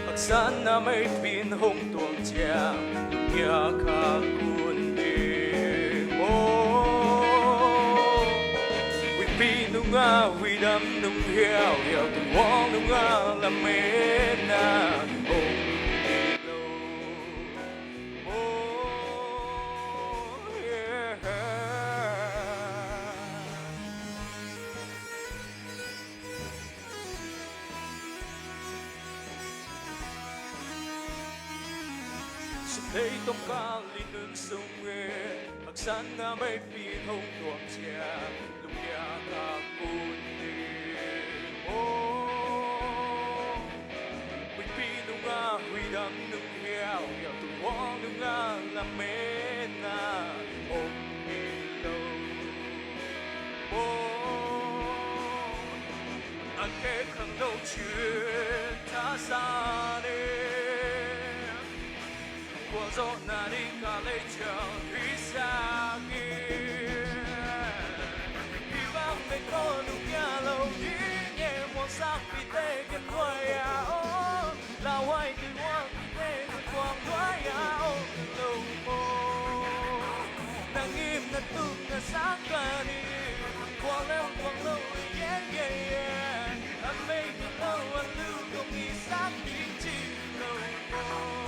hạc san na mấy pin hông tuồng chàng nhà khá cuốn đê mô quy pin nung nga quy đâm nung heo heo từng hoang nung nga làm mê na đây tông ca lên nương sông nghe hạc san nga mấy pin hông tuồng chàng lùng nhà khá cuốn đê mô quy pin nung nga quy đâm nung heo heo từng hoang nung nga làm mê na ôm hi lâu anh kể khẳng đâu chuyện ta xa đi qua gió na đi cả lấy chờ thủy xa kia đi vang về có nụ nhà lâu đi nhẹ mong sắc vì tê gần quay à ô là hoài từ hoang vì tê gần quang quay à ô lâu ô nàng im nàng tung nàng sáng cả đi quang lâu yeah yeah yeah anh mê lâu anh lưu không nghĩ sáng đi chỉ lâu ô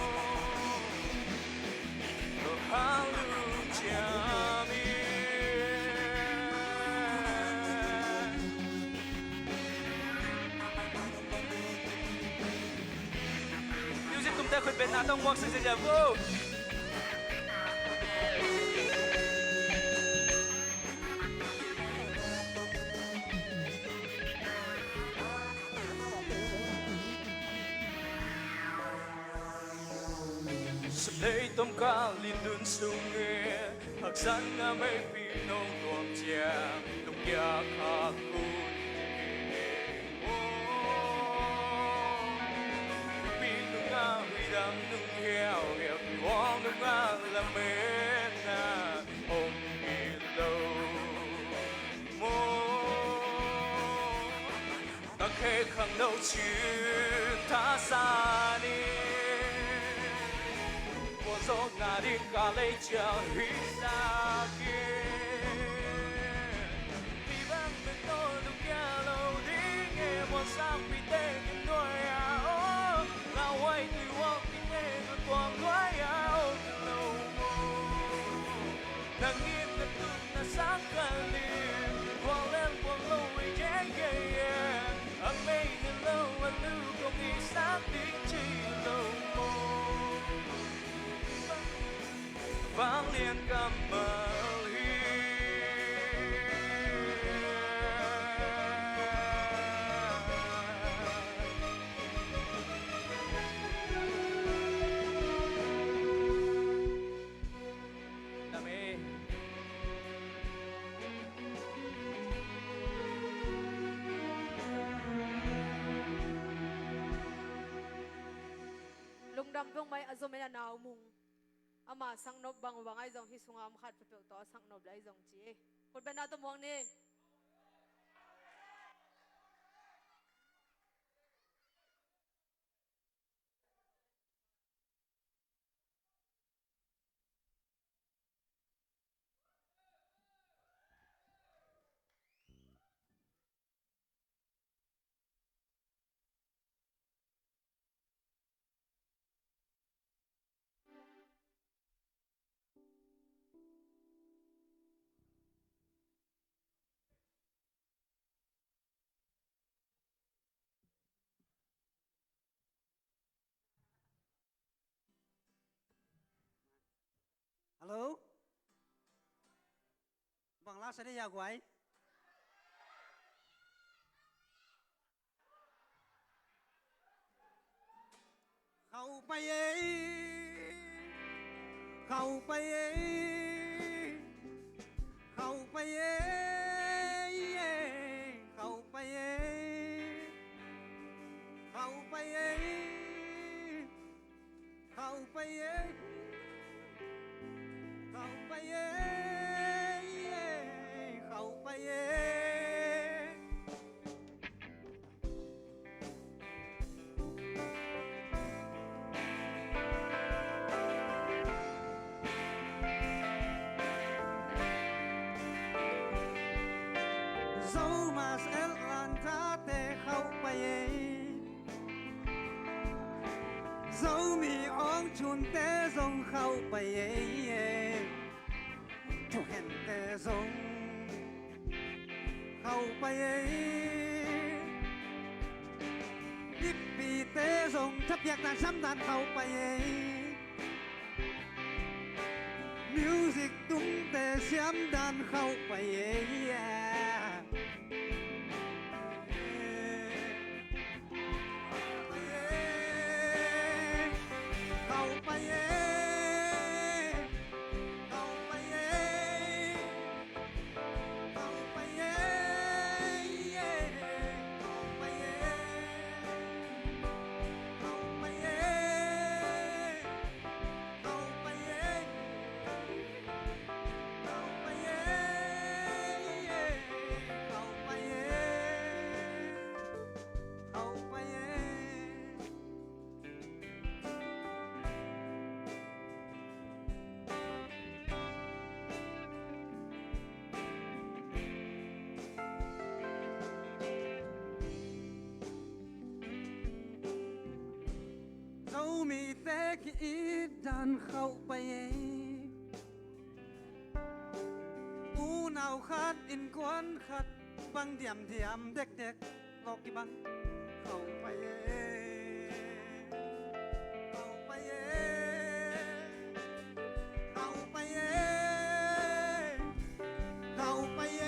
music cùng ta khuyên bên nào tông ngoặc sự dễ dàng vô đây tôm cá lên đơn sông nghe hạc san nga mấy phi nông tuồng chàng lục gia khá cuốn phi nung nga huy đam nung heo heo hoang nung nga làm mê na ôm hi lâu ta khê khẳng đâu chuyện ta xa đi gió ngả đi cả lấy chờ huy xa kia đi vang bên tôi lúc nhà lâu đi nghe mòn sang vì tê những đôi áo là hoài từ hoang vì nghe ngọn quang quái áo lâu nàng nghiêm nàng tương nàng sáng cả liền quang lên quang lâu yeah yeah yeah anh mê nên lâu anh lưu không nghĩ sáng tiếng chi lâu vang liền cầm mơ lung đam vong mai azomena nào mung ama sang nop bang bangai jong hi sungam khat pe to sang nop lai jong chi kut ben na to mong ni Hello? Bằng lá sẽ đi nhà quậy. Khâu bay ấy, khâu bay ấy, khâu bay ấy, khâu bay ấy, khâu bay ấy, khâu bay ấy. Khâu bay khâu bay ZOMUS Atlanta te khâu bay dấu mi ong chun te dòng khâu bay thu hẹn te dòng khâu bay ít bị te dòng thấp nhạc đàn sắm đàn khâu bay music tung te xiêm đàn khâu bay dấu mi te ki ít đàn khâu bay u nào khát in quan khát băng điểm điểm đek đek lo ki băng khâu bay khâu bay khâu bay khâu bay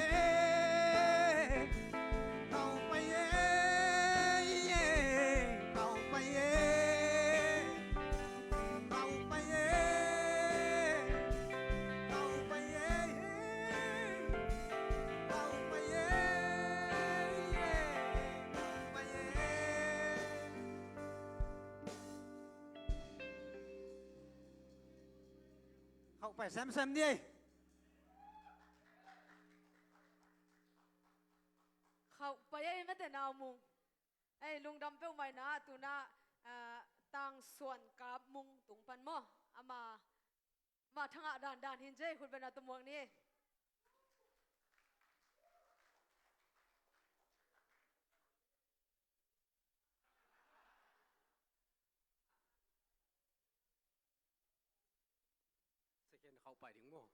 phải xem đi khâu bay mất thế nào mùng ai lung đâm pe mai na tu na tang suan kap mung tung pan mo ama ma thanga dan dan hin je khul bena tumuang ni second khâu phải đứng mo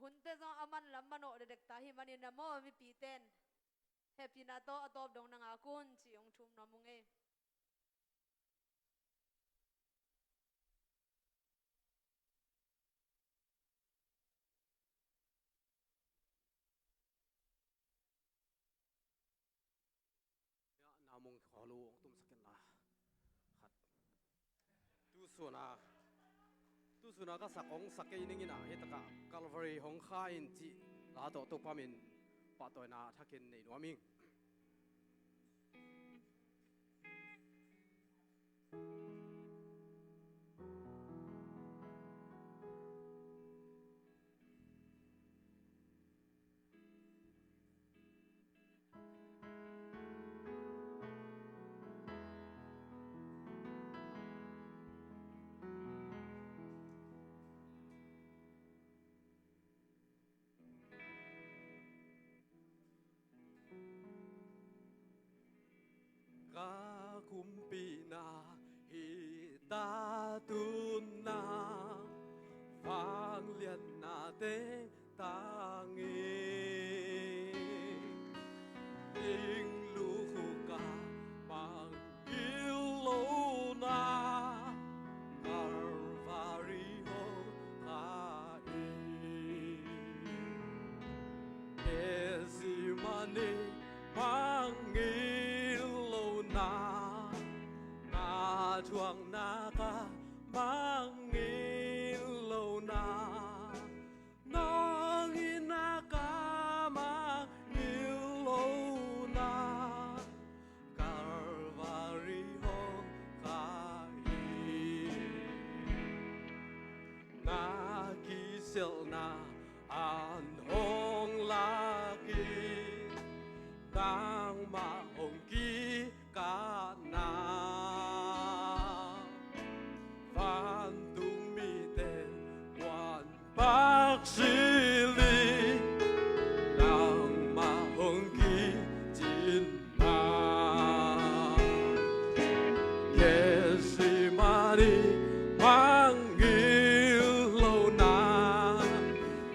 hunte zong aman lamano de dekta hi manin na mo mi piten happy na to atop dong na nga kun chi ong thum na munge na mong kholu tum sakin na khat tu suna ka sakong sakai ningin a hetaka Calvary hong kha in chi la to pamin pa toy na thakin nei noming Khuppi na hi ta tun na vang lian na te ta nghe in lu khu ca bằng yêu lâu na Calvary ho ka e si ni mang ngil lâu na na chuang na ka mang ngil lâu na nong ina ka mang ngil lâu na Calvary hong kai na kisel na an hong laki nang mahong ki ka na van tung mi ten wan bak sili nang mahong ki jin na Yesi mari manggil lâu na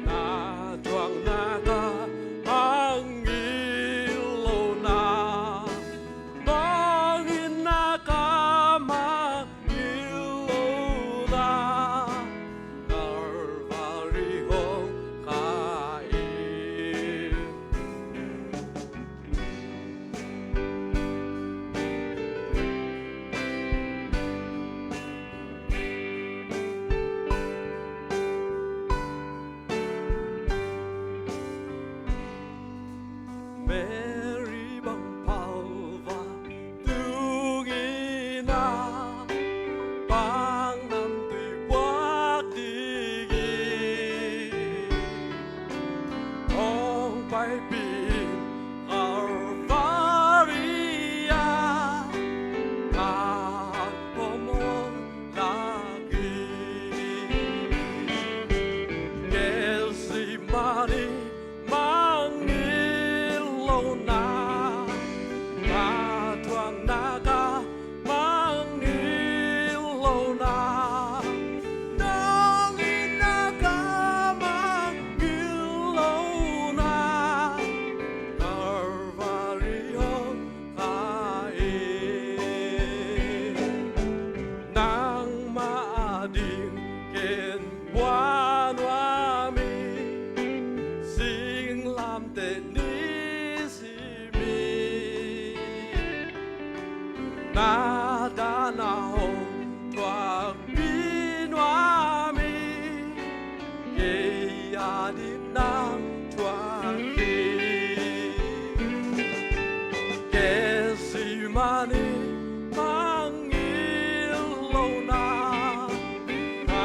na chuang na ka manggil lâu na bangin na ka manggil lâu na Calvary hong kai Mary bang palva tungina bang nam tui wak digi ong pai pin Calvaria ang pomong lagi Yesi mari manggil lâu na na thuang na ka manggil lâu na nong ina ka manggil lâu na Calvary hong kai nang maading ken buwan wami sing lam te ni si mi na da na hong tuak bin wa mi ye ya din nang tuak ki ke si mani manggil lâu na na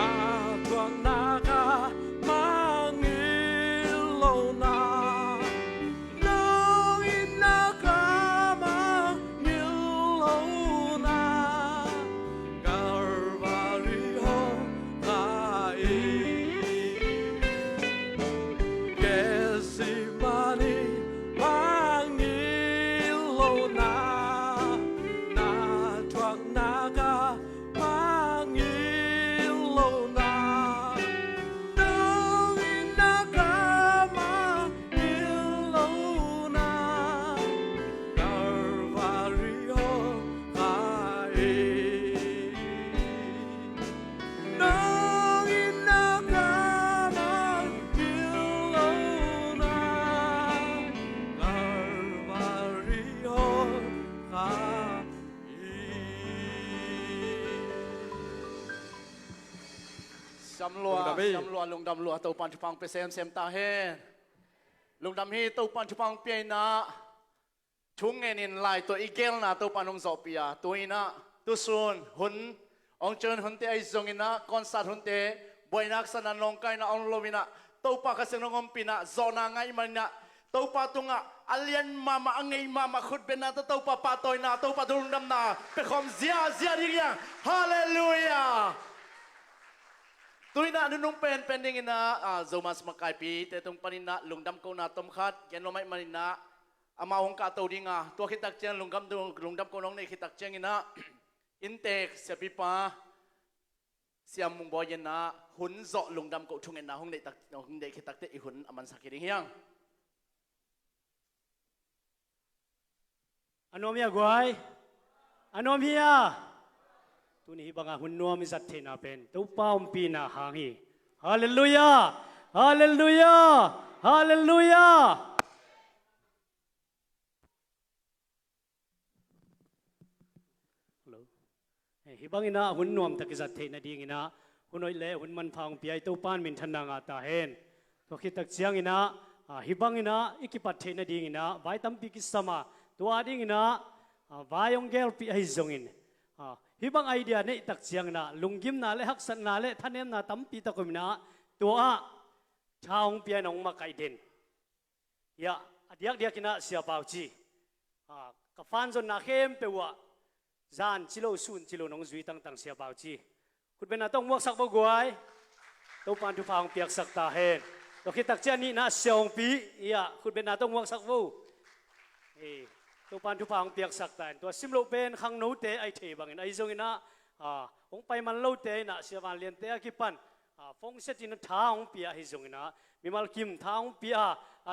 tuak na ka manggil lâu na nong ina ka manggil lâu na Calvary hong kai Kesi mani manggil lâu na na thuang na ka manggil lâu na nong ina ka manggil lâu na Calvary hong kai nong ina ka manggil lâu na Calvary hong kai Xăm lùa lùng đầm lùa tàu pan chupang pe xem ta he lùng đầm hi tàu pan chupang pe na chung nghe nín lại tôi igel na tàu pan ông dọ pia tôi na tu sun hun ông chân hun te ai zong ina concert hun te boy nak sana long kai na ông lovina tàu pa kaseng ngom pina zona ngai mana tàu pa tunga alien mama angai mama khut bena tàu pa patoy na tàu pa lùng đầm na pe khom zia đi yang hallelujah tôi na nung pen pending ina ZOMUS makai pi te tung panina lungdam ko na tom khat gen lo mai manina ama hong ka to dinga to khitak chen lungdam ko nong nei khitak cheng ina intek sepi pa siam mung boy na hun zo lungdam ko thung ina hong nei khitak te i hun aman sakiri hiang anom ya guai anom hiya tu ni banga hunno mi sat thena pen tu paum pina hangi hallelujah hallelujah hallelujah hi bangina hun nuam takizat the na dingina hunoi le hun man phang piai to pan min thanna nga ta hen to khitak chiang ina hi bangina ikipat the na dingina vai tampi ki sama to adingina vayong gel pi ai zongin hi bang idea nei tak chiang na lungim na le hak san na le thanem na tampi ta komina to a chaung piai nong ma kai den ya adiak dia kina sia pau chi ka fan zon na khem pe wa zan chilo sun chilo nong zui tang tang sia pau chi khut ben na tong muak sak bo guai to pan tu phang piak sak ta hen to khitak cha ni na siong pi ya khut ben na tong muak sak bo to pan tu phang piak sak ta to sim lo pen khang no te ai the bangin ai zong ina ong pai man lo te na sia van lian te ki pan phong set in tha ong pia hi zong ina mi mal kim tha ong pia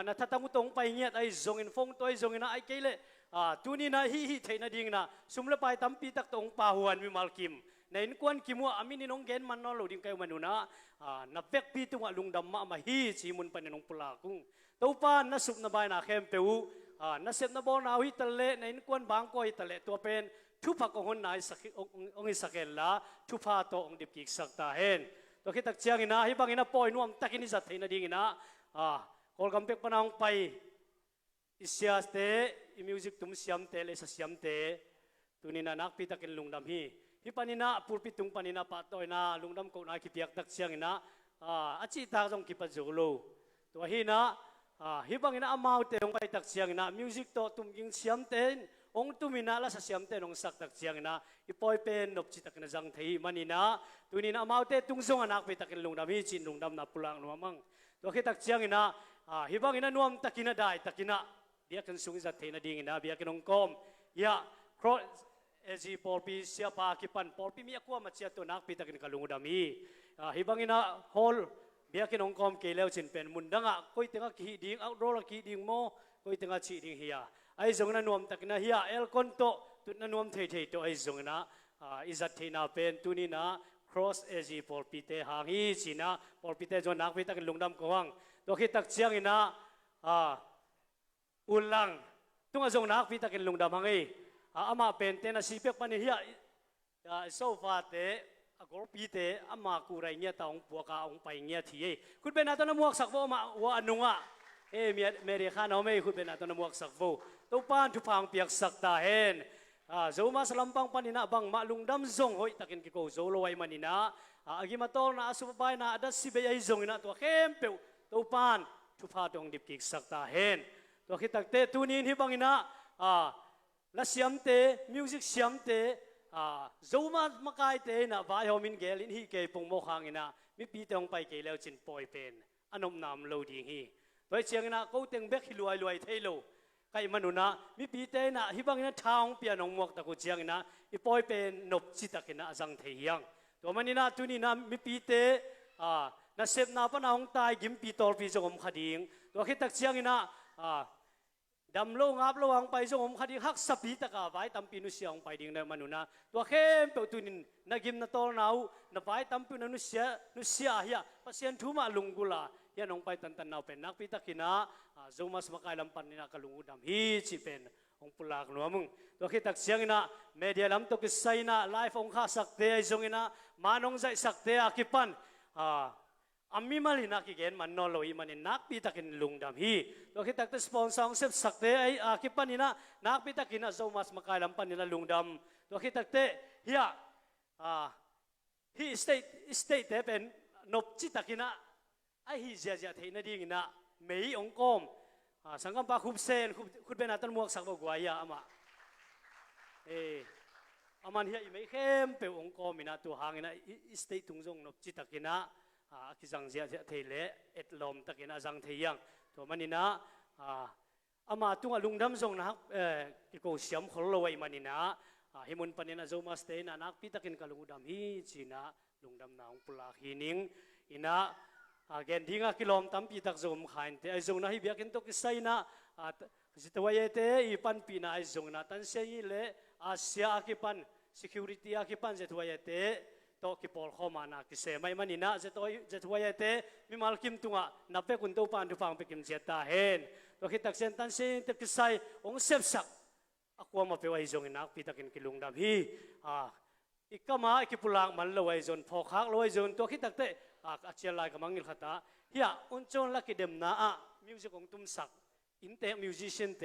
na thatang tong pai ngiat ai zong in phong toi zong ina ai kele tuni na hi theina ding na sumle pai tampi tak tong pa huan mi mal kim nain kwan kimwa amini nong gen man no lo ding kai manuna na pek pi tunga lungdam ma hi chi mun pan nong pula kung to pa na sup na bai na khem peu na sep na bo na hi tale nain kwan bang ko hi tale to pen thu pha ko hon nai sak ong i sakel la thu pha to ong dip ki sak ta hen to khitak chiang ina hi bang ina poi nuam takini za theina ding ina kol gam pek panang pai isias te music tum siam te le sa siam te tunina nak pi takin lungdam hi panina pulpi tung panina pa toina lungdam ko na ki piak tak chiang ina achi ta jong ki pa jolo to hi na hi bang ina amau te ong pai tak chiang ina music to tum ging siam ten ong tumina la sa siam te nong sak tak chiang ina ipoi pen nop chi tak na jang thei manina tunina amau te tung jong anak pi takin lungdam hi chin lungdam na pulang no mang to khi tak chiang ina hi bang ina nuam takina dai takina dia kan sung za theina ding ina bia kinong kom ya cross ezi polpi sia pa ki pan polpi mi akwa ma chia to nak pi takin kalungudami hi bang ina hol bia kinong kom ke leo chin pen mundanga koi tenga ki ding out roll ki ding mo koi tenga chi ding hiya ai zong na nuam takina hiya el konto tut na nuam thei thei to ai zong na izat theina pen tunina cross ezi polpi te hangi china polpi te jo nak pi takin lungdam ko wang to khi tak chiang ina ulang tunga zong nak pi takin lungdam hangi ama pen te na sipek pani hiya so fa te agor pi te ama kurai nya taong puaka ong pai nya thi khut ben atona muak sak bo ma wa anunga meri khan ho me khut ben atona muak sak bo to pan thu phang piak sak ta hen ZOMUS lampang panina bang ma lungdam zong hoi takin ki ko zolo wai manina agi matol na asu bai na adas si be ai zong ina to khem pe to pan thu pha tong dip ki sak ta hen to khitak te tunin hi bangina la siam te music siam te ZOMUS makai te na vai homin gel in hi ke pung mo khang ina mi pi tong pai ke leo chin poi pen anom nam lo ding hi toi chiang ina ko teng bek hi luai luai thailo kai manuna mi pi te na hi bang ina thang pia nong mok ta ko chiang ina i poi pen nop chi takina ajang theiang to manina tunina mi pi te na sep na pa na hong tai gim pi tor pi jong om khading to khitak chiang ina dam lo ngap lo ang pai jong om khadi hak sapi taka vai tampi nu siang pai ding na manuna to khem pe tunin na gim na tol nau na vai tampi nu sia hiya pasien thuma lungula ya nong pai tan tan nau pen nak pi takina ZOMUS makai lampan ni na kalungudam hi chi pen ong pulak no amung to khitak siang ina media lam to kisai na live ong kha sakte ai jong ina manong zai sakte akipan ammi malina ki gen man no loi manin nak pi takin lungdam hi to khitak te sponsor sep sakte ai akipanina nak pi takina ZOMUS makai lampan ni na lungdam to khitak te hiya hi state te pen nop chi takina ai hi zia theina ding ina mei ong kom sangam pa khup sen khut ben atan muak sak bo gwaya ama aman hiya mei khem pe ong kom ina tu hangina state tungjong nop chi takina kizang zia theile etlom takina jang theiang to manina ama tunga lungdam zong na ki ko siam khol lowai manina himun panina ZOMUS te na nak pi takin kalungudam hi china lungdam naung pula hining ina again dinga kilom tampi tak zom khain te ai zong na hi biakin to kisai na zitwaye te i pan pi na ai zong na tan sei le asia akipan security akipan zitwaye te to ki pol khoma na ki se mai manina zitwaye te mi malkim tunga na pe kun to pan tu pang pe kim jeta hen to khitak sen tan sei te kisai ong sep sak akwa ma pe wai zong ina pi takin kilungdam hi อีกก็มาอีกปุลังมันลอยจนพอคักลอยจนตัวคิดตักเตะอาเจียลายกับมังงิลขตาเฮียอุนจนลักกิเดมนามิวสิกของตุ้มสักอินเตมิวสิเชนเต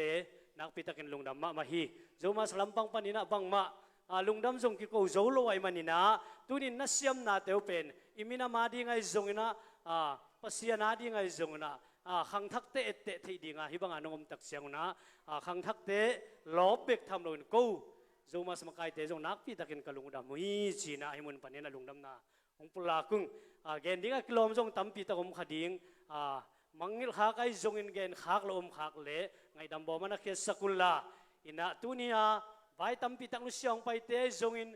นักพิทักษ์ลุงดำมาฮีโจมาสลัมปังปานินะบังมาลุงดำจงกิโกโจโลไอมานินะตุนินนัสยมนาเตวเป็นอิมินามาดีไงจงนะปัสยานาดีไงจงนะขังทักเตะเตะที่ดีไงฮิบังอันงมตักเสียงนะขังทักเตะลบเบกทำลงกูโจมาสมัยเตะจงนักพิทักษ์กับลุงดำมีจีนะฮิมุนปานินะลุงดำนะองปุลากุงเกณฑ์ดีไงกิโลมจงตั้มพิทักษ์ขดิงมังงิลขากไอจงอินเกณฑ์ขากลมขากเละไงดำบ่มันนักเกสกุลละอินะตุนีไปตั้มพิทักษ์นุสยองไปเตะจงอิน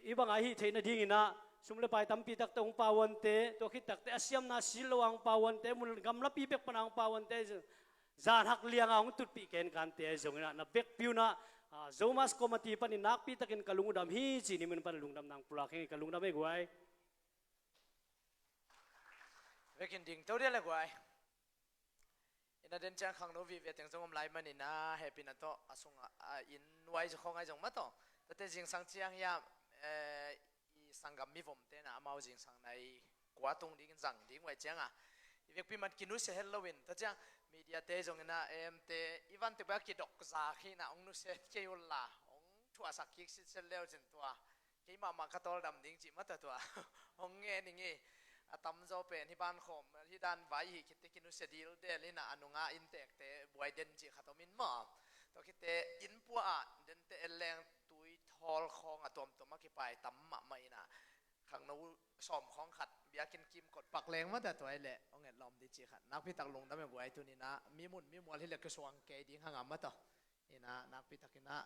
ฮิบังไอฮิเทนดิ้งอินะสมเลไปตั้มพิทักษ์ตรงปาวันเตะตัวคิดตักเตะอาเซียมนาสิลวังปาวันเตะมุลกำลับปีเบกปนังปาวันเตะจานหักเลี้ยงเอาตุดปีเกณฑ์การเตะจงอินะนับเบกพิวนะZOMUS komati pani nak pi takin kalungdam hi chini mun pan lungdam nang pulak hi kalungdam e guai vekin ding to dia la guai ina den chang khang no vi ve teng jong lai mani na happy na to asung in wai khong ai jong ma to te jing sang chiang ya i sangam mi vom te na amau jing sang nai kwa tung ding jang ding wai chang vek pi mat kinu se halloween ta chang media te jong na em te ivan te ba ki dok za khi na ong nu se ke yul la ong thua sak ki sit se leo jin tua ke ma ka tol dam ding chi ma ta tua ong nge ni nge atam zo pen hi ban khom hi dan vai hi kit kinu se dil de lina anunga in tek te buai den chi khatomin ma to kite in pu den te eleng tui thol khong atom to ma ki pai tam ma mai na khang no som khong khat bia kin kim kod pak leng ma ta toy le ong et lom di chi khat nak pi tak lung da me guai tu ni na mi mun mi mol hi le ke swang ke ding hanga ma to ina nak pi takina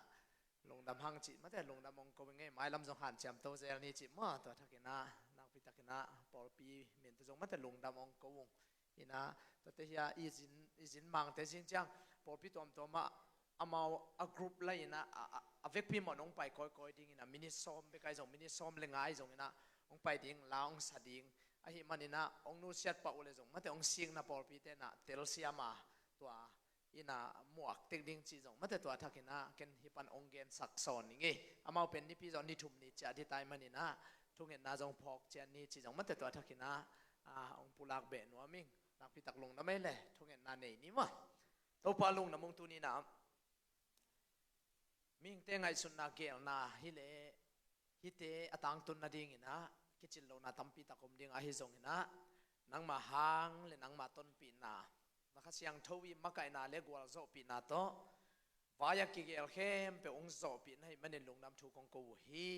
lung dam hang chi ma te lung dam ong ko nge mai lam jong han cham to zel ni chi ma to thakina nak pi takina por pi min to jong ma te lung dam ong ko wong ina to te ya izin mang te jing chang por pi tom to ma amau a group la ina a vek pi mon ong pai koi koi ding ina mini som be kai jong mini som le ngai jong ina ong pai ding la ong sa ding a hi manina ong nu siat pa ule jong mate ong sing na por pi te na tel siama tua ina muak tek ding chi jong mate tua thakina ken hi pan ong gen sak son ni nge amau pen ni pi jong ni thum ni cha di tai manina thungen na jong phok chen ni chi jong mate tua thakina ong pulak be no ming nak pi tak long na mai le thungen na nei ni ma to pa long na mong tu ni na ming te ngai sun na gel na hi le hi te atang tun na ding ina kichil lo na tampi takom ding a hi zong ina nang ma hang le nang ma ton pi na nakasiang thowi makai na le gwal zo pi na to vaya ki gel khem pe ong zo pi na hi manin lungnam thu kong ko hi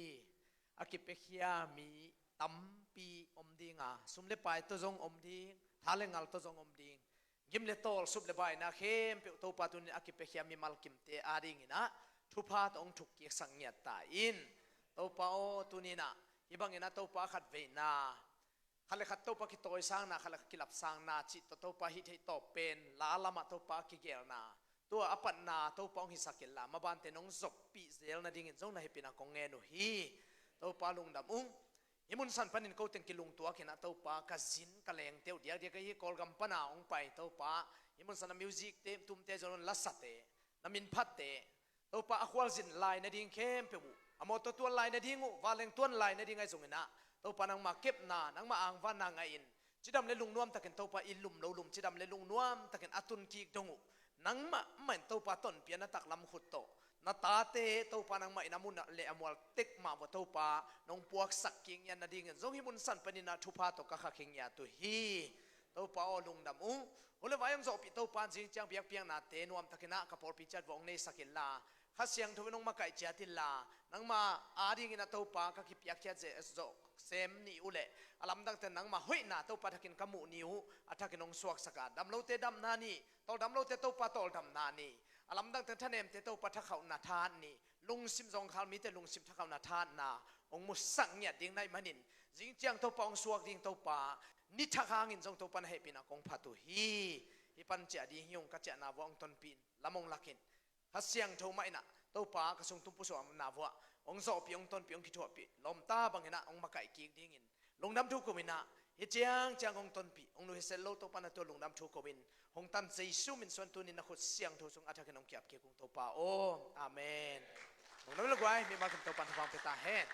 akipe khia mi tampi om dinga sumle pai to zong om ding thalengal to zong om ding gimle tol suble bai na khem pe to patun akipe khia mi mal kim te aring ina thu phat ong thuk ki sangyat ta in to pa o tunina ibang ina to pa khat ve na khale khat to pa ki toy sang na khale kilap sang na chi to pa hi thei to pen la lama to pa ki gel na to apat na to pa ong hi sakil la ma ban te nong zop pi zel na ding zong na hi pina kong nge no hi to pa lung dam himun san panin ko teng kilung tua kina to pa ka zin ka leng teu dia dia ka hi kol gam pana ong pai to pa himun san music te tum te zon la sate na min phat te to pa akhwal zin lai na ding khem pe bu amo to tuan lai na ding waleng tuan lai na ding ai zong ina to pa nang ma kep na nang ma ang van na nga in chidam le lung nuam takin to pa ilum lo lum chidam le lung nuam takin atun ki dongu nang ma man to pa ton pian na tak lam khut to na ta te to pa nang ma inamun le amwal tek ma wa to pa nong puak sak king yan na ding zong hi mun san panina thu pa to ka kha king ya to hi to pa o lung dam ole wayang zo pi to pa jing chang piak piang na te nuam takina ka por pi chat wong nei sakil la khasiang thovinong ma kai chatil la nang ma ading ina to pa ka ki piak kya je zo sem ni ule alam dang te nang ma hoi na to pa thakin kamu niu athakin ong suak saka dam lo te dam na ni to dam lo te to pa tol dam na ni alam dang te thanem te to pa thakau na than ni lung sim jong khal mi te lung sim thakau na than na ong mu sang nya ding nai manin jing chiang to pa ong suak ding to pa ni thakang in jong to pa na he pina kong phatu hi pan cha di hyong ka cha na wong ton pin lamong lakin hasiang tho mai na to pa ka sung tum pu so am na wa ong zo piong ton piong ki tho pi lom ta bang ina ong makai ki ding in lungnam thu ko mina hi chiang ong ton pi ong nu he sel lo to pa na to lungnam thu ko min hong tan sei su min son tu ni na khut siang tho sung atha ke nong kyap ke kung to pa o amen Nung namin lagway, may mga tao pan pang pitahin.